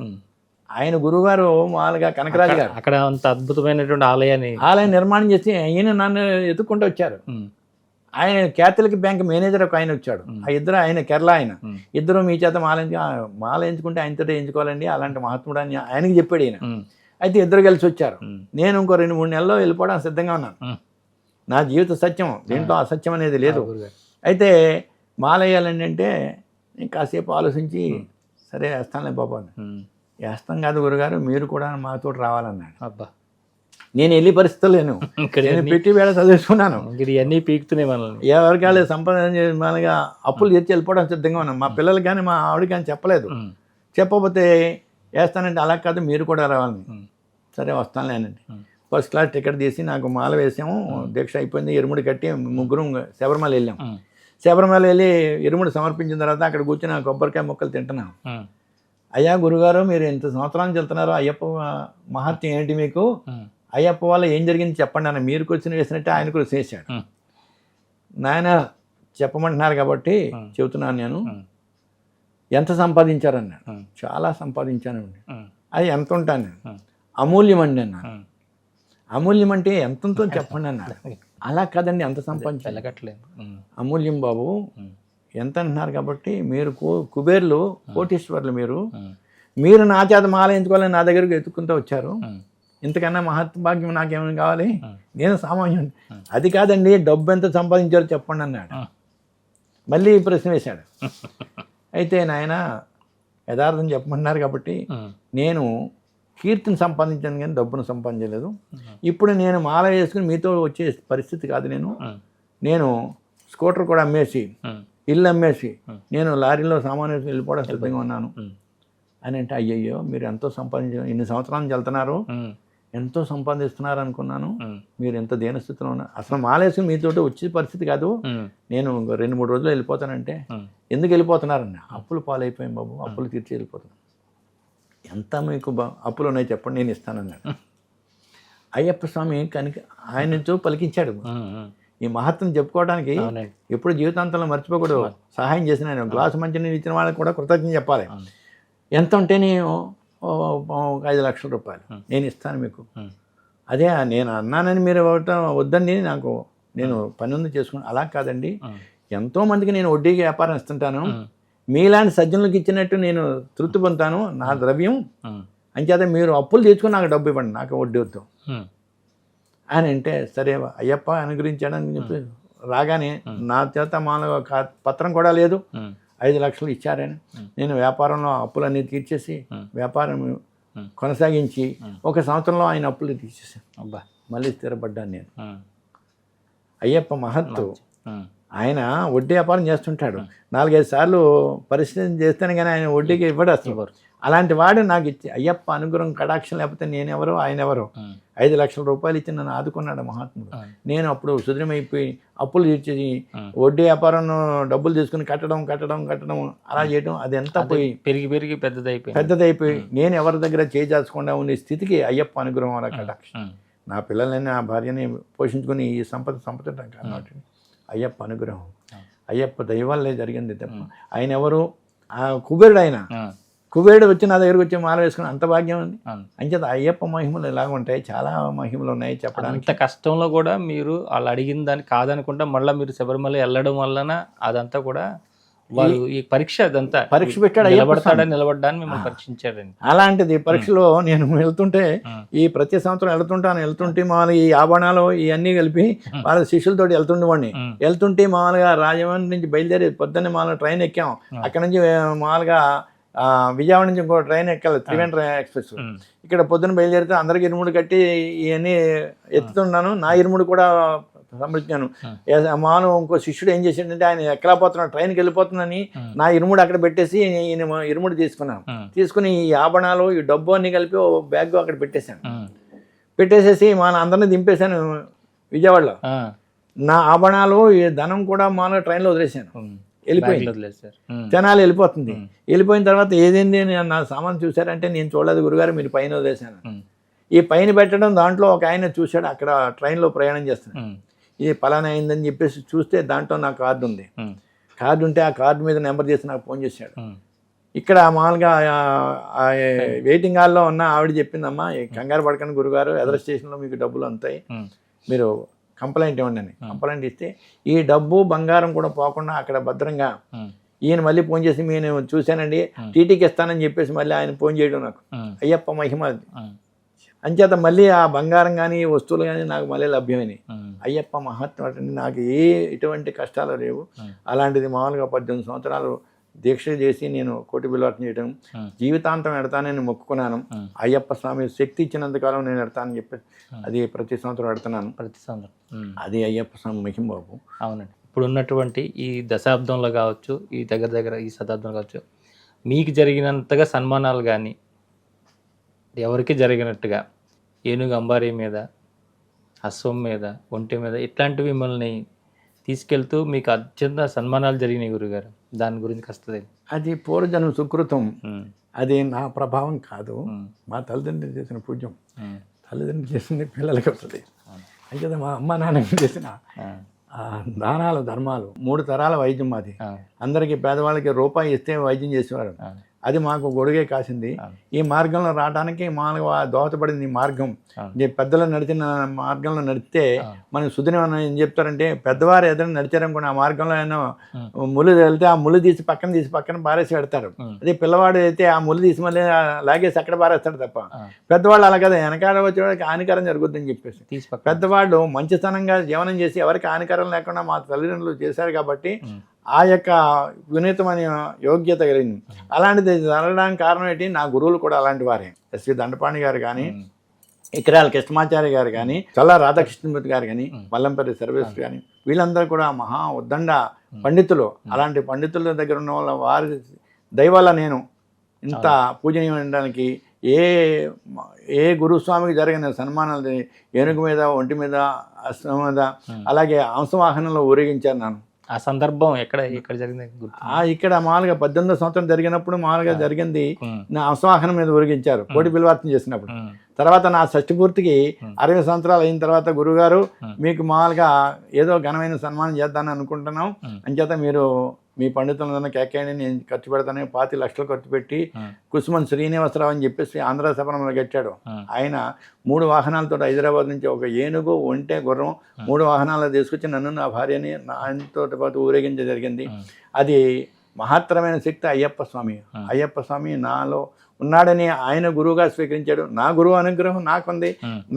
ఆయన గురువుగారు మామూలుగా కనకరాజు గారు అక్కడ అంత అద్భుతమైనటువంటి ఆలయం నిర్మాణం చేసి ఆయన నన్ను ఎత్తుక్కుంటూ వచ్చారు. ఆయన క్యాథలిక్ బ్యాంక్ మేనేజర్ ఒక ఆయన వచ్చాడు, ఆ ఇద్దరు ఆయన కేరళ ఆయన, ఇద్దరు మీ చేత మాల ఎంచుకుంటే ఆయనతో ఎంచుకోవాలండి అలాంటి మహాత్ముడు అని ఆయనకి చెప్పాడు ఈయన. అయితే ఇద్దరు కలిసి వచ్చారు. నేను ఇంకో 2-3 నెలల్లో వెళ్ళిపోవడానికి సిద్ధంగా ఉన్నాను. నా జీవిత సత్యం, దీంట్లో అసత్యం అనేది లేదు. అయితే మాల వేయాలండి అంటే నేను కాసేపు ఆలోచించి సరే వేస్తానులే బాబు అని. వేస్తాం కాదు గురుగారు, మీరు కూడా మాతో రావాలన్నాడు. అబ్బా, నేను వెళ్ళి పరిస్థితి లేను, నేను పెట్టి వేళ చదివేసుకున్నాను. ఇవన్నీ పీకుతున్నాయి మనల్ని. ఎవరికాలే సంపాదన మనగా అప్పులు తెచ్చి వెళ్ళిపోవడం సిద్ధంగా ఉన్నాను. మా పిల్లలు కానీ మా ఆవిడకి కానీ చెప్పలేదు. చెప్పకపోతే వేస్తానంటే అలా కాదు మీరు కూడా రావాలని. సరే వస్తానులే అనండి. ఫస్ట్ క్లాస్ టికెట్ తీసి నాకు మాల వేసాము, దీక్ష అయిపోయింది, ఇరుముడి కట్టి ముగ్గురు శబరిమల వెళ్ళాం. శబరిమల వెళ్ళి ఇరుముడి సమర్పించిన తర్వాత అక్కడ కూర్చొని కొబ్బరికాయ ముక్కలు తింటున్నాం. అయ్యా గురుగారు మీరు ఇంత సంవత్సరానికి వెళ్తున్నారు, అయ్యప్ప మహత్యం ఏంటి మీకు, అయ్యప్ప వల్ల ఏం జరిగింది చెప్పండి అన్న. మీరు క్వశ్చన్ వేసినట్టే ఆయన కూడా చేశాడు. నాయన చెప్పమంటున్నారు కాబట్టి చెబుతున్నాను. నేను ఎంత సంపాదించారన్నాడు. చాలా సంపాదించానండి. అది ఎంత ఉంటాను నేను, అమూల్యం అండి అన్నాను. అమూల్యం అంటే ఎంతంతో చెప్పండి అన్నాడు. అలా కాదండి ఎంత సంపాదించలేదు, అమూల్యం బాబు ఎంత అంటున్నారు కాబట్టి మీరు కుబేర్లు కోటీశ్వర్లు, మీరు నా చేత మాల ఎంచుకోవాలని నా దగ్గరకు ఎత్తుకుంటూ వచ్చారు, ఇంతకన్నా మహత్భాగ్యం నాకేమైనా కావాలి, నేను సామాన్యం. అది కాదండి డబ్బు ఎంత సంపాదించారో చెప్పండి అన్నాడు. మళ్ళీ ప్రశ్న వేశాడు. అయితే నాయన యథార్థం చెప్పమన్నారు కాబట్టి నేను కీర్తిని సంపాదించాను కానీ డబ్బును సంపాదించలేదు. ఇప్పుడు నేను మాల వేసుకుని మీతో వచ్చే పరిస్థితి కాదు. నేను స్కూటర్ కూడా అమ్మేసి ఇల్లు అమ్మేసి నేను లారీలో సామాన్ వేసుకుని వెళ్ళిపోవడం సిద్ధంగా ఉన్నాను అని అంటే, అయ్యయ్యో మీరు ఎంతో సంపాదించారు, ఇన్ని సంవత్సరాల నుంచి వెళ్తున్నారు, ఎంతో సంపాదిస్తున్నారు అనుకున్నాను, మీరు ఎంత దీనస్థితిలో ఉన్నారు, అసలు మాలేసుకుని మీతో వచ్చే పరిస్థితి కాదు, నేను 2-3 రోజులు వెళ్ళిపోతానంటే ఎందుకు వెళ్ళిపోతున్నారన్న. అప్పులు పాలైపోయాం బాబు, అప్పులు తీర్చి వెళ్ళిపోతున్నాను. ఎంత మీకు అప్పులు ఉన్నాయి చెప్పండి నేను ఇస్తానన్నాడు. అయ్యప్ప స్వామి కనుక ఆయనతో పలికించాడు. ఈ మహత్వం చెప్పుకోవడానికి ఎప్పుడు జీవితాంతంలో మర్చిపోకూడదు. సహాయం చేసిన ఆయన గ్లాసు మంచినీళ్ళు ఇచ్చిన వాళ్ళకి కూడా కృతజ్ఞత చెప్పాలి. ఎంత ఉంటే నేను 5 లక్షల రూపాయలు నేను ఇస్తాను మీకు. అదే నేను అన్నానని మీరు వద్దండి, నేను పని ఉంది చేసుకుని. అలా కాదండి, ఎంతోమందికి నేను వడ్డీకి వ్యాపారం ఇస్తుంటాను, మీలాంటి సజ్జనులకు ఇచ్చినట్టు నేను తృప్తి పొందుతాను, నా ద్రవ్యం అంచేత మీరు అప్పులు తెచ్చుకొని నాకు డబ్బు ఇవ్వండి, నాకు వడ్డీ వద్దు అని అంటే, సరే అయ్యప్ప అనుగ్రహించాడని చెప్పి రాగానే నా చేత మామూలుగా పత్రం కూడా లేదు, 5 లక్షలు ఇచ్చారని నేను వ్యాపారంలో అప్పులన్నీ తీర్చేసి వ్యాపారం కొనసాగించి 1 సంవత్సరంలో ఆయన అప్పులు తీర్చేసాను. అబ్బా, మళ్ళీ స్థిరపడ్డాను నేను. అయ్యప్ప మహత్తు. ఆయన వడ్డీ వ్యాపారం చేస్తుంటాడు, 4-5 సార్లు పరిశీలన చేస్తేనే కానీ ఆయన వడ్డీకి ఇవ్వడు అసలు. అలాంటి వాడు నాకు ఇచ్చి అయ్యప్ప అనుగ్రహం కటాక్షం లేకపోతే నేనెవరో ఆయన ఎవరో 5 లక్షల రూపాయలు ఇచ్చి నన్ను ఆదుకున్నాడు మహాత్ముడు. నేను అప్పుడు సుదృఢమైపోయి అప్పులు తీర్చి వడ్డీ వ్యాపారం డబ్బులు తీసుకుని కట్టడం అలా చేయడం, అది ఎంత పోయి పెరిగి పెద్దదైపోయి నేను ఎవరి దగ్గర చేజార్చకుండా ఉండే స్థితికి అయ్యప్ప అనుగ్రహం అలా కటాక్షం. నా పిల్లల్ని నా భార్యని పోషించుకుని ఈ సంపదటం కాబట్టి అయ్యప్ప అనుగ్రహం, అయ్యప్ప దయ వల్లే జరిగింది తప్ప ఆయన ఎవరు, ఆ కుబేరుడు ఆయన. కుబేరుడు వచ్చి నా దగ్గరకు వచ్చి మాల వేసుకుని అంత భాగ్యం ఉంది. అంచేత అయ్యప్ప మహిమలు ఎలాగ ఉంటాయి, చాలా మహిమలు ఉన్నాయి చెప్పడానికి. అంత కష్టంలో కూడా మీరు వాళ్ళు అడిగిన దాన్ని కాదనుకుంటా మళ్ళీ మీరు శబరిమల వెళ్ళడం వలన అదంతా కూడా వాళ్ళు ఈ పరీక్ష అదంతా పరీక్ష పెట్టాడు, నిలబడ్డాన్ని మిమ్మల్ని పరీక్షించాడండి. అలాంటిది పరీక్షలో నేను వెళ్తుంటే ఈ ప్రతి సంవత్సరం వెళ్తుంటే మామూలుగా ఈ ఆభరణాలు ఇవన్నీ కలిపి వాళ్ళ శిష్యులతో వెళ్తుంటే మామూలుగా రాజమండ్రి నుంచి బయలుదేరి పొద్దున్నే మామూలుగా ట్రైన్ ఎక్కాం. అక్కడ నుంచి మామూలుగా విజయవాడ నుంచి ఇంకో ట్రైన్ ఎక్కాలి, త్రివేంద్ర ఎక్స్ప్రెస్. ఇక్కడ పొద్దున్న బయలుదేరితే అందరికి ఇరుముడు కట్టి ఇవన్నీ ఎత్తుతున్నాను, నా ఇరుముడు కూడా సమృద్ధాను. మాను ఇంకో శిష్యుడు ఏం చేసిండంటే ఆయన ఎక్కలేకపోతున్నాడు, ట్రైన్కి వెళ్ళిపోతుందని నా ఇరుముడు అక్కడ పెట్టేసి ఈయన ఇరుముడు తీసుకున్నాను. తీసుకుని ఈ ఆభరణాలు ఈ డబ్బు అన్ని కలిపి ఓ బ్యాగ్ అక్కడ పెట్టేసేసి మన అందరినీ దింపేశాను విజయవాడలో. నా ఆభరణాలు ఈ ధనం కూడా మామూలుగా ట్రైన్లో వదిలేశాను. వెళ్ళిపోయింది, జనాలు వెళ్ళిపోతుంది. వెళ్ళిపోయిన తర్వాత ఏదేంది నా సామాన్ చూశారంటే నేను చూడలేదు గురుగారు, మీరు పైన వదిలేశాను. ఈ పైన పెట్టడం దాంట్లో ఒక ఆయన చూశాడు, అక్కడ ట్రైన్లో ప్రయాణం చేస్తాను, ఇది పలానా అయిందని చెప్పేసి చూస్తే దాంట్లో నా కార్డు ఉంది. కార్డు ఉంటే ఆ కార్డు మీద నెంబర్ చేసి నాకు ఫోన్ చేశాడు. ఇక్కడ మామూలుగా వెయిటింగ్ హాల్లో ఉన్న ఆవిడ చెప్పిందమ్మా, కంగారు పడకండి గురుగారు, ఎదర స్టేషన్లో మీకు డబ్బులు అంతాయి, మీరు కంప్లైంట్ ఇవ్వండి అని. కంప్లైంట్ ఇస్తే ఈ డబ్బు బంగారం కూడా పోకుండా అక్కడ భద్రంగా ఈయన మళ్ళీ ఫోన్ చేసి నేను చూశానండి టీటీకి ఇస్తానని చెప్పేసి మళ్ళీ ఆయన ఫోన్ చేయడం నాకు అయ్యప్ప మహిమ. అంచేత మళ్ళీ ఆ బంగారం కానీ వస్తువులు కానీ నాకు మళ్ళీ లభ్యమైనవి. అయ్యప్ప మహాత్మ నాకు ఎటువంటి కష్టాలు లేవు. అలాంటిది మామూలుగా 18 సంవత్సరాలు దీక్ష చేసి నేను కోటి బిల్వార్చన చేయడం, జీవితాంతం ఎడతానని మొక్కుకున్నాను. అయ్యప్ప స్వామి శక్తి ఇచ్చినంతకాలం నేను ఎడతానని చెప్పి అది ప్రతి సంవత్సరం ఎడతాను. ప్రతి సంవత్సరం అది అయ్యప్ప స్వామి మహిమ బాబు. అవునండి. ఇప్పుడు ఉన్నటువంటి ఈ దశాబ్దంలో కావచ్చు, ఈ దగ్గర ఈ శతాబ్దంలో కావచ్చు, మీకు జరిగినంతగా సన్మానాలు కానీ ఎవరికి జరిగినట్టుగా ఏనుగు అంబారీ మీద, అశ్వం మీద, ఒంటి మీద ఇట్లాంటివి మిమ్మల్ని తీసుకెళ్తూ మీకు అత్యంత సన్మానాలు జరిగినాయి గురుగారు, దాని గురించి కాస్త. అది పూర్వజన్మ సుకృతం, అది నా ప్రభావం కాదు, మా తల్లిదండ్రులు చేసిన పూజ్యం. తల్లిదండ్రులు చేసింది పిల్లలకి వస్తుంది. అయితే మా అమ్మ నాన్న చేసిన దానాలు ధర్మాలు 3 తరాల వైద్యం మాది. అందరికీ పేదవాళ్ళకి రూపాయి ఇస్తే వైద్యం చేసేవారు. అది మాకు గొడుగే కాసింది. ఈ మార్గంలో రావడానికి మామూలుగా దోహదపడింది ఈ మార్గం. పెద్దలు నడిచిన మార్గంలో నడిస్తే మనం సుదినం ఏం చెప్తారంటే, పెద్దవారు ఏదైనా నడిచారనుకోండి ఆ మార్గంలో ఏమో ముళ్ళు వెళ్తే ఆ ముళ్ళు తీసి పక్కన పారేసి పెడతారు. అదే పిల్లవాడు అయితే ఆ ముళ్ళు తీసి మళ్ళీ లాగేసి అక్కడ పారేస్తాడు తప్ప, పెద్దవాళ్ళు అలా కదా వెనకాల వచ్చేవాడికి హానికరం జరుగుద్దని చెప్పేసి పెద్దవాళ్ళు మంచితనంగా జీవనం చేసి ఎవరికి హానికరం లేకుండా మా తల్లిదండ్రులు చేశారు కాబట్టి ఆ యొక్క వినీతమైన యోగ్యత కలిగింది. అలాంటిది జరగడానికి కారణం ఏంటి, నా గురువులు కూడా అలాంటి వారే. ఎస్వి దండపాణి గారు కానీ, ఇకరాల కృష్ణమాచార్య గారు కానీ, చల్లా రాధాకృష్ణమూర్తి గారు కానీ, మల్లంపల్లి సర్వేశ్వర్ కానీ, వీళ్ళందరూ కూడా మహా ఉద్దండ పండితులు. అలాంటి పండితుల దగ్గర ఉన్న వాళ్ళ వారి దయవల్ల నేను ఇంత పూజనీయడానికి ఏ గురుస్వామికి జరిగిన సన్మానాలు ఏనుగు మీద, ఒంటి మీద, అశ్వం మీద, అలాగే హంసవాహనంలో ఊరేగించారు నన్ను. ఆ సందర్భం ఎక్కడ జరిగింది? ఇక్కడ మామూలుగా 18వ సంవత్సరం జరిగినప్పుడు మామూలుగా జరిగింది. నా హంసవాహనం మీద ఊరేగించారు కోటి బిల్వార్చన చేసినప్పుడు. తర్వాత నా షష్ఠి పూర్తికి 60 సంవత్సరాలు అయిన తర్వాత గురుగారు మీకు మామూలుగా ఏదో ఘనమైన సన్మానం చేద్దామని అనుకుంటున్నాం, అంచేత మీరు మీ పండితులందరినీ కేకేయండి, నేను ఖర్చు పెడతాను. 25 లక్షలు ఖర్చు పెట్టి కుసుమన్ శ్రీనివాసరావు అని చెప్పేసి ఆంధ్ర సభరంలో కట్టాడు. ఆయన 3 వాహనాలతో హైదరాబాద్ నుంచి ఒక ఏనుగు, ఒంటె, గుర్రం 3 వాహనాలు తీసుకొచ్చి నన్ను, నా భార్యని ఆయనతో పాటు ఊరేగించ జరిగింది. అది మహత్తరమైన శక్తి అయ్యప్ప స్వామి. అయ్యప్ప స్వామి నాలో ఉన్నాడని ఆయన గురువుగా స్వీకరించాడు. నా గురువు అనుగ్రహం నాకుంది,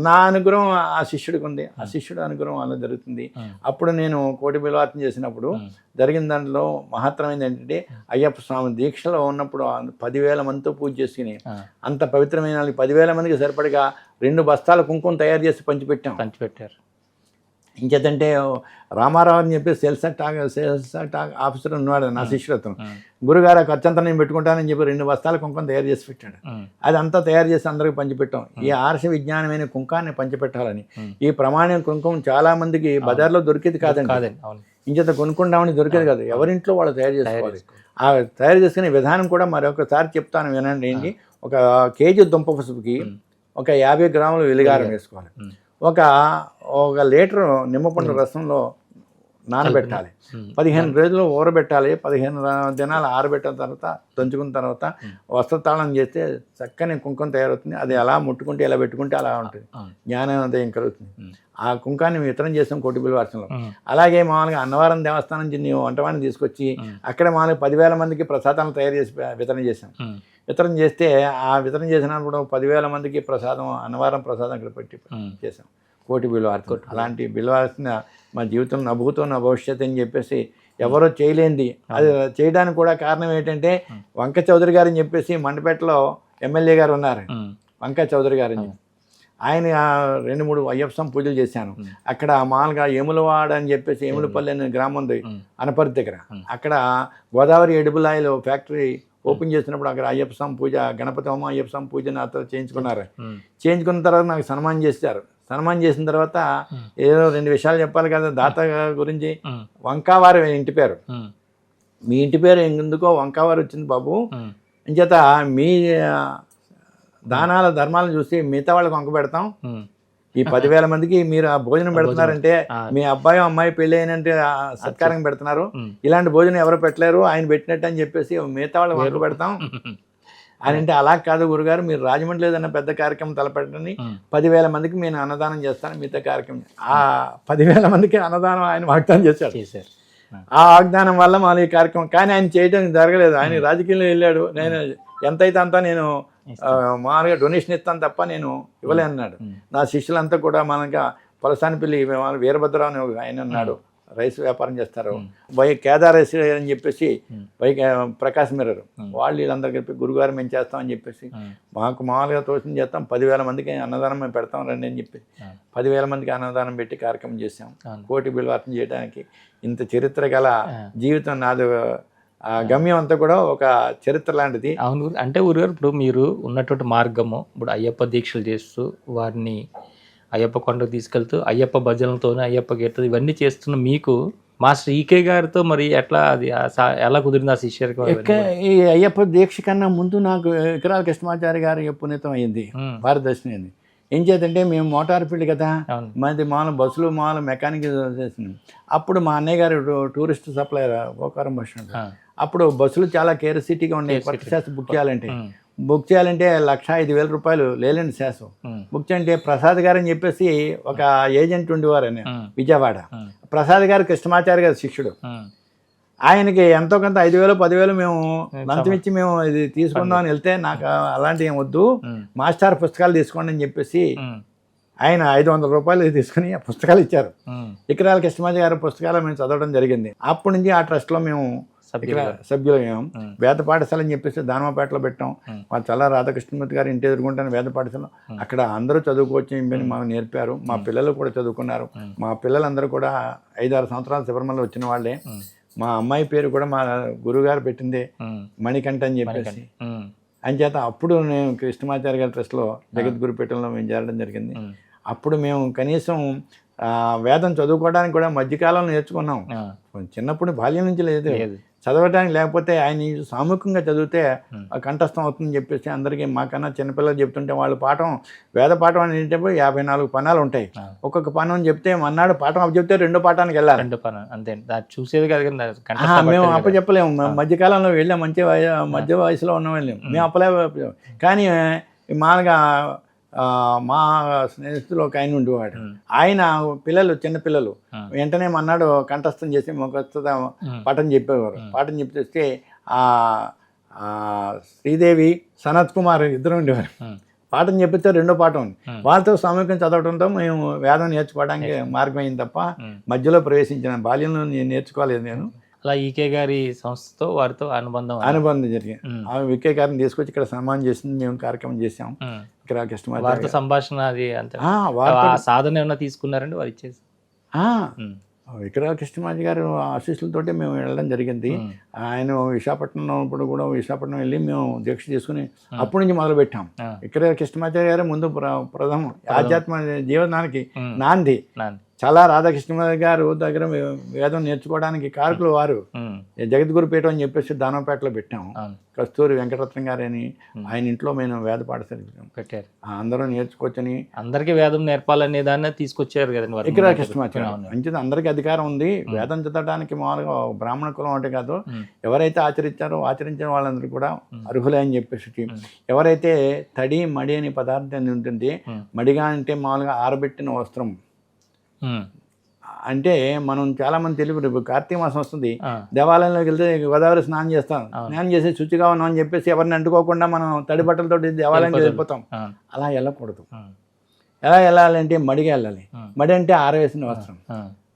నా అనుగ్రహం ఆ శిష్యుడికి ఉంది, ఆ శిష్యుడు అనుగ్రహం అలా జరుగుతుంది. అప్పుడు నేను కోటి బిల్వార్చన చేసినప్పుడు జరిగిన దాంట్లో మహత్తరమైనది ఏంటంటే, అయ్యప్ప స్వామి దీక్షలో ఉన్నప్పుడు 10,000 మందితో పూజ చేసుకుని అంత పవిత్రమైన 10,000 మందికి సరిపడగా 2 బస్తాల కుంకుమ తయారు చేసి పంచిపెట్టారు. ఇంకేతంటే రామారావు అని చెప్పి సేల్స్ యాక్ట్ ఆఫీసర్ ఉన్నాడు నా శిష్యులతను. గురుగారు ఖర్చంతా నేను పెట్టుకుంటానని చెప్పి 2 బస్తాల కుంకుమ తయారు చేసి పెట్టాడు. అది అంతా తయారు చేసి అందరికి పంచిపెట్టాం. ఈ ఆర్ష విజ్ఞానమైన కుంకాన్ని పంచిపెట్టాలని. ఈ ప్రమాణం కుంకుమ చాలా మందికి బజార్లో దొరికేది కాదండి, ఇంచేత కొనుక్కుంటామని దొరికేది కాదు, ఎవరింట్లో వాళ్ళు తయారు చేసుకోవాలి. ఆ తయారు చేసుకునే విధానం కూడా మరొకసారి చెప్తాను వినండి. ఏంటి, 1 కేజీ దుంప పసుపుకి ఒక 50 గ్రాములు వెలిగారం వేసుకోవాలి, ఒక లీటర్ నిమ్మపండు రసంలో నానబెట్టాలి. 15 రోజులు ఊరబెట్టాలి. 15 దినాలు ఆరబెట్టిన తర్వాత దంచుకున్న తర్వాత వస్త్రతాళం చేస్తే చక్కని కుంకుమ తయారవుతుంది. అది ఎలా ముట్టుకుంటే ఎలా పెట్టుకుంటే అలా ఉంటుంది, జ్ఞానోదయం కలుగుతుంది. ఆ కుంకాన్ని వితరణ చేస్తాం కోటిబిల్వ వర్షంలో. అలాగే మామూలుగా అన్నవరం దేవస్థానం నుంచి నీవు వంటవాడిని తీసుకొచ్చి అక్కడ మామూలుగా 10,000 మందికి ప్రసాదాలను తయారు చేసి వితరణ చేశాం. వితరణ చేస్తే ఆ వితరణ చేసినప్పుడు 10,000 మందికి ప్రసాదం, అన్నవరం ప్రసాదం ఇక్కడ పెట్టి చేశాం. కోటి బిల్వార్త. అలాంటి బిల్వార్తన మా జీవితం నా భూతం నా భవిష్యత్ అని చెప్పేసి ఎవరో చేయలేంది. అది చేయడానికి కూడా కారణం ఏంటంటే వంక చౌదరి గారు అని చెప్పేసి మండపేటలో ఎమ్మెల్యే గారు ఉన్నారు, వంక చౌదరి గారు అని. ఆయన 2-3 అయ్యప్ప స్వామి పూజలు చేశాను. అక్కడ మామూలుగా ఏములవాడ అని చెప్పేసి ఏములపల్లి అనే గ్రామం ఉంది అనపర్తి దగ్గర. అక్కడ గోదావరి ఎడుపులాయలు ఫ్యాక్టరీ ఓపెన్ చేసినప్పుడు అక్కడ అయ్యప్ప స్వామి పూజ, గణపతి హోమం, అయ్యప్ప స్వామి పూజ నాతో చేయించుకున్నారు. చేయించుకున్న తర్వాత నాకు సన్మానం చేశారు. సన్మానం చేసిన తర్వాత ఏదో 2 విషయాలు చెప్పాలి కదా దాత గురించి. వంకావారి ఇంటి పేరు, మీ ఇంటి పేరు ఎందుకో వంకావారి వచ్చింది బాబు అంచేత మీ దానాల ధర్మాలను చూసి మిగతా వాళ్ళకి వంక పెడతాం. ఈ 10,000 మందికి మీరు ఆ భోజనం పెడుతున్నారంటే మీ అబ్బాయి అమ్మాయి పెళ్ళి అయినంటే సత్కారం పెడుతున్నారు. ఇలాంటి భోజనం ఎవరు పెట్టలేరు, ఆయన పెట్టినట్టు అని చెప్పేసి మిగతా వాళ్ళకి వంక పెడతాం అని. అంటే అలా కాదు గురుగారు, మీరు రాజమండ్రి ఏదైనా పెద్ద కార్యక్రమం తలపెట్టండి, 10,000 మందికి నేను అన్నదానం చేస్తాను మిగతా కార్యక్రమం. ఆ 10,000 మందికి అన్నదానం ఆయన వాగ్దానం చేశాడు. ఆ వాగ్దానం వల్ల మన ఈ కార్యక్రమం కానీ ఆయన చేయడం జరగలేదు. ఆయన రాజకీయంలో వెళ్ళాడు. నేను ఎంతైతే అంతా నేను మామూలుగా డొనేషన్ ఇస్తాను తప్ప నేను ఇవ్వలే అన్నాడు. నా శిష్యులంతా కూడా మనగా పొలసానిపల్లి వీరభద్రరావు అని ఆయన అన్నాడు, రైస్ వ్యాపారం చేస్తారు. కేదారేశ్వరి అని చెప్పేసి ప్రకాశ్ మిర్రర్ వాళ్ళు వీళ్ళందరూ కలిపి గురుగారు మేము చేస్తామని చెప్పేసి మాకు మామూలుగా తోచిన చేస్తాం. 10,000 మందికి అన్నదానం మేము పెడతాం రండి అని చెప్పి 10,000 మందికి అన్నదానం పెట్టి కార్యక్రమం చేసాం. కోటి బిల్వార్తం చేయడానికి ఇంత చరిత్ర గల జీవితం నాది. ఆ గమ్యం అంతా కూడా ఒక చరిత్ర లాంటిది. అవును. అంటే ఊరుగారు ఇప్పుడు మీరు ఉన్నటువంటి మార్గము, ఇప్పుడు అయ్యప్ప దీక్షలు చేస్తూ వారిని అయ్యప్ప కొండకు తీసుకెళ్తూ అయ్యప్ప భజనలతోనే అయ్యప్ప గీత ఇవన్నీ చేస్తున్న మీకు మాస్టర్ ఈకే గారితో మరి ఎట్లా అది ఎలా కుదిరింది ఆ శిష్యరికి? ఈ అయ్యప్ప దీక్ష కన్నా ముందు నాకు విక్రాల కృష్ణమాచారి గారి పునీతం అయ్యింది, భారతదర్శనం అయింది. ఏం చేద్దంటే మేము మోటార్ ఫీల్డ్ కదా, మాది మామూలు బస్సులు మామూలు మెకానిక్ చేస్తున్నాం. అప్పుడు మా అన్నయ్య గారు tourist supplier Gokaram bus stand. అప్పుడు బస్సులు చాలా కేరసిటీగా ఉన్నాయి. కొత్త శాస్త్ర బుక్ చేయాలంటే 1,05,000 రూపాయలు లేలండి శాసం బుక్ చేయంటే ప్రసాద్ గారు అని చెప్పేసి ఒక ఏజెంట్ ఉండేవారు అని విజయవాడ. ప్రసాద్ గారు కృష్ణమాచారి గారి శిష్యుడు. ఆయనకి ఎంతో కొంత 5,000 10,000 మేము లంచం ఇచ్చి మేము ఇది తీసుకుందాం అని వెళ్తే నాకు అలాంటివి ఏం వద్దు, మాస్టర్ పుస్తకాలు తీసుకోండి అని చెప్పేసి ఆయన 500 రూపాయలు తీసుకుని ఆ పుస్తకాలు ఇచ్చారు. విక్రాల కృష్ణమాచారి గారి పుస్తకాలు మేము చదవడం జరిగింది. అప్పటి నుంచి ఆ ట్రస్ట్లో మేము సభ్యులయ్యాం. వేద పాఠశాల అని చెప్పేసి దానమపేటలో పెట్టాం. మా చల్ల రాధాకృష్ణమూర్తి గారు ఇంటి ఎదుర్కొంటాను వేద పాఠశాల. అక్కడ అందరూ చదువుకోవచ్చు అని మాకు నేర్పారు. మా పిల్లలు కూడా చదువుకున్నారు. మా పిల్లలందరూ కూడా 5-6 సంవత్సరాలు శబరిమల వచ్చిన వాళ్ళే. మా అమ్మాయి పేరు కూడా మా గురుగారు పెట్టిందే మణికంఠ అని చెప్పేసి. అంచేత అప్పుడు నేను కృష్ణమాచారి గారి ట్రస్ట్లో జగద్గురుపీఠంలో మేము చేరడం జరిగింది. అప్పుడు మేము కనీసం వేదం చదువుకోవడానికి కూడా మధ్యకాలంలో నేర్చుకున్నాం. చిన్నప్పుడు బాల్యం నుంచి లేదు చదవడానికి. లేకపోతే ఆయన సామూహికంగా చదివితే కంఠస్థం అవుతుందని చెప్పేసి అందరికీ మాకన్నా చిన్నపిల్లలు చెప్తుంటే వాళ్ళు పాఠం వేద పాఠం అని ఏంటంటే 54 పన్నాలు ఉంటాయి. ఒక్కొక్క పన్నం చెప్తే మన్నాడు పాఠం అప్పచెప్తే 2వ పాఠానికి వెళ్ళాలి. చూసేది కాదు. మేము అప్పచెప్పలేము. మధ్యకాలంలో వెళ్ళాం, మధ్య వయసులో ఉన్న వెళ్ళాము మేము అప్పలే. కానీ మామూలుగా మా స్నేహితులు ఒక ఆయన ఉండేవాడు. ఆయన పిల్లలు చిన్నపిల్లలు వెంటనే మన్నాడు కంఠస్థం చేసి ముఖస్థ పాఠం చెప్పేవారు. పాఠం చెప్తే శ్రీదేవి సనత్ కుమార్ ఇద్దరు ఉండేవారు. పాఠం చెప్పితే 2వ పాఠం వాళ్ళతో సామూహికం చదవడంతో మేము వేదం నేర్చుకోవడానికి మార్గం అయింది తప్ప మధ్యలో ప్రవేశించిన బాల్యంలో నేను నేర్చుకోలేదు. నేను అలా ఈకే గారి సంస్థతో వారితో అనుబంధం జరిగింది. వికే గారిని తీసుకొచ్చి ఇక్కడ సన్మానం చేసింది మేము కార్యక్రమం చేసాం. ఇక్కడ వారితో సంభాషణ అది అంతే సాధన ఏమన్నా తీసుకున్నారండి వారు ఇచ్చేసి? విక్రాల కృష్ణమాచారి గారు ఆశీస్సులతోటి మేము వెళ్ళడం జరిగింది. ఆయన విశాఖపట్నం కూడా విశాఖపట్నం వెళ్ళి మేము దీక్ష తీసుకుని అప్పటి నుంచి మొదలు పెట్టాం. విక్రాల కృష్ణమాచారి గారు ముందు ప్రథమం ఆధ్యాత్మ జీవనానికి నాంది. చాలా రాధాకృష్ణ గారు దగ్గర వేదం నేర్చుకోవడానికి కారకులు వారు. జగద్గురుపీఠం అని చెప్పేసి దానవపేటలో పెట్టాము. కస్తూరి వెంకటరత్నం గారని ఆయన ఇంట్లో మేము వేద పాఠశాల పెట్టారు. అందరూ నేర్చుకోవచ్చని, అందరికీ వేదం నేర్పాలనే దాన్ని తీసుకొచ్చారు కదండి వారు. ఇక్కడ కృష్ణమాచార్య మంచిది, అందరికీ అధికారం ఉంది. వేదం చదవడానికి మామూలుగా బ్రాహ్మణ కులం అంటే కాదు, ఎవరైతే ఆచరించిన వాళ్ళందరూ కూడా అర్హులే అని చెప్పేసి. ఎవరైతే తడి మడి అనే పదార్థం ఉంటుంది, మడిగా అంటే మామూలుగా ఆరబెట్టిన వస్త్రం అంటే మనం చాలా మంది తెలుగు కార్తీక మాసం వస్తుంది, దేవాలయంలోకి వెళ్తే గోదావరి స్నానం చేస్తాం, స్నానం చేసి శుచిగా ఉన్నాం అని చెప్పేసి ఎవరిని అంటుకోకుండా మనం తడి బట్టలతో దేవాలయంకి వెళ్ళిపోతాం. అలా వెళ్ళకూడదు. ఎలా వెళ్ళాలంటే మడిగా వెళ్ళాలి. మడి అంటే ఆరవేసిన వస్త్రం.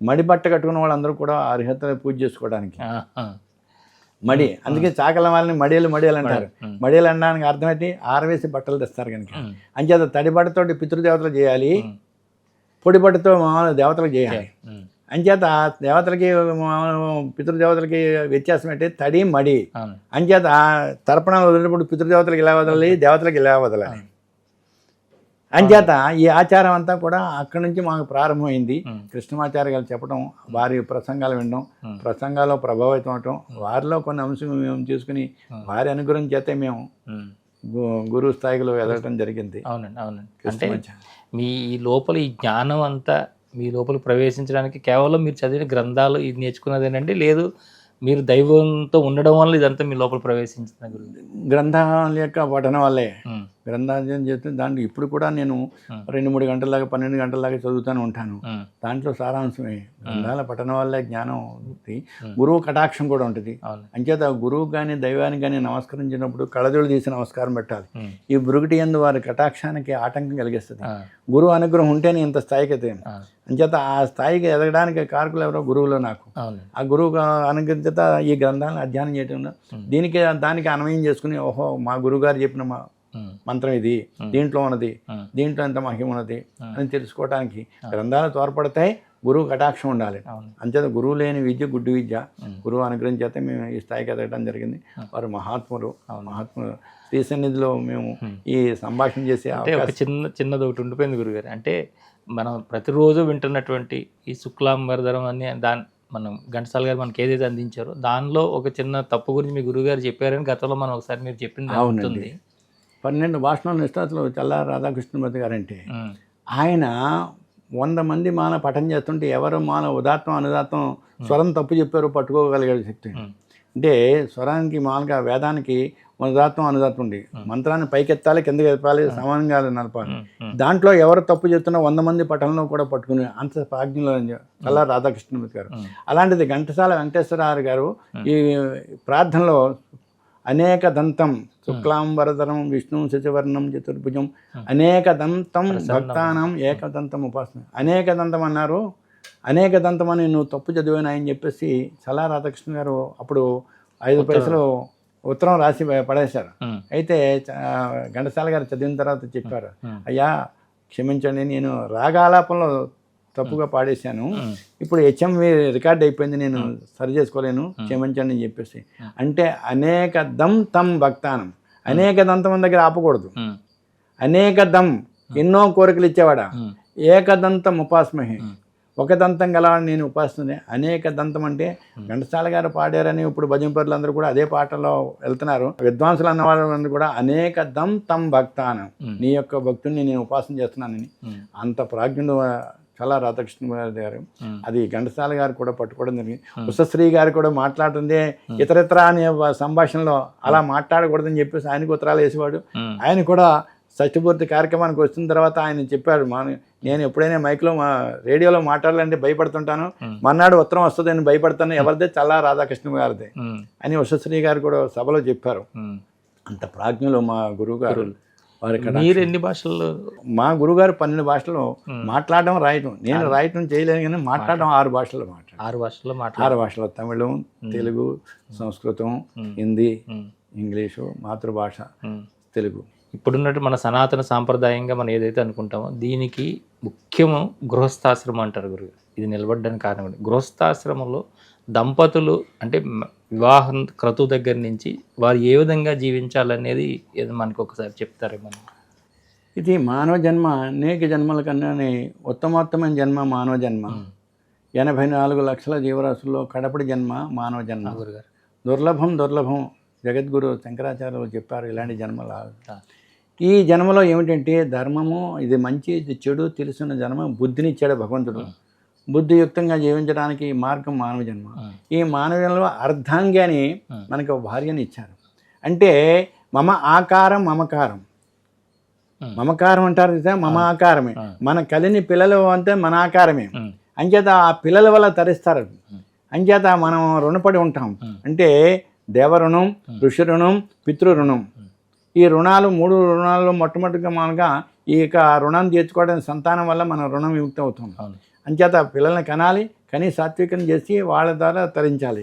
మడి బట్ట కట్టుకున్న వాళ్ళందరూ కూడా అర్హత పూజ చేసుకోవడానికి మడి. అందుకే చాకల వాళ్ళని మడియలు అంటారు. మడియలు అనడానికి అర్థం ఏంటి? ఆరవేసి బట్టలు తెస్తారు కనుక. అంచేత తడి బట్టతోటి పితృదేవతలు చేయాలి, పొడి బట్టతో మామూలు దేవతలకు చేయాలి. అంచేత దేవతలకి పితృదేవతలకి వ్యత్యాసం ఏంటి? తడి మడి. అంచేత తర్పణాలు వదిలినప్పుడు పితృదేవతలకు ఇలా వదలాలి, దేవతలకు ఇలా వదలాలి. అంచేత ఈ ఆచారం అంతా కూడా అక్కడి నుంచి మాకు ప్రారంభమైంది. కృష్ణమాచార్య గారు చెప్పడం, వారి ప్రసంగాలు వినడం, ప్రసంగాల్లో ప్రభావితం అవటం, వారిలో కొన్ని అంశం మేము తీసుకుని వారి అనుగ్రహం చేతే మేము గురువు స్థాయిలో ఎదగటం జరిగింది. అవునండి. అంటే మీ లోపల ఈ జ్ఞానం అంతా మీ లోపల ప్రవేశించడానికి కేవలం మీరు చదివిన గ్రంథాలు ఇది నేర్చుకున్నదేనండి, లేదు మీరు దైవంతో ఉండడం వల్ల ఇదంతా మీ లోపల ప్రవేశించిన గ్రంథాల యొక్క పఠనం వల్లే. గ్రంథాధ్యయనం చేస్తే దాంట్లో ఇప్పుడు కూడా నేను 2-3 గంటల దాకా 12 గంటల దాకా చదువుతూనే ఉంటాను. దాంట్లో సారాంశమే గ్రంథాల పఠనం వల్లే జ్ఞానం ఉంటుంది. గురువు కటాక్షం కూడా ఉంటుంది. అంచేత గురువు కానీ దైవానికి కానీ నమస్కరించినప్పుడు కళ్ళజోడు తీసి నమస్కారం పెట్టాలి. ఈ బురుగిటి యందు వారి కటాక్షానికి ఆటంకం కలిగిస్తుంది. గురువు అనుగ్రహం ఉంటేనే ఇంత స్థాయికి ఎదిగాను. అంచేత ఆ స్థాయికి ఎదగడానికి కారకులు ఎవరో గురువులో నాకు. ఆ గురువు అనుగ్రహించేత ఈ గ్రంథాలను అధ్యయనం చేయటం, దానికి అన్వయం చేసుకుని ఓహో మా గురువు గారు చెప్పిన మంత్రం ఇది, దీంట్లో ఉన్నది, దీంట్లో ఎంత మహిమ ఉన్నది అని తెలుసుకోవడానికి గ్రంథాలు తోడ్పడతాయి. గురువు కటాక్షం ఉండాలి. అంచేత గురువు లేని విద్య గుడ్డి విద్య. గురువు అనుగ్రహం చేత మేము ఈ స్థాయికి ఎదగడం జరిగింది. వారు మహాత్ములు. శ్రీ సన్నిధిలో మేము ఈ సంభాషణ చేసే ఒక చిన్నది ఒకటి ఉండిపోయింది గురుగారు. అంటే మనం ప్రతిరోజు వింటున్నటువంటి ఈ శుక్లాంబరధరం అని మనం ఘంటసాల గారు మనకి ఏదైతే అందించారో దానిలో ఒక చిన్న తప్పు గురించి మీ గురువుగారు చెప్పారని గతంలో మనం ఒకసారి మీరు చెప్పింది అవుతుంది. 12 భాషల నిష్ఠాతులు చల్లా రాధాకృష్ణమూర్తి గారంటే ఆయన 100 మంది మాల పఠం చేస్తుంటే ఎవరు మాల ఉదాత్తం అనుదాత్తం స్వరం తప్పు చెప్పారో పట్టుకోగలిగే శక్తి. అంటే స్వరానికి మామూలుగా వేదానికి ఉదాత్తం అనుదాత్తం ఉంది. మంత్రాన్ని పైకెత్తాలి, కిందకి ఎత్తాలి, సమానంగా నడపాలి. దాంట్లో ఎవరు తప్పు చెప్తున్నా 100 మంది పఠనంలో కూడా పట్టుకుని అంత ప్రాజ్ఞలో చల్లా రాధాకృష్ణమూర్తి గారు. అలాంటిది ఘంటసాల వెంకటేశ్వరరావు గారు ఈ ప్రార్థనలో అనేక దంతం శుక్లాంబరధరం విష్ణు శశివర్ణం చతుర్భుజం అనేక దంతం భక్తానం ఏకదంతం ఉపాసన. అనేక దంతం అన్నారు. అనేక దంతం అని నువ్వు తప్పు చదివాను అని చెప్పేసి చల్లా రాధాకృష్ణ గారు అప్పుడు 5 పైసలు ఉత్తరం రాసి పడేశారు. అయితే ఘంటసాల గారు చదివిన తర్వాత చెప్పారు, అయ్యా క్షమించండి, నేను రాగాలాపంలో తప్పుగా పాడేశాను, ఇప్పుడు హెచ్ఎంవి రికార్డ్ అయిపోయింది, నేను సరి చేసుకోలేను, క్షమించండి అని చెప్పేసి. అంటే అనేక దం తం భక్తానం, అనేక దంతం దగ్గర ఆపకూడదు. అనేక దం ఎన్నో కోరికలు ఇచ్చేవాడా, ఏకదంతం ఉపాస్మహి ఒక దంతం గలవాడిని నేను ఉపాసిస్తుంది. అనేక దంతం అంటే ఘంటసాల గారు పాడారని ఇప్పుడు భజంపరులు అందరూ కూడా అదే పాటలో వెళ్తున్నారు. విద్వాంసులు అన్న వాళ్ళందరూ కూడా అనేక దం తం భక్తానం, నీ యొక్క భక్తుడిని నేను ఉపాసన చేస్తున్నానని అంత ప్రాజ్ఞుడు చల్లా రాధాకృష్ణ గారు. అది ఘంటసాల గారు కూడా పట్టుకోవడం జరిగింది. ఉషశ్రీ గారు కూడా మాట్లాడుతుందే ఇతరత్ర అనే సంభాషణలో అలా మాట్లాడకూడదని చెప్పేసి ఆయనకు ఉత్తరాలు వేసేవాడు. ఆయన కూడా షష్ఠపూర్తి కార్యక్రమానికి వచ్చిన తర్వాత ఆయన చెప్పాడు, నేను ఎప్పుడైనా మైక్లో రేడియోలో మాట్లాడాలంటే భయపడుతుంటాను, మన్నాడు ఉత్తరం వస్తుందని భయపడతాను, ఎవరిదే చల్లా రాధాకృష్ణ గారిదే అని ఉషశ్రీ గారు కూడా సభలో చెప్పారు. అంత ప్రాజ్ఞులు మా గురువు గారు. మీరు ఎన్ని భాషల్లో? మా గురుగారు 12 భాషలు మాట్లాడడం రాయటం. నేను రాయటం చేయలేను కానీ మాట్లాడడం 6 భాషల్లో మాట్లాడారు. 6 భాషలు తమిళం, తెలుగు, సంస్కృతం, హిందీ, ఇంగ్లీషు, మాతృభాష తెలుగు. ఇప్పుడున్నట్టు మన సనాతన సాంప్రదాయంగా మనం ఏదైతే అనుకుంటామో దీనికి ముఖ్యము గృహస్థాశ్రమం అంటారు గురువు. ఇది నిలబడడానికి కారణం గృహస్థాశ్రమంలో దంపతులు అంటే వివాహం క్రతువు దగ్గర నుంచి వారు ఏ విధంగా జీవించాలనేది మనకు ఒకసారి చెప్తారేమో. ఇది మానవ జన్మ అనేక జన్మల కన్నా ఉత్తమోత్తమైన జన్మ మానవ జన్మ. 84 లక్షల జీవరాశుల్లో కడపడి జన్మ మానవ జన్మ. గురుగారు దుర్లభం జగద్గురు శంకరాచార్యులు చెప్పారు ఇలాంటి జన్మల. ఈ జన్మలో ఏమిటంటే ధర్మము, ఇది మంచి ఇది చెడు తెలుసున్న జన్మ. బుద్ధినిచ్చాడు భగవంతుడు. బుద్ధియుక్తంగా జీవించడానికి మార్గం మానవ జన్మ. ఈ మానవ జన్మలో అర్ధాంగి అని మనకు ఒక భార్యని ఇచ్చారు. అంటే మమ ఆకారం మమకారం. మమకారం అంటారు కదా, మమ ఆకారమే. మన కలిని పిల్లలు అంటే మన ఆకారమే. అంచేత ఆ పిల్లల వల్ల తరిస్తారు. అంచేత మనం రుణపడి ఉంటాం. అంటే దేవరుణం, ఋషి రుణం, పితృ రుణం. ఈ రుణాలు 3 రుణాల్లో మొట్టమొదటిగా మనగా ఈ రుణాన్ని తీర్చుకోవడానికి సంతానం వల్ల మనం రుణం విముక్తి అవుతాం. అంచేత పిల్లల్ని కనాలి, కని సాత్వికం చేసి వాళ్ళ ద్వారా తరించాలి.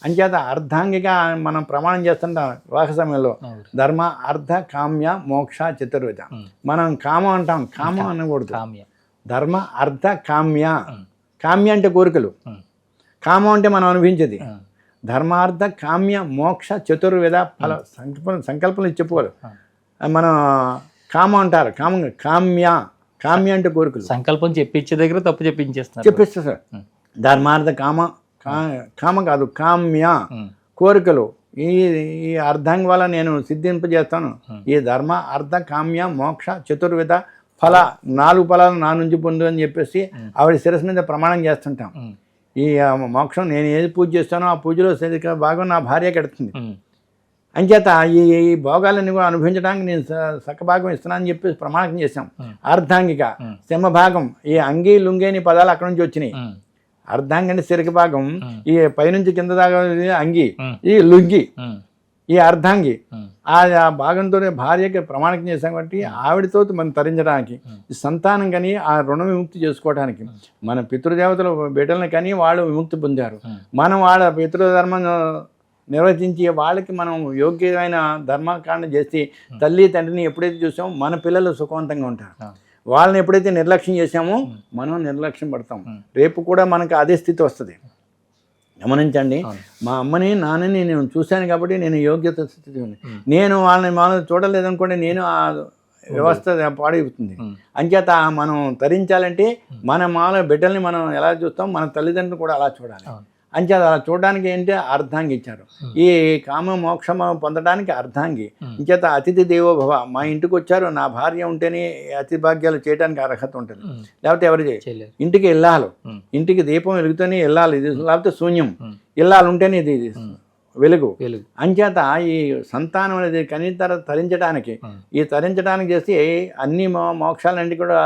అంచేత అర్ధాంగిగా మనం ప్రమాణం చేస్తుంటాం వివాహ సమయంలో. ధర్మ అర్ధ కామ్య మోక్ష చతుర్విధ. మనం కామం అంటాం, కామం అనకూడదు. ధర్మ అర్ధ కామ్య. కామ్య అంటే కోరికలు, కామం అంటే మనం అనుభవించేది. ధర్మార్థ కామ్య మోక్ష చతుర్విధ ఫల సంకల్పం చెప్పుకోవాలి. మనం కామం అంటారు, కామ్య అంటే కోరికలు. సంకల్పం చెప్పించే దగ్గర తప్పు చెప్పించేస్తారు, చెప్పిస్తారు సార్. ధర్మార్థ కామ కాదు, కామ్య కోరికలు. ఈ అర్ధాంగ వల్ల నేను సిద్ధింపజేస్తాను. ఈ ధర్మ అర్ధ కామ్య మోక్ష చతుర్విధ ఫల 4 ఫలాలు నా నుంచి పొందు అని చెప్పేసి ఆవిడ శిరస్సు మీద ప్రమాణం చేస్తుంటాం. ఈ మోక్షం నేను ఏది పూజ చేస్తానో ఆ పూజలో భాగం నా భార్య కడుతుంది. అంచేత ఈ భోగాలన్నీ కూడా అనుభవించడానికి నేను సకభాగం ఇస్తున్నానని చెప్పేసి ప్రమాణం చేశాం. అర్ధాంగిక సింహభాగం. ఈ అంగి లుంగి అని పదాలు అక్కడ నుంచి వచ్చినాయి. అర్ధాంగి అంటే శిరక భాగం. ఈ పైనుంచి కింద దాకా అంగి, ఈ లుంగి, ఈ అర్ధాంగి. ఆ భాగంతో భార్యకి ప్రమాణికం చేశాం కాబట్టి ఆవిడతో మనం తరించడానికి, ఈ సంతానం కానీ ఆ రుణ విముక్తి చేసుకోవడానికి. మన పితృదేవతలు బిడ్డలను కానీ వాళ్ళు విముక్తి పొందారు. మనం వాళ్ళ పితృధర్మం నిర్వచించి వాళ్ళకి మనం యోగ్యమైన ధర్మకాండ చేసి తల్లి తండ్రిని ఎప్పుడైతే చూసామో మన పిల్లలు సుఖవంతంగా ఉంటారు. వాళ్ళని ఎప్పుడైతే నిర్లక్ష్యం చేసామో మనం నిర్లక్ష్యం పడతాం. రేపు కూడా మనకు అదే స్థితి వస్తుంది. గమనించండి, మా అమ్మని నాన్నని నేను చూశాను కాబట్టి నేను యోగ్యత స్థితి ఉంది. నేను వాళ్ళని చూడలేదనుకోండి, నేను ఆ వ్యవస్థ పాడైపోతుంది. అంచేత మనం తరించాలంటే మన బిడ్డల్ని మనం ఎలా చూస్తాం, మన తల్లిదండ్రులు కూడా అలా చూడాలి. అంచేత అలా చూడడానికి ఏంటి అర్ధాంగి ఇచ్చారు. ఈ కామ మోక్షం పొందడానికి అర్ధాంగి. అంచేత అతిథి దేవో భవ. మా ఇంటికి వచ్చారు, నా భార్య ఉంటేనే అతి భాగ్యాలు చేయడానికి అర్హత ఉంటుంది. లేకపోతే ఎవరు ఇంటికి వెళ్ళాలి, ఇంటికి దీపం వెలుగుతూనే వెళ్ళాలి, ఇది లేకపోతే శూన్యం. ఇల్లాలు ఉంటేనే ఇది వెలుగు. అంచేత ఈ సంతానం అనేది కనీతర తరించడానికి, ఈ తరించడానికి చేసి అన్ని మోక్షాలన్నీ కూడా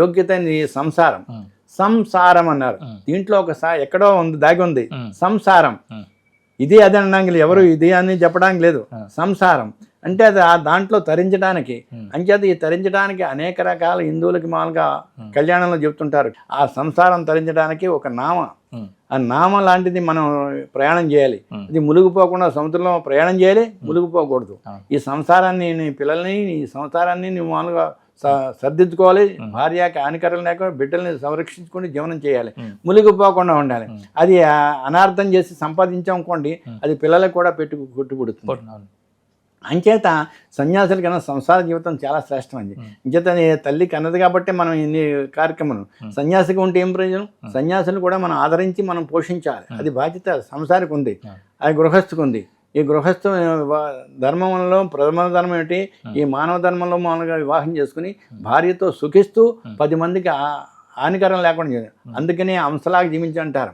యోగ్యత సంసారం అన్నారు. దీంట్లో ఒక ఎక్కడో ఉంది, దాగి ఉంది సంసారం. ఇది అదే అనడానికి ఎవరు ఇది అని చెప్పడానికి లేదు. సంసారం అంటే అది దాంట్లో తరించడానికి. అంచేత ఈ తరించడానికి అనేక రకాల హిందువులకి మామూలుగా కళ్యాణంలో చెప్తుంటారు. ఆ సంసారం తరించడానికి ఒక నామ, ఆ నామ లాంటిది మనం ప్రయాణం చేయాలి. అది మునిగిపోకుండా సముద్రంలో ప్రయాణం చేయాలి, మునిగిపోకూడదు. ఈ సంసారాన్ని, నీ పిల్లల్ని, ఈ సంసారాన్ని నువ్వు మామూలుగా సర్దిద్దుకోవాలి. భార్యకి హానికరం లేక బిడ్డల్ని సంరక్షించుకొని జీవనం చేయాలి, మునిగిపోకుండా ఉండాలి. అది అనార్థం చేసి సంపాదించామనుకోండి, అది పిల్లలకు కూడా కొట్టుబడుతుంది. అంచేత సన్యాసుల కన్నా సంసార జీవితం చాలా శ్రేష్టమైంది. అంచేత తల్లి కన్నది కాబట్టి మనం ఇన్ని కార్యక్రమాలు. సన్యాసిగా ఉంటే ఏం ప్రయోజనం? సన్యాసులు కూడా మనం ఆదరించి మనం పోషించాలి. అది బాధ్యత సంసారికి ఉంది, అది గృహస్థుకు ఉంది. ఈ గృహస్థ ధర్మంలో ప్రథమ ధర్మం ఏంటి? ఈ మానవ ధర్మంలో మామూలుగా వివాహం చేసుకుని భార్యతో సుఖిస్తూ 10 మందికి హానికరం లేకుండా చేయాలి. అందుకనే అంశలాగా జీవించంటారు.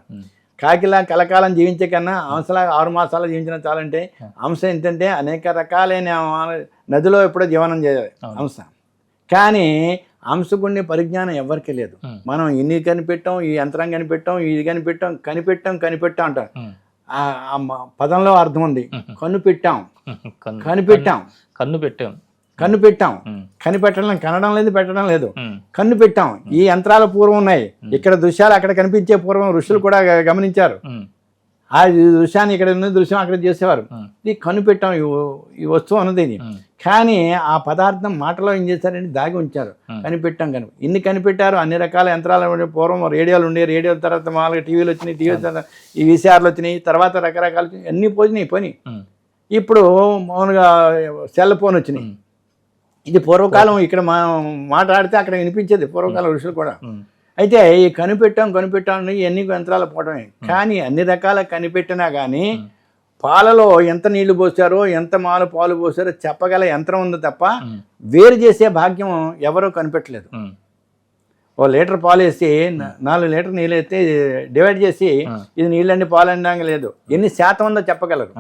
కాకిలా కలకాలం జీవించే కన్నా అంశలాగా 6 మాసాలు జీవించిన చాలంటే. అంశ ఏంటంటే అనేక రకాలైన నదిలో ఎప్పుడో జీవనం చేయాలి అంశ. కానీ అంశకుండే పరిజ్ఞానం ఎవరికి లేదు. మనం ఇన్ని కనిపెట్టాం, ఈ యంత్రం కనిపెట్టాం, ఇది కనిపెట్టాం అంటారు. ఆ పదంలో అర్థం ఉంది. కనిపెట్టాం. కనిపెట్టడం, కనడం లేదు, పెట్టడం లేదు. కన్ను పెట్టాం. ఈ యంత్రాల పూర్వం ఉన్నాయి. ఇక్కడ దృశ్యాలు అక్కడ కనిపించే పూర్వం ఋషులు కూడా గమనించారు. ఆ దృశ్యాన్ని ఇక్కడ ఉన్న దృశ్యం అక్కడ చేసేవారు. ఇది కనిపెట్టాం, ఈ వస్తువు అన్నది. కానీ ఆ పదార్థం మాటలో ఏం చేశారంటే దాగి ఉంచారు. కనిపెట్టాం. ఇన్ని కనిపెట్టారు. అన్ని రకాల యంత్రాలు పూర్వం రేడియోలు ఉండే, రేడియో తర్వాత మామూలుగా టీవీలు వచ్చినాయి, టీవీ తర్వాత ఈ వీసీఆర్లు వచ్చినాయి, తర్వాత రకరకాల అన్నీ పోయినాయి. ఇప్పుడు మామూలుగా సెల్ ఫోన్ వచ్చినాయి. ఇది పూర్వకాలం ఇక్కడ మాట్లాడితే అక్కడ వినిపించేది పూర్వకాలం ఋషులు కూడా. అయితే ఈ కనిపెట్టాం ఎన్ని యంత్రాలు పోవడమే. కానీ అన్ని రకాల కనిపెట్టినా కానీ పాలలో ఎంత నీళ్లు పోసారో ఎంత పాలు పోసారో చెప్పగల యంత్రం ఉంది తప్ప వేరు చేసే భాగ్యం ఎవరూ కనిపెట్టలేదు. ఓ లీటర్ పాలు వేసి 4 లీటర్ నీళ్ళు వేస్తే డివైడ్ చేసి ఇది నీళ్ళండి పాలు అనడానికి లేదు. ఎన్ని శాతం ఉందో చెప్పగలరు,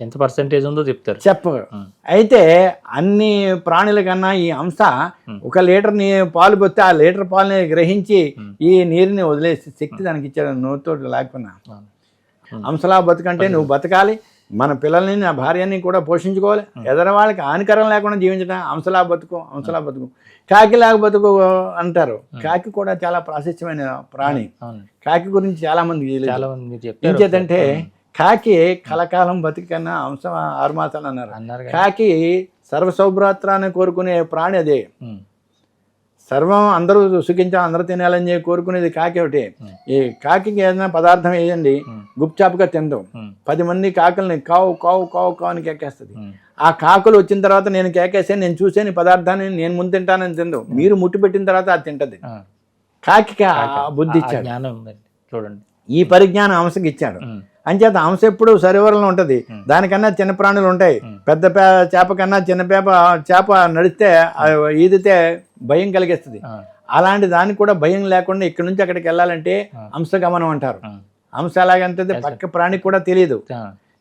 ఎంత పర్సెంటేజ్ ఉందో చెప్తారు, చెప్పగలరు. అయితే అన్ని ప్రాణుల కన్నా ఈ హంస 1 లీటర్ పాలు పోతే ఆ లీటర్ పాలని గ్రహించి ఈ నీరుని వదిలేసి శక్తి దానికి ఇచ్చారు. నోటితో లేకపోయినా హంసలా బతుకంటే నువ్వు బతకాలి, మన పిల్లల్ని నా భార్యని కూడా పోషించుకోవాలి, ఎదరవాళ్ళకి హానికరం లేకుండా జీవించడం. హంసలా బతుకు కాకిలాగా బతుకు అంటారు. కాకి కూడా చాలా ప్రాశస్త్యమైన ప్రాణి. కాకి గురించి చాలా మంది ఏం చేద్దంటే కాకి కలకాలం బతికన్నా హంస 6 మాసాలు అన్నారు. కాకి సర్వసౌభ్రాత్రాన్ని కోరుకునే ప్రాణి అదే. సర్వం అందరూ సుఖించాలి, అందరూ తినాలని చెప్పి కోరుకునేది కాకి ఒకటి. ఈ కాకి ఏదైనా పదార్థం వేయండి గుప్చాపుగా తిందాం. 10 మంది కాకుల్ని కావు కావు కావు కావు అని కేకేస్తుంది. ఆ కాకులు వచ్చిన తర్వాత నేను కేకేసాను, నేను చూసాను ఈ పదార్థాన్ని, నేను ముందు తింటానని తిందు. మీరు ముట్టు పెట్టిన తర్వాత అది తింటది. కాకి బుద్ధి ఇచ్చాడు, చూడండి ఈ పరిజ్ఞానం హంసకి ఇచ్చాడు. అంచేత హంస ఎప్పుడు సరివరంలో ఉంటుంది. దానికన్నా చిన్న ప్రాణులు ఉంటాయి. పెద్ద చేప కన్నా చిన్న చేప నడిస్తే ఈదితే భయం కలిగిస్తుంది. అలాంటి దానికి కూడా భయం లేకుండా ఇక్కడి నుంచి అక్కడికి వెళ్ళాలంటే హంస గమనం అంటారు. హంస ఎలాగంటే పక్క ప్రాణికి కూడా తెలియదు,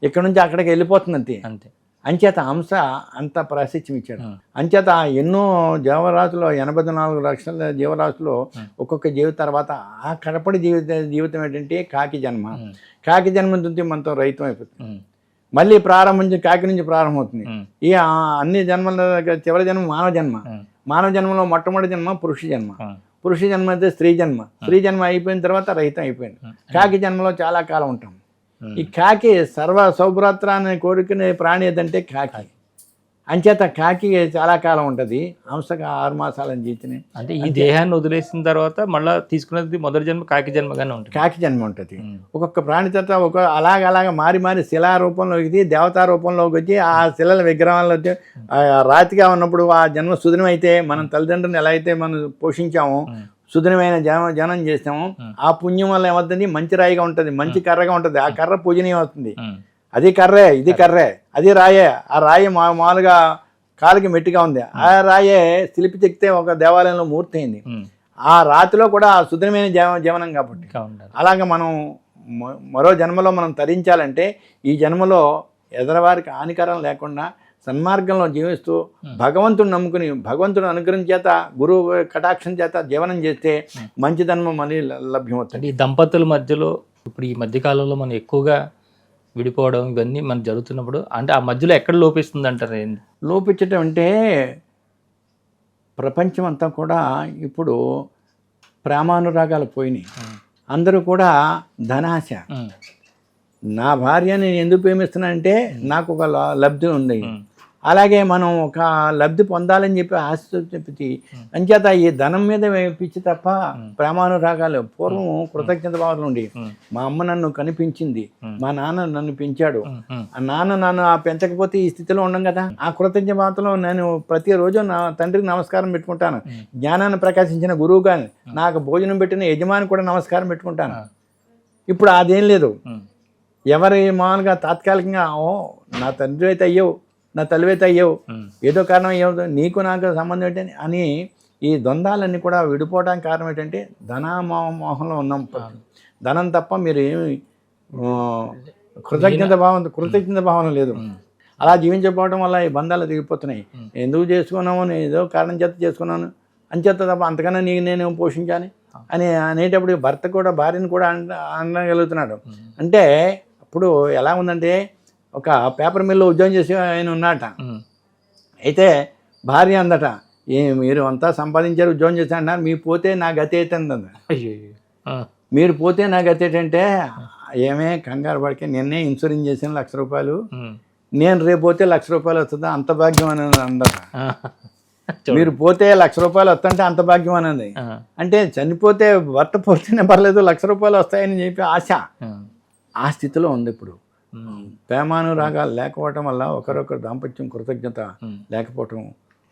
ఇక్కడ నుంచి అక్కడికి వెళ్ళిపోతుంది అంతే. అంచేత హంస అంత ప్రాశస్త్యం ఇచ్చాడు. అంచేత ఎన్నో జీవరాశులు 84 లక్షల జీవరాశులు ఒక్కొక్క జీవిత తర్వాత ఆ కడపడి జీవితం ఏంటంటే కాకి జన్మ. కాకి జన్మ నుంచి మనతో రైతం అయిపోతుంది. మళ్ళీ ప్రారంభించి కాకి నుంచి ప్రారంభమవుతుంది. ఈ అన్ని జన్మల చివరి జన్మ మానవ జన్మ. మానవ జన్మలో మొట్టమొదటి జన్మ పురుష జన్మ. పురుష జన్మ అయితే స్త్రీ జన్మ. స్త్రీ జన్మ అయిపోయిన తర్వాత రైతం అయిపోయింది. కాకి జన్మలో చాలా కాలం ఉంటాం. ఈ కాకి సర్వ సౌభ్రాత్రాన్ని కోరుకునే ప్రాణి ఏదంటే కాకి. అంచేత కాకి చాలా కాలం ఉంటుంది. హంసగా 6 మాసాలని జీవితనే. అంటే ఈ దేహాన్ని వదిలేసిన తర్వాత మళ్ళీ తీసుకునేది మొదటి జన్మ కాకి జన్మగానే ఉంటుంది. కాకి జన్మ ఉంటుంది. ఒక్కొక్క ప్రాణి తర్వాత అలాగ మారి శిలా రూపంలోకి దేవతా రూపంలోకి వచ్చి ఆ శిలల విగ్రహాల్లో రాతిగా ఉన్నప్పుడు ఆ జన్మ సుదినం అయితే మనం తల్లిదండ్రులను ఎలా అయితే మనం పోషించామో సుదినమైన జనం చేస్తాము. ఆ పుణ్యం వల్ల ఏమవుతుంది, మంచి రాయిగా ఉంటుంది, మంచి కర్రగా ఉంటుంది. ఆ కర్ర పూజనీయం అవుతుంది. అది కర్రే, ఇది కర్రే, అది రాయే. ఆ రాయి మామూలుగా కాలికి మెట్టిగా ఉంది. ఆ రాయే శిల్పి చెక్కితే ఒక దేవాలయంలో మూర్తి అయింది. ఆ రాతిలో కూడా సుదినమైన జీవనం కాబట్టి అలాగే మనం మరో జన్మలో మనం తరించాలంటే ఈ జన్మలో ఎదరవారికి హానికరం లేకుండా సన్మార్గంలో జీవిస్తూ భగవంతుని నమ్ముకుని భగవంతుని అనుగ్రహం చేత గురువు కటాక్షం చేత జీవనం చేస్తే మంచి జన్మ మళ్ళీ లభ్యమవుతుంది. ఈ దంపతుల మధ్యలో ఇప్పుడు ఈ మధ్యకాలంలో మనం ఎక్కువగా విడిపోవడం ఇవన్నీ మనకు జరుగుతున్నప్పుడు అంటే ఆ మధ్యలో ఎక్కడ లోపిస్తుంది అంటారు? ఏంది లోపించటం అంటే ప్రపంచం అంతా కూడా ఇప్పుడు ప్రేమానురాగాలు పోయినాయి. అందరూ కూడా ధనాశ. నా భార్యని నేను ఎందుకు ప్రేమిస్తున్నానంటే నాకు ఒక లబ్ధి ఉంది. అలాగే మనం ఒక లబ్ధి పొందాలని చెప్పి ఆశ చెప్పి అంచేత ఈ ధనం మీద పిచ్చి తప్ప ప్రేమానురాగాలు. పూర్వం కృతజ్ఞత భావాలు ఉండి మా అమ్మ నన్ను కనిపించింది, మా నాన్న నన్ను పెంచాడు, ఆ నాన్న నన్ను పెంచకపోతే ఈ స్థితిలో ఉండం కదా. ఆ కృతజ్ఞ భావంలో నేను ప్రతిరోజు నా తండ్రికి నమస్కారం పెట్టుకుంటాను. జ్ఞానాన్ని ప్రకాశించిన గురువు కానీ నాకు భోజనం పెట్టిన యజమాని కూడా నమస్కారం పెట్టుకుంటాను. ఇప్పుడు అదేం లేదు. ఎవరి మామూలుగా తాత్కాలికంగా నా తండ్రి అయితే అయ్యవు, నా తల్లివైతే అయ్యవు, ఏదో కారణం అయ్యవు, నీకు నాకు సంబంధం ఏంటని అని ఈ ద్వంద్వాలన్నీ కూడా విడిపోవడానికి కారణం ఏంటంటే ధనామోహంలో ఉన్నాం. ధనం తప్ప మీరు ఏమి కృతజ్ఞత భావన లేదు. అలా జీవించకపోవడం వల్ల ఈ బంధాలు దిగిపోతున్నాయి. ఎందుకు చేసుకున్నాము, నేను ఏదో కారణం చేత చేసుకున్నాను అంచేత తప్ప అంతకన్నా నేను పోషించాలి అని అనేటప్పుడు భర్త కూడా భార్యను కూడా అనగలుగుతున్నాడు. అంటే అప్పుడు ఎలా ఉందంటే ఒక పేపర్ మిల్లో ఉద్యోగం చేసి ఆయన ఉన్నట. అయితే భార్య అందట, మీరు అంతా సంపాదించారు, ఉద్యోగం చేసి అన్నారు, మీరు పోతే నా గతి అవుతుంది. మీరు పోతే నా గతి ఏంటంటే ఏమే కంగారు పడికి నిన్నే ఇన్సూరెన్స్ చేసిన ₹1,00,000, నేను రేపు పోతే ₹1,00,000 వస్తుందా, అంత భాగ్యం అని అందట. మీరు పోతే ₹1,00,000 వస్తుంటే అంత భాగ్యం అన్నది. అంటే చనిపోతే భర్త పోతేనే పర్లేదు ₹1,00,000 వస్తాయని చెప్పి ఆశ. ఆ స్థితిలో ఉంది ఇప్పుడు. ప్రేమానురాగాలు లేకపోవటం వల్ల ఒకరొకరు దాంపత్యం కృతజ్ఞత లేకపోవటం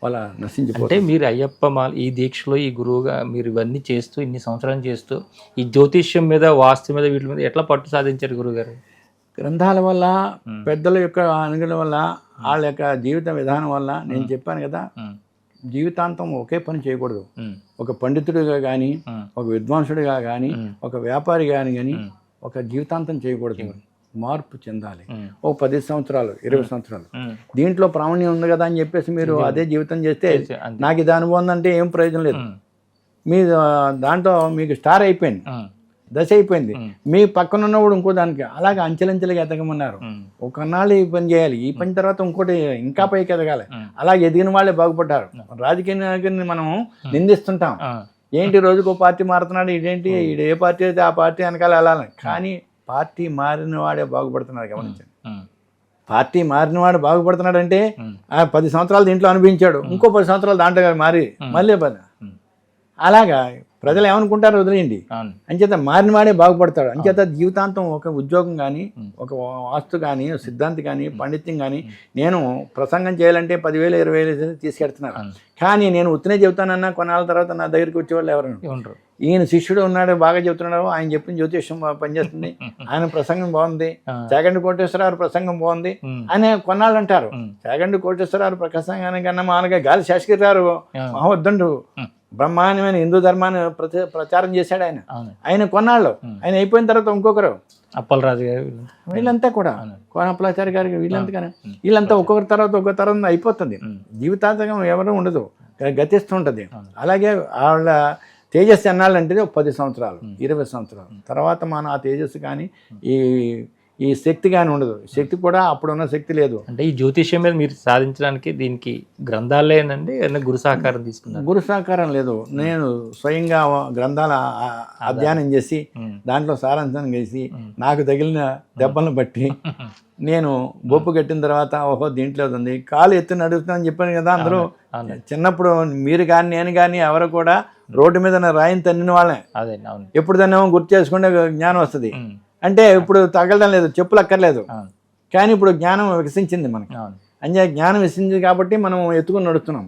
వాళ్ళ నశించిపోతారు. అంటే మీరు అయ్యప్ప మాల ఈ దీక్షలో ఈ గురువుగా మీరు ఇవన్నీ చేస్తూ ఇన్ని సంవత్సరాలు చేస్తూ ఈ జ్యోతిష్యం మీద వాస్తు మీద వీటి మీద ఎట్లా పట్టు సాధించారు గురువుగారు? గ్రంథాల వల్ల, పెద్దల యొక్క అనుగ్రహం వల్ల, వాళ్ళ యొక్క జీవిత విధానం వల్ల. నేను చెప్పాను కదా, జీవితాంతం ఒకే పని చేయకూడదు. ఒక పండితుడిగా కానీ, ఒక విద్వాంసుడిగా కానీ, ఒక వ్యాపారి కానీ ఒక జీవితాంతం చేయకూడదు. మార్పు చెందాలి. ఓ 10 సంవత్సరాలు 20 సంవత్సరాలు దీంట్లో ప్రావీణ్యం ఉంది కదా అని చెప్పేసి మీరు అదే జీవితం చేస్తే నాకు ఇది అనుభవం ఉందంటే ఏం ప్రయోజనం లేదు. మీ దాంట్లో మీకు స్టార్ అయిపోయింది, దశ అయిపోయింది. మీ పక్కన ఉన్నప్పుడు ఇంకో దానికి అలాగే అంచెలంచెలుగా ఎదగమన్నారు. ఒకనాళ్ళు ఈ పని చేయాలి, ఈ పని తర్వాత ఇంకోటి ఇంకా పైకి ఎదగాలి. అలాగే ఎదిగిన వాళ్ళే బాగుపడ్డారు. రాజకీయ నాయకుడిని మనం నిందిస్తుంటాం, ఏంటి రోజుకో పార్టీ మారుతున్నాడు, ఇదేంటి ఈడు ఏ పార్టీ అయితే ఆ పార్టీ వెనకాల వెళ్ళాలని. కానీ పార్టీ మారిన వాడే బాగుపడుతున్నాడు. గమనించండి, పార్టీ మారినవాడు బాగుపడుతున్నాడు అంటే 10 సంవత్సరాలు దీంట్లో అనుభవించాడు, ఇంకో 10 సంవత్సరాలు దాంట్లో మారి మళ్ళీ అలాగా ప్రజలు ఏమనుకుంటారో వదిలేయండి. అంచేత మారినవాడే బాగుపడతాడు. అంచేత జీవితాంతం ఒక ఉద్యోగం కానీ, ఒక వాస్తు కానీ, సిద్ధాంతి కానీ, పండిత్యం కానీ, నేను ప్రసంగం చేయాలంటే 10,000 20,000 తీసుకెడుతున్నాను. కానీ నేను ఉత్తనే చెబుతానన్నా కొన్నాళ్ళ తర్వాత నా దగ్గరికి వచ్చేవాళ్ళు ఎవరు ఉండరు. ఈయన శిష్యుడు ఉన్నాడు, బాగా చెబుతున్నాడు, ఆయన చెప్పిన జ్యోతిష్యం పనిచేస్తుంది, ఆయన ప్రసంగం బాగుంది, చాగంటి కోటేశ్వరరావు ప్రసంగం బాగుంది అని కొన్నాళ్ళు అంటారు. చాగంటి కోటేశ్వరరావు ప్రసంగానికి కన్నా మామూలుగా గాలి శాస్త్రిగారు మహోద్దండు బ్రహ్మాండమైన హిందూ ధర్మాన్ని ప్రచారం చేశాడు ఆయన. ఆయన కొన్నాళ్ళు, ఆయన అయిపోయిన తర్వాత ఇంకొకరు అప్పలరాజు గారు, వీళ్ళంతా కూడా కోనప్పలాచారి గారికి వీళ్ళంతా ఒక్కొక్కరి తర్వాత ఒక్కొక్క తరం అయిపోతుంది. జీవితాంతకం ఎవరు ఉండదు, గతిస్తుంటుంది. అలాగే వాళ్ళ తేజస్సు ఎన్నాళ్ళంటే 10 సంవత్సరాలు 20 సంవత్సరాలు తర్వాత మనం ఆ తేజస్సు కానీ ఈ శక్తి కానీ ఉండదు. శక్తి కూడా అప్పుడున్న శక్తి లేదు. అంటే ఈ జ్యోతిష్యం మీద మీరు సాధించడానికి దీనికి గ్రంథాలేనండి, గురు సహకారం తీసుకున్నారు? గురు సహకారం లేదు. నేను స్వయంగా గ్రంథాల అధ్యయనం చేసి దాంట్లో సారాంశం చేసి నాకు తగిలిన దెబ్బలను బట్టి నేను బొప్పు కట్టిన తర్వాత ఓహో దీంట్లో ఉంది, కాలు ఎత్తి నడుస్తానని చెప్పాను కదా. అందరూ చిన్నప్పుడు మీరు కానీ నేను కానీ ఎవరు కూడా రోడ్డు మీద రాయిని తన్నిన వాళ్ళే. ఎప్పుడు తన్నేమో గుర్తు చేసుకుంటే జ్ఞానం వస్తుంది. అంటే ఇప్పుడు తగలడం లేదు, చెప్పులు అక్కర్లేదు. కానీ ఇప్పుడు జ్ఞానం వికసించింది మనకి. అంచేత జ్ఞానం వికసించింది కాబట్టి మనం ఎత్తుకుని నడుస్తున్నాం.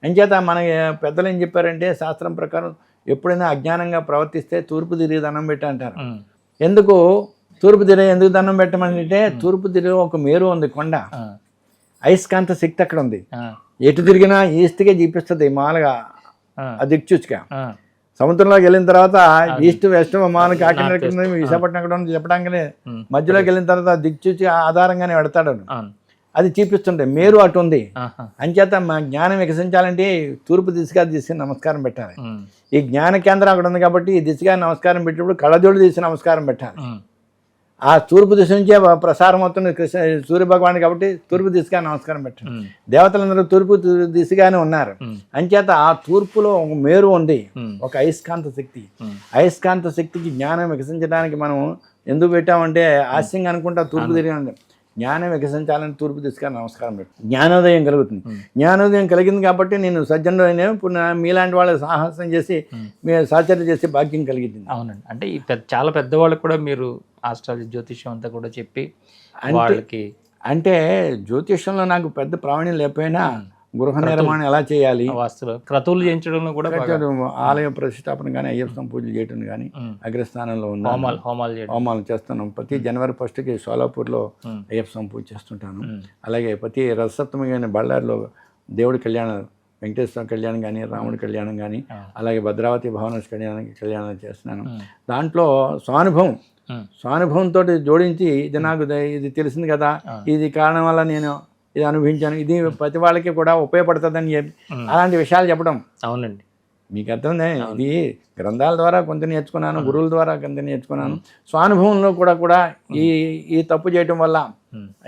అంచేత మన పెద్దలు ఏం చెప్పారంటే, శాస్త్రం ప్రకారం ఎప్పుడైనా అజ్ఞానంగా ప్రవర్తిస్తే తూర్పు తిరిగి దండం పెట్టి అంటారు. ఎందుకు తూర్పు తిరిగి ఎందుకు దండం పెట్టమంటే, తూర్పు తిరిగి ఒక మేరు ఉంది, కొండ, అయస్కాంత శక్తి అక్కడ ఉంది. ఎటు తిరిగినా ఈస్ట్కే చూపిస్తుంది మామూలుగా ఆ దిక్చూచిగా. సముద్రంలోకి వెళ్ళిన తర్వాత ఈస్ట్ వెస్ట్ మామూలు కాకినాడ విశాఖపట్నం అక్కడ చెప్పడానికి మధ్యలోకి వెళ్ళిన తర్వాత దిక్చూచి ఆధారంగానే పెడతాడు. అది చూపిస్తుంటే మేరు అటు ఉంది. అంచేత మా జ్ఞానం వికసించాలంటే తూర్పు దిశగా తీసుకుని నమస్కారం పెట్టాలి. ఈ జ్ఞాన కేంద్రం అక్కడ ఉంది కాబట్టి ఈ దిశగా నమస్కారం పెట్టినప్పుడు కళ్ళజోడు తీసి నమస్కారం పెట్టాలి. ఆ తూర్పు దిశ నుంచే ప్రసారం అవుతుంది సూర్య భగవాన్ కాబట్టి తూర్పు దిశగా నమస్కారం పెట్టారు. దేవతలందరూ తూర్పు దిశగానే ఉన్నారు. అంచేత ఆ తూర్పులో ఒక మేరు ఉంది, ఒక అయస్కాంత శక్తి. అయస్కాంత శక్తికి జ్ఞానం వికసించడానికి మనం ఎందుకు పెట్టామంటే హాస్యంగా అనుకుంటా తూర్పు తిరిగి జ్ఞానం వికసించాలని తూర్పు దిశగా నమస్కారం పెట్టు. జ్ఞానోదయం కలుగుతుంది. జ్ఞానోదయం కలిగింది కాబట్టి నేను సజ్జనుడైన ఇప్పుడు మీలాంటి వాళ్ళ సాహసం చేసి మీరు సాచర్య చేసే భాగ్యం కలిగింది. అవునండి. అంటే ఈ చాలా పెద్దవాళ్ళకి కూడా మీరు ఆస్ట్రాలజీ జ్యోతిష్యం అంతా కూడా చెప్పి వాళ్ళకి, అంటే జ్యోతిష్యంలో నాకు పెద్ద ప్రావీణ్యం లేకపోయినా గృహ నిర్మాణం ఎలా చేయాలి, వాస్తులు క్రతువులు చేయించడంలో కూడా, ఆలయ ప్రతిష్టాపన కానీ, అయ్యప్ప పూజలు చేయడం కానీ, అగ్రస్థానంలో ఉన్న హోమాలు చేస్తున్నాం. ప్రతి జనవరి 1కి సోలాపూర్లో అయ్యప్ప పూజ చేస్తుంటాను. అలాగే ప్రతి రథసప్తమి కానీ బళ్ళారిలో దేవుడి కళ్యాణం, వెంకటేశ్వర కళ్యాణం కానీ, రాముడి కళ్యాణం కానీ, అలాగే భద్రావతి భవనేశ్వర కళ్యాణం చేస్తున్నాను. దాంట్లో స్వానుభవంతో జోడించి ఇది నాకు ఇది తెలిసింది కదా, ఇది కారణం వల్ల నేను ఇది అనుభవించాను, ఇది ప్రతి వాళ్ళకి కూడా ఉపయోగపడుతుందని చెప్పి అలాంటి విషయాలు చెప్పడం. అవునండి, మీకు అర్థమైంది. ఇది గ్రంథాల ద్వారా కొంత నేర్చుకున్నాను, గురువుల ద్వారా కొంత నేర్చుకున్నాను. స్వానుభవంలో కూడా ఈ తప్పు చేయటం వల్ల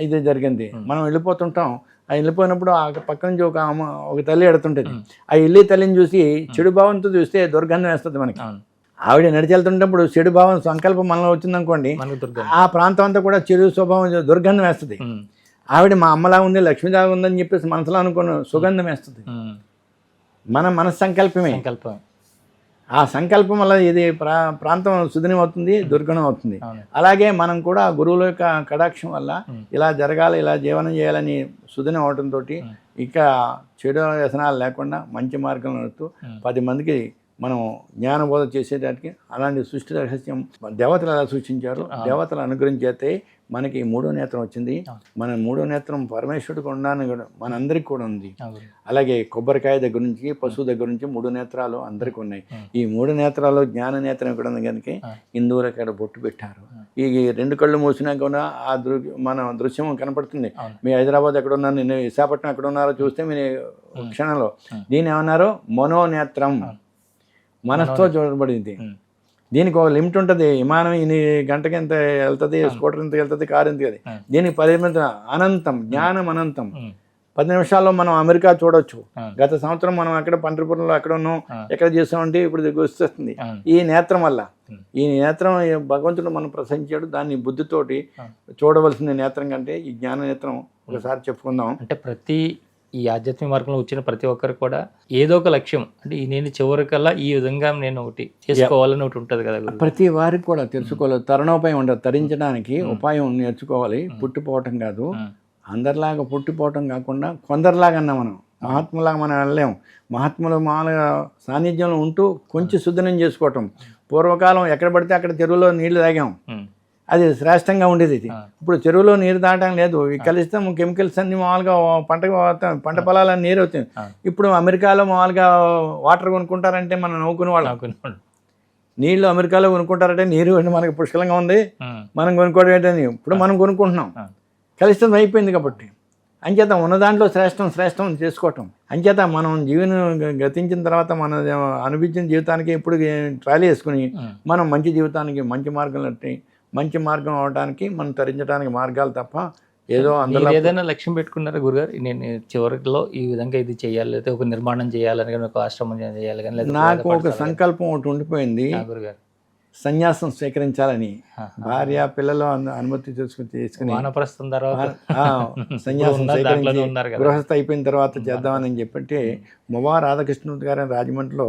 ఇది జరిగింది. మనం వెళ్ళిపోతుంటాం, ఆ వెళ్ళిపోయినప్పుడు ఆ పక్క నుంచి ఒక తల్లి ఎడుతుంటుంది. ఆ ఇల్లి తల్లిని చూసి చెడు భావంతో చూస్తే దుర్గంధం వేస్తుంది మనకి. ఆవిడ నడిచెళ్తుంటప్పుడు చెడు భావం సంకల్పం మనలో వచ్చిందనుకోండి, ఆ ప్రాంతం అంతా కూడా చెడు స్వభావం దుర్గంధం వేస్తుంది. ఆవిడ మా అమ్మలా ఉంది, లక్ష్మీలాగా ఉందని చెప్పేసి మనసులో అనుకున్న సుగంధం వేస్తుంది. మన మనస్సంకల్పమే. ఆ సంకల్పం వల్ల ఇది ప్రాంతం సుదినం అవుతుంది, దుర్గుణం అవుతుంది. అవును. అలాగే మనం కూడా గురువుల యొక్క కటాక్షం వల్ల ఇలా జరగాలి, ఇలా జీవనం చేయాలని సుదినం అవడంతో ఇక చెడు వ్యసనాలు లేకుండా మంచి మార్గంలో నడుస్తూ 10 మందికి మనం జ్ఞానబోధ చేసేటానికి అలాంటి సృష్టి రహస్యం దేవతలు ఎలా సూచించారు, దేవతల అనుగ్రహించేస్తే మనకి 3వ నేత్రం వచ్చింది. మన 3వ నేత్రం పరమేశ్వరుడికి ఉండడానికి కూడా మనందరికి కూడా ఉంది. అలాగే కొబ్బరికాయ దగ్గర నుంచి పశువు దగ్గర నుంచి 3 నేత్రాలు అందరికీ ఉన్నాయి. ఈ 3 నేత్రాలు జ్ఞాన నేత్రం ఇక్కడ ఉంది కనుక హిందువులు అక్కడ బొట్టు పెట్టారు. ఈ 2 కళ్ళు మూసినా కూడా ఆ మన దృశ్యం కనపడుతుంది. మీ హైదరాబాద్ ఎక్కడ ఉన్నారు, నేను విశాఖపట్నం ఎక్కడ ఉన్నారో చూస్తే మీరు క్షణంలో దీన్ని ఏమన్నారు, మనోనేత్రం, మనసుతో చూడబడింది. దీనికి ఒక లిమిట్ ఉంటుంది. విమానం ఇన్ని గంటకి ఎంత వెళ్తుంది, స్కూటర్ ఎంత వెళ్తుంది, కారు ఎంత వెళ్తుంది. దీనికి పరిమితం అనంతం, జ్ఞానం అనంతం. 10 నిమిషాల్లో మనం అమెరికా చూడొచ్చు. గత సంవత్సరం మనం అక్కడ పంటపురంలో ఎక్కడ ఉన్నాం, ఎక్కడ చేసామంటే ఇప్పుడు వస్తుంది ఈ నేత్రం వల్ల. ఈ నేత్రం భగవంతుడు మనం ప్రశంసించాడు. దాన్ని బుద్ధితోటి చూడవలసిన నేత్రం కంటే ఈ జ్ఞాన నేత్రం ఒకసారి చెప్పుకుందాం. అంటే ప్రతి ఈ ఆధ్యాత్మిక మార్గంలో వచ్చిన ప్రతి ఒక్కరు కూడా ఏదో ఒక లక్ష్యం, అంటే నేను చివరికల్లా ఈ విధంగా నేను ఒకటి చేసుకోవాలని ఒకటి ఉంటుంది కదా. ప్రతి వారికి కూడా తెలుసుకోవాలి. తరుణోపాయం ఉండదు. తరించడానికి ఉపాయం నేర్చుకోవాలి. పుట్టిపోవటం కాదు, అందరిలాగా పుట్టిపోవటం కాకుండా కొందరిలాగన్నా మనం మహాత్ములాగా మనం వెళ్ళలేము. మహాత్ములు మామూలుగా సాన్నిధ్యంలో ఉంటూ కొంచెం శుద్ధనం చేసుకోవటం. పూర్వకాలం ఎక్కడ పడితే అక్కడ చెరువులో నీళ్లు తాగాం, అది శ్రేష్టంగా ఉండేది. ఇది ఇప్పుడు చెరువులో నీరు తాగడం లేదు. ఈ కలిస్తే కెమికల్స్ అన్ని మామూలుగా పంట పొలాలని నీరు అవుతుంది. ఇప్పుడు అమెరికాలో మామూలుగా వాటర్ కొనుక్కుంటారంటే మనం నవ్వుకునే వాళ్ళు. నీళ్లు అమెరికాలో కొనుక్కుంటారంటే నీరు మనకి పుష్కలంగా ఉంది, మనం కొనుక్కోవడం ఏంటని ఇప్పుడు మనం కొనుక్కుంటున్నాం. కలుషితం అయిపోయింది కాబట్టి అంచేత ఉన్న దాంట్లో శ్రేష్టం చేసుకోవటం. అంచేత మనం గతించిన తర్వాత మన అనిపించిన జీవితానికి ఇప్పుడు ట్రాలీ వేసుకుని మనం మంచి జీవితానికి మంచి మార్గంలో మంచి మార్గం అవడానికి మనం తరించడానికి మార్గాలు తప్ప ఏదో అందరూ ఏదైనా లక్ష్యం పెట్టుకున్నారా గురుగారు? నేను చివరిలో ఈ విధంగా ఇది చేయాలి, లేకపోతే ఒక నిర్మాణం చేయాలని కానీ, ఒక ఆశ్రమం చేయాలి కానీ, నాకు ఒక సంకల్పం ఒకటి ఉండిపోయింది. గురుగారు సన్యాసం స్వీకరించాలని. భార్య పిల్లలు అనుమతి తీసుకుని వానప్రస్థం తర్వాత సన్యాసం స్వీకరించి గృహస్థ అయిపోయిన తర్వాత చేద్దామని చెప్పంటే మొవా రాధాకృష్ణమూర్తి గారు రాజమండ్రిలో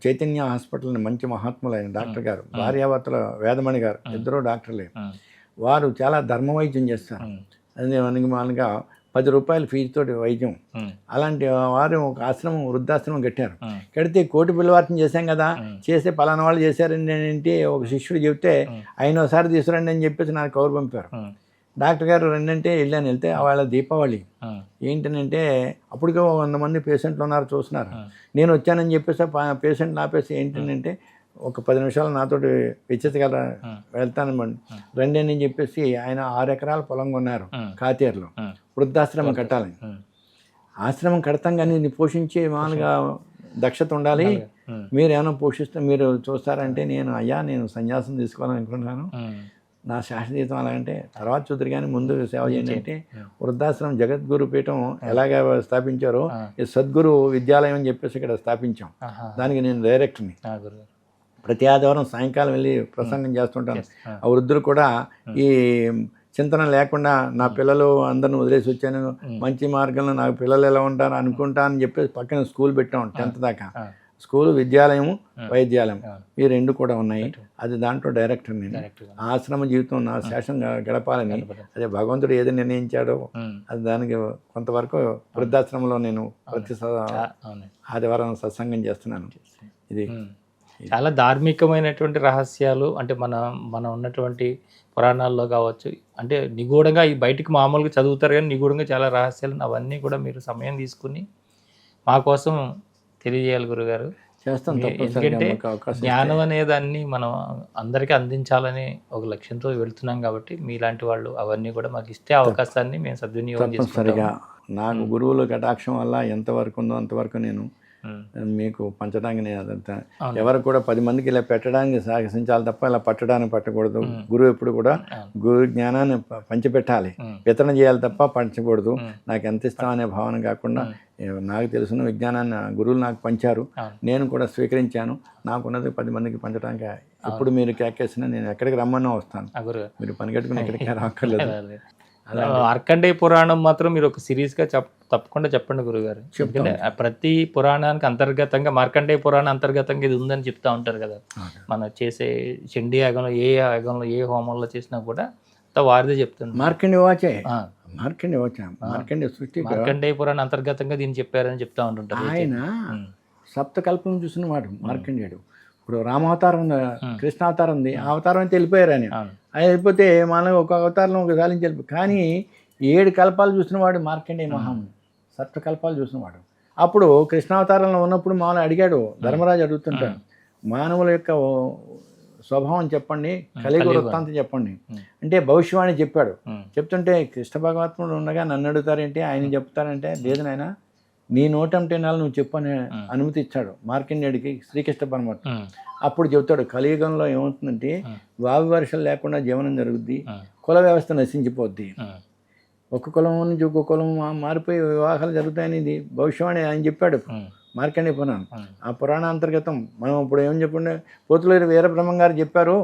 చైతన్య హాస్పిటల్ మంచి మహాత్ములైన డాక్టర్ గారు, భార్యాభర్తల వేదమణి గారు, ఇద్దరు డాక్టర్లే. వారు చాలా ధర్మ వైద్యం చేస్తారు. అది మనకి మామూలుగా 10 రూపాయల ఫీజుతోటి వైద్యం. అలాంటి వారు ఒక ఆశ్రమం, వృద్ధాశ్రమం కట్టారు. కడితే కోటి పిల్లవార్తం చేశాం కదా, చేస్తే పలానా వాళ్ళు చేశారండి అంటే ఒక శిష్యుడు చెప్తే ఆయన ఒకసారి తీసుకురండి అని చెప్పేసి నాకు కౌరు పంపారు. డాక్టర్ గారు రెండంటే వెళ్ళాను. వెళ్తే వాళ్ళ దీపావళి ఏంటనంటే అప్పటికే 100 మంది పేషెంట్లు ఉన్నారు చూస్తున్నారు. నేను వచ్చానని చెప్పేసి పేషెంట్లు ఆపేసి ఏంటంటే ఒక 10 నిమిషాలు నాతోటి వెచ్చెత్తగల వెళ్తానమండి రండి అని చెప్పేసి ఆయన 6 ఎకరాల పొలం కొన్నారు కాతేరులో. వృద్ధాశ్రమం కట్టాలని. ఆశ్రమం కడతాం కానీ దీన్ని పోషించే మామూలుగా దక్షత ఉండాలి. మీరు ఏమైనా పోషిస్తే మీరు చూస్తారంటే నేను సన్యాసం తీసుకోవాలనుకుంటున్నాను. నా శాశ్వతీతం అలాగంటే తర్వాత చూద్దరు కానీ ముందు సేవ చేయండి అంటే వృద్ధాశ్రమం జగద్గురు పీఠం ఎలాగ స్థాపించారో సద్గురు విద్యాలయం అని చెప్పేసి ఇక్కడ స్థాపించాం. దానికి నేను డైరెక్టర్ని. ప్రతి ఆదివారం సాయంకాలం వెళ్ళి ప్రసంగం చేస్తుంటాను. ఆ వృద్ధులు కూడా ఈ చింతన లేకుండా నా పిల్లలు అందరిని వదిలేసి వచ్చాను, మంచి మార్గంలో నాకు పిల్లలు ఎలా ఉంటారు అనుకుంటా అని చెప్పేసి పక్కన స్కూల్ పెట్టాం. 10th దాకా స్కూలు, విద్యాలయము, వైద్యాలయం ఈ 2 కూడా ఉన్నాయి. అది దాంట్లో డైరెక్టర్ నేను. ఆశ్రమ జీవితం నా శేషం గడపాలని అదే భగవంతుడు ఏది నిర్ణయించాడో అది దానికి కొంతవరకు వృద్ధాశ్రమంలో నేను ప్రతి ఆదివారం సత్సంగం చేస్తున్నాను. ఇది చాలా ధార్మికమైనటువంటి రహస్యాలు, అంటే మన ఉన్నటువంటి పురాణాల్లో కావచ్చు, అంటే నిగూఢంగా ఈ బయటికి మామూలుగా చదువుతారు కానీ నిగూఢంగా చాలా రహస్యాలు అవన్నీ కూడా మీరు సమయం తీసుకుని మా కోసం తెలియజేయాలి గురుగారు. చేస్తాం. ఎందుకంటే జ్ఞానం అనేదాన్ని మనం అందరికీ అందించాలని ఒక లక్ష్యంతో వెళ్తున్నాం కాబట్టి మీలాంటి వాళ్ళు అవన్నీ కూడా మాకు ఇస్తే అవకాశాన్ని మేము సద్వినియోగం చేసుకుంటాం. నాకు గురువుల కటాక్షం వల్ల ఎంతవరకు ఉందో అంతవరకు నేను మీకు పంచడానికి నేను అదంతా ఎవరు కూడా 10 మందికి ఇలా పెట్టడానికి సాహసించాలి తప్ప ఇలా పట్టకూడదు. గురువు ఎప్పుడు కూడా గురు జ్ఞానాన్ని పంచిపెట్టాలి, వితరణ చేయాలి తప్ప పంచకూడదు. నాకు ఎంత ఇస్తామనే భావన కాకుండా నాకు తెలిసిన విజ్ఞానాన్ని గురువులు నాకు పంచారు, నేను కూడా స్వీకరించాను. నాకున్నది 10 మందికి పంచడానికి. ఇప్పుడు మీరు కేకేసినా నేను ఎక్కడికి రమ్మన్నా వస్తాను. మీరు పని కట్టుకుని ఎక్కడికి రాక్కర్లేదు. మార్కండేయ పురాణం మాత్రం మీరు ఒక సిరీస్గా తప్పకుండా చెప్పండి గురుగారు. ఎందుకంటే ప్రతి పురాణానికి అంతర్గతంగా మార్కండేయ పురాణం అంతర్గతంగా ఇది ఉందని చెప్తా ఉంటారు కదా. మనం చేసే చండీ యాగంలో ఏ యాగంలో ఏ హోమంలో చేసినా కూడా వారిదే చెప్తుంది. మార్కండేయ పురాణం అంతర్గతంగా దీన్ని చెప్పారని చెప్తా ఉంటుంటారు. ఆయన సప్తకల్పం చూసిన వాడు మార్కండేయుడు. ఇప్పుడు రామావతారం ఉంది, కృష్ణావతారం ఉంది, ఆ అవతారం అయితే వెళ్ళిపోయారు ఆయన. ఆయన వెళ్ళిపోతే మనం ఒక అవతారంలో ఒకసారి నుంచి వెళ్ళిపోయి, కానీ 7 కల్పాలు చూసినవాడు మార్కండేయ మహాముని, సప్తకల్పాలు చూసినవాడు. అప్పుడు కృష్ణావతారంలో ఉన్నప్పుడు మామూలు అడిగాడు, ధర్మరాజు అడుగుతుంటాడు, మానవుల యొక్క స్వభావం చెప్పండి, కలియుగ వృత్తాంతం చెప్పండి అంటే భవిష్యవాణి చెప్పాడు. చెప్తుంటే కృష్ణ భగవత్ముడు ఉండగా నన్ను అడుగుతారేంటి, ఆయన చెప్తారంటే లేదు నాయన నీ నోటంటే నాలుగు నువ్వు చెప్పని అనుమతి ఇచ్చాడు మార్కండేయుడికి శ్రీకృష్ణ పరమాత్మ. అప్పుడు చెప్తాడు కలియుగంలో ఏమవుతుందంటే వావి వర్షాలు లేకుండా జీవనం జరుగుద్ది, కుల వ్యవస్థ నశించిపోద్ది, ఒక కులం నుంచి ఒక కులం మారిపోయి వివాహాలు జరుగుతాయని ఇది భవిష్యవాణి ఆయన చెప్పాడు మార్కండేయ పురాణం. ఆ పురాణాంతర్గతం మనం ఇప్పుడు ఏం చెప్పండి పోతులూరి వీరబ్రహ్మం గారు చెప్పారు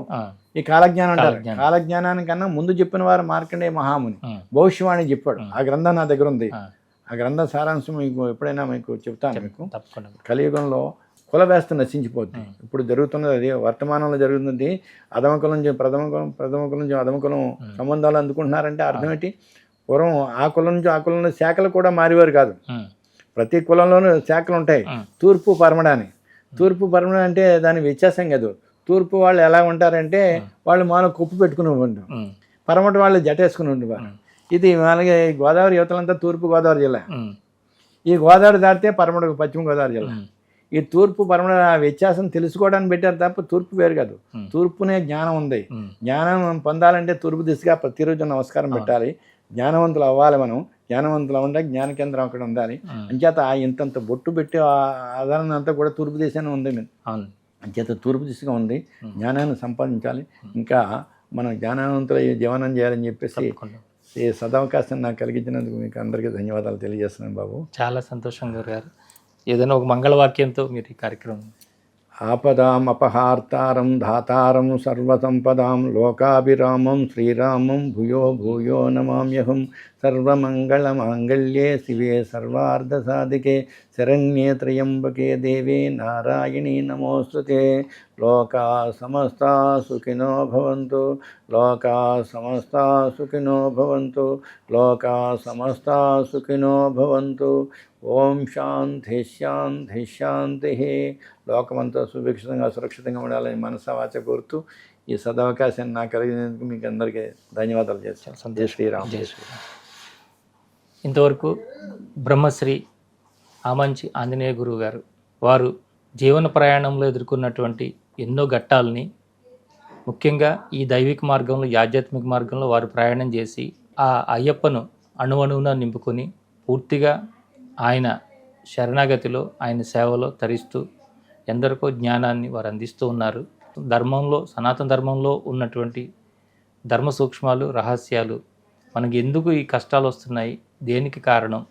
ఈ కాలజ్ఞానం అంటారు. కాలజ్ఞానానికన్నా ముందు చెప్పిన వారు మార్కండేయ మహాముని భవిష్యవాణి చెప్పాడు. ఆ గ్రంథం నా దగ్గర ఉంది. ఆ గ్రంథ సారాంశం మీకు ఎప్పుడైనా మీకు చెప్తాను. మీకు కలియుగంలో కుల వ్యవస్థ నశించిపోద్ది. ఇప్పుడు జరుగుతున్నది అది, వర్తమానంలో జరుగుతుంది. అధమకులం నుంచి ప్రథమ నుంచి అధమకులం సంబంధాలు అందుకుంటున్నారంటే అర్థం ఏంటి? పూర్వం ఆ కులం నుంచి ఆ కులంలో శాఖలు కూడా మారేవారు కాదు. ప్రతి కులంలోనూ శాఖలు ఉంటాయి. తూర్పు పరమడ అని. తూర్పు పరమడ అంటే దాని వ్యత్యాసం కాదు. తూర్పు వాళ్ళు ఎలా ఉంటారంటే వాళ్ళు మాలో కుప్పు పెట్టుకుని ఉంటారు, పరమట వాళ్ళు జటేసుకుని ఉండేవారు. ఇది మనకి గోదావరి యువతలంతా తూర్పు గోదావరి జిల్లా. ఈ గోదావరి దాటితే పరమడ పశ్చిమ గోదావరి జిల్లా. ఈ తూర్పు పరమడ వ్యత్యాసం తెలుసుకోవడానికి పెట్టారు తప్ప తూర్పు వేరు కాదు. తూర్పునే జ్ఞానం ఉంది. జ్ఞానం పొందాలంటే తూర్పు దిశగా ప్రతిరోజు నమస్కారం పెట్టాలి. జ్ఞానవంతులు అవ్వాలి. మనం జ్ఞానవంతులు ఉండే జ్ఞాన కేంద్రం అక్కడ ఉండాలి. అంచేత ఇంతంత బొట్టు పెట్టి ఆధారణ అంతా కూడా తూర్పు దిశనే ఉంది. అంచేత తూర్పు దిశగా ఉంది. జ్ఞానాన్ని సంపాదించాలి. ఇంకా మనం జ్ఞానవంతులు జీవనం చేయాలని చెప్పేసి ఈ సదవకాశం నాకు కలిగించినందుకు మీకు అందరికీ ధన్యవాదాలు తెలియజేస్తున్నాను బాబు. చాలా సంతోషం గారు. ఏదైనా ఒక మంగళవాక్యంతో మీరు ఈ కార్యక్రమం. ఆపదాం అపహార్తారం ధాతారం సర్వసంపదాం లోకాభిరామం శ్రీరామం భూయో భూయో నమామ్యహం సర్వమంగళమాంగళ్యే శివే సర్వార్ధసాధికే శరణ్యే త్రయంబకే దేవే నారాయణీ నమోస్తుతే. లోకా సమస్తా సుఖినో భవంతు, లోకా సమస్తా సుఖినో భవంతు, లోకా సమస్తా సుఖినో భవంతు. ఓం శాంతి శాంతి శాంతి. లోకమంతా సుభిక్షితంగా సురక్షితంగా ఉండాలని మనసా వాచ కోరుతూ ఈ సదవకాశాన్ని నాకు కలిగినందుకు మీకు అందరికీ ధన్యవాదాలు చేస్తాను. జై శ్రీరామ్. జై శ్రీరామ్. ఇంతవరకు బ్రహ్మశ్రీ ఆమంచి ఆంజనేయ గురువు గారు వారు జీవన ప్రయాణంలో ఎదుర్కొన్నటువంటి ఎన్నో ఘట్టాలని, ముఖ్యంగా ఈ దైవిక మార్గంలో ఈ ఆధ్యాత్మిక మార్గంలో వారు ప్రయాణం చేసి ఆ అయ్యప్పను అణువణువున నింపుకొని పూర్తిగా ఆయన శరణాగతిలో ఆయన సేవలో తరిస్తూ ఎందరికో జ్ఞానాన్ని వారు అందిస్తూ ఉన్నారు. ధర్మంలో సనాతన ధర్మంలో ఉన్నటువంటి ధర్మ సూక్ష్మాలు రహస్యాలు మనకి ఎందుకు ఈ కష్టాలు వస్తున్నాయి, దేనికి కారణం,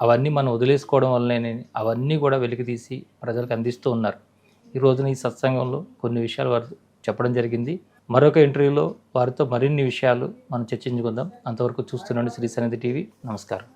అవన్నీ మనం వదిలేసుకోవడం వల్లనే అవన్నీ కూడా వెలికితీసి ప్రజలకు అందిస్తూ ఉన్నారు. ఈ రోజున ఈ సత్సంగంలో కొన్ని విషయాలు వారు చెప్పడం జరిగింది. మరొక ఇంటర్వ్యూలో వారితో మరిన్ని విషయాలు మనం చర్చించుకుందాం. అంతవరకు చూస్తున్నాండి శ్రీ సన్నిధి టీవీ. నమస్కారం.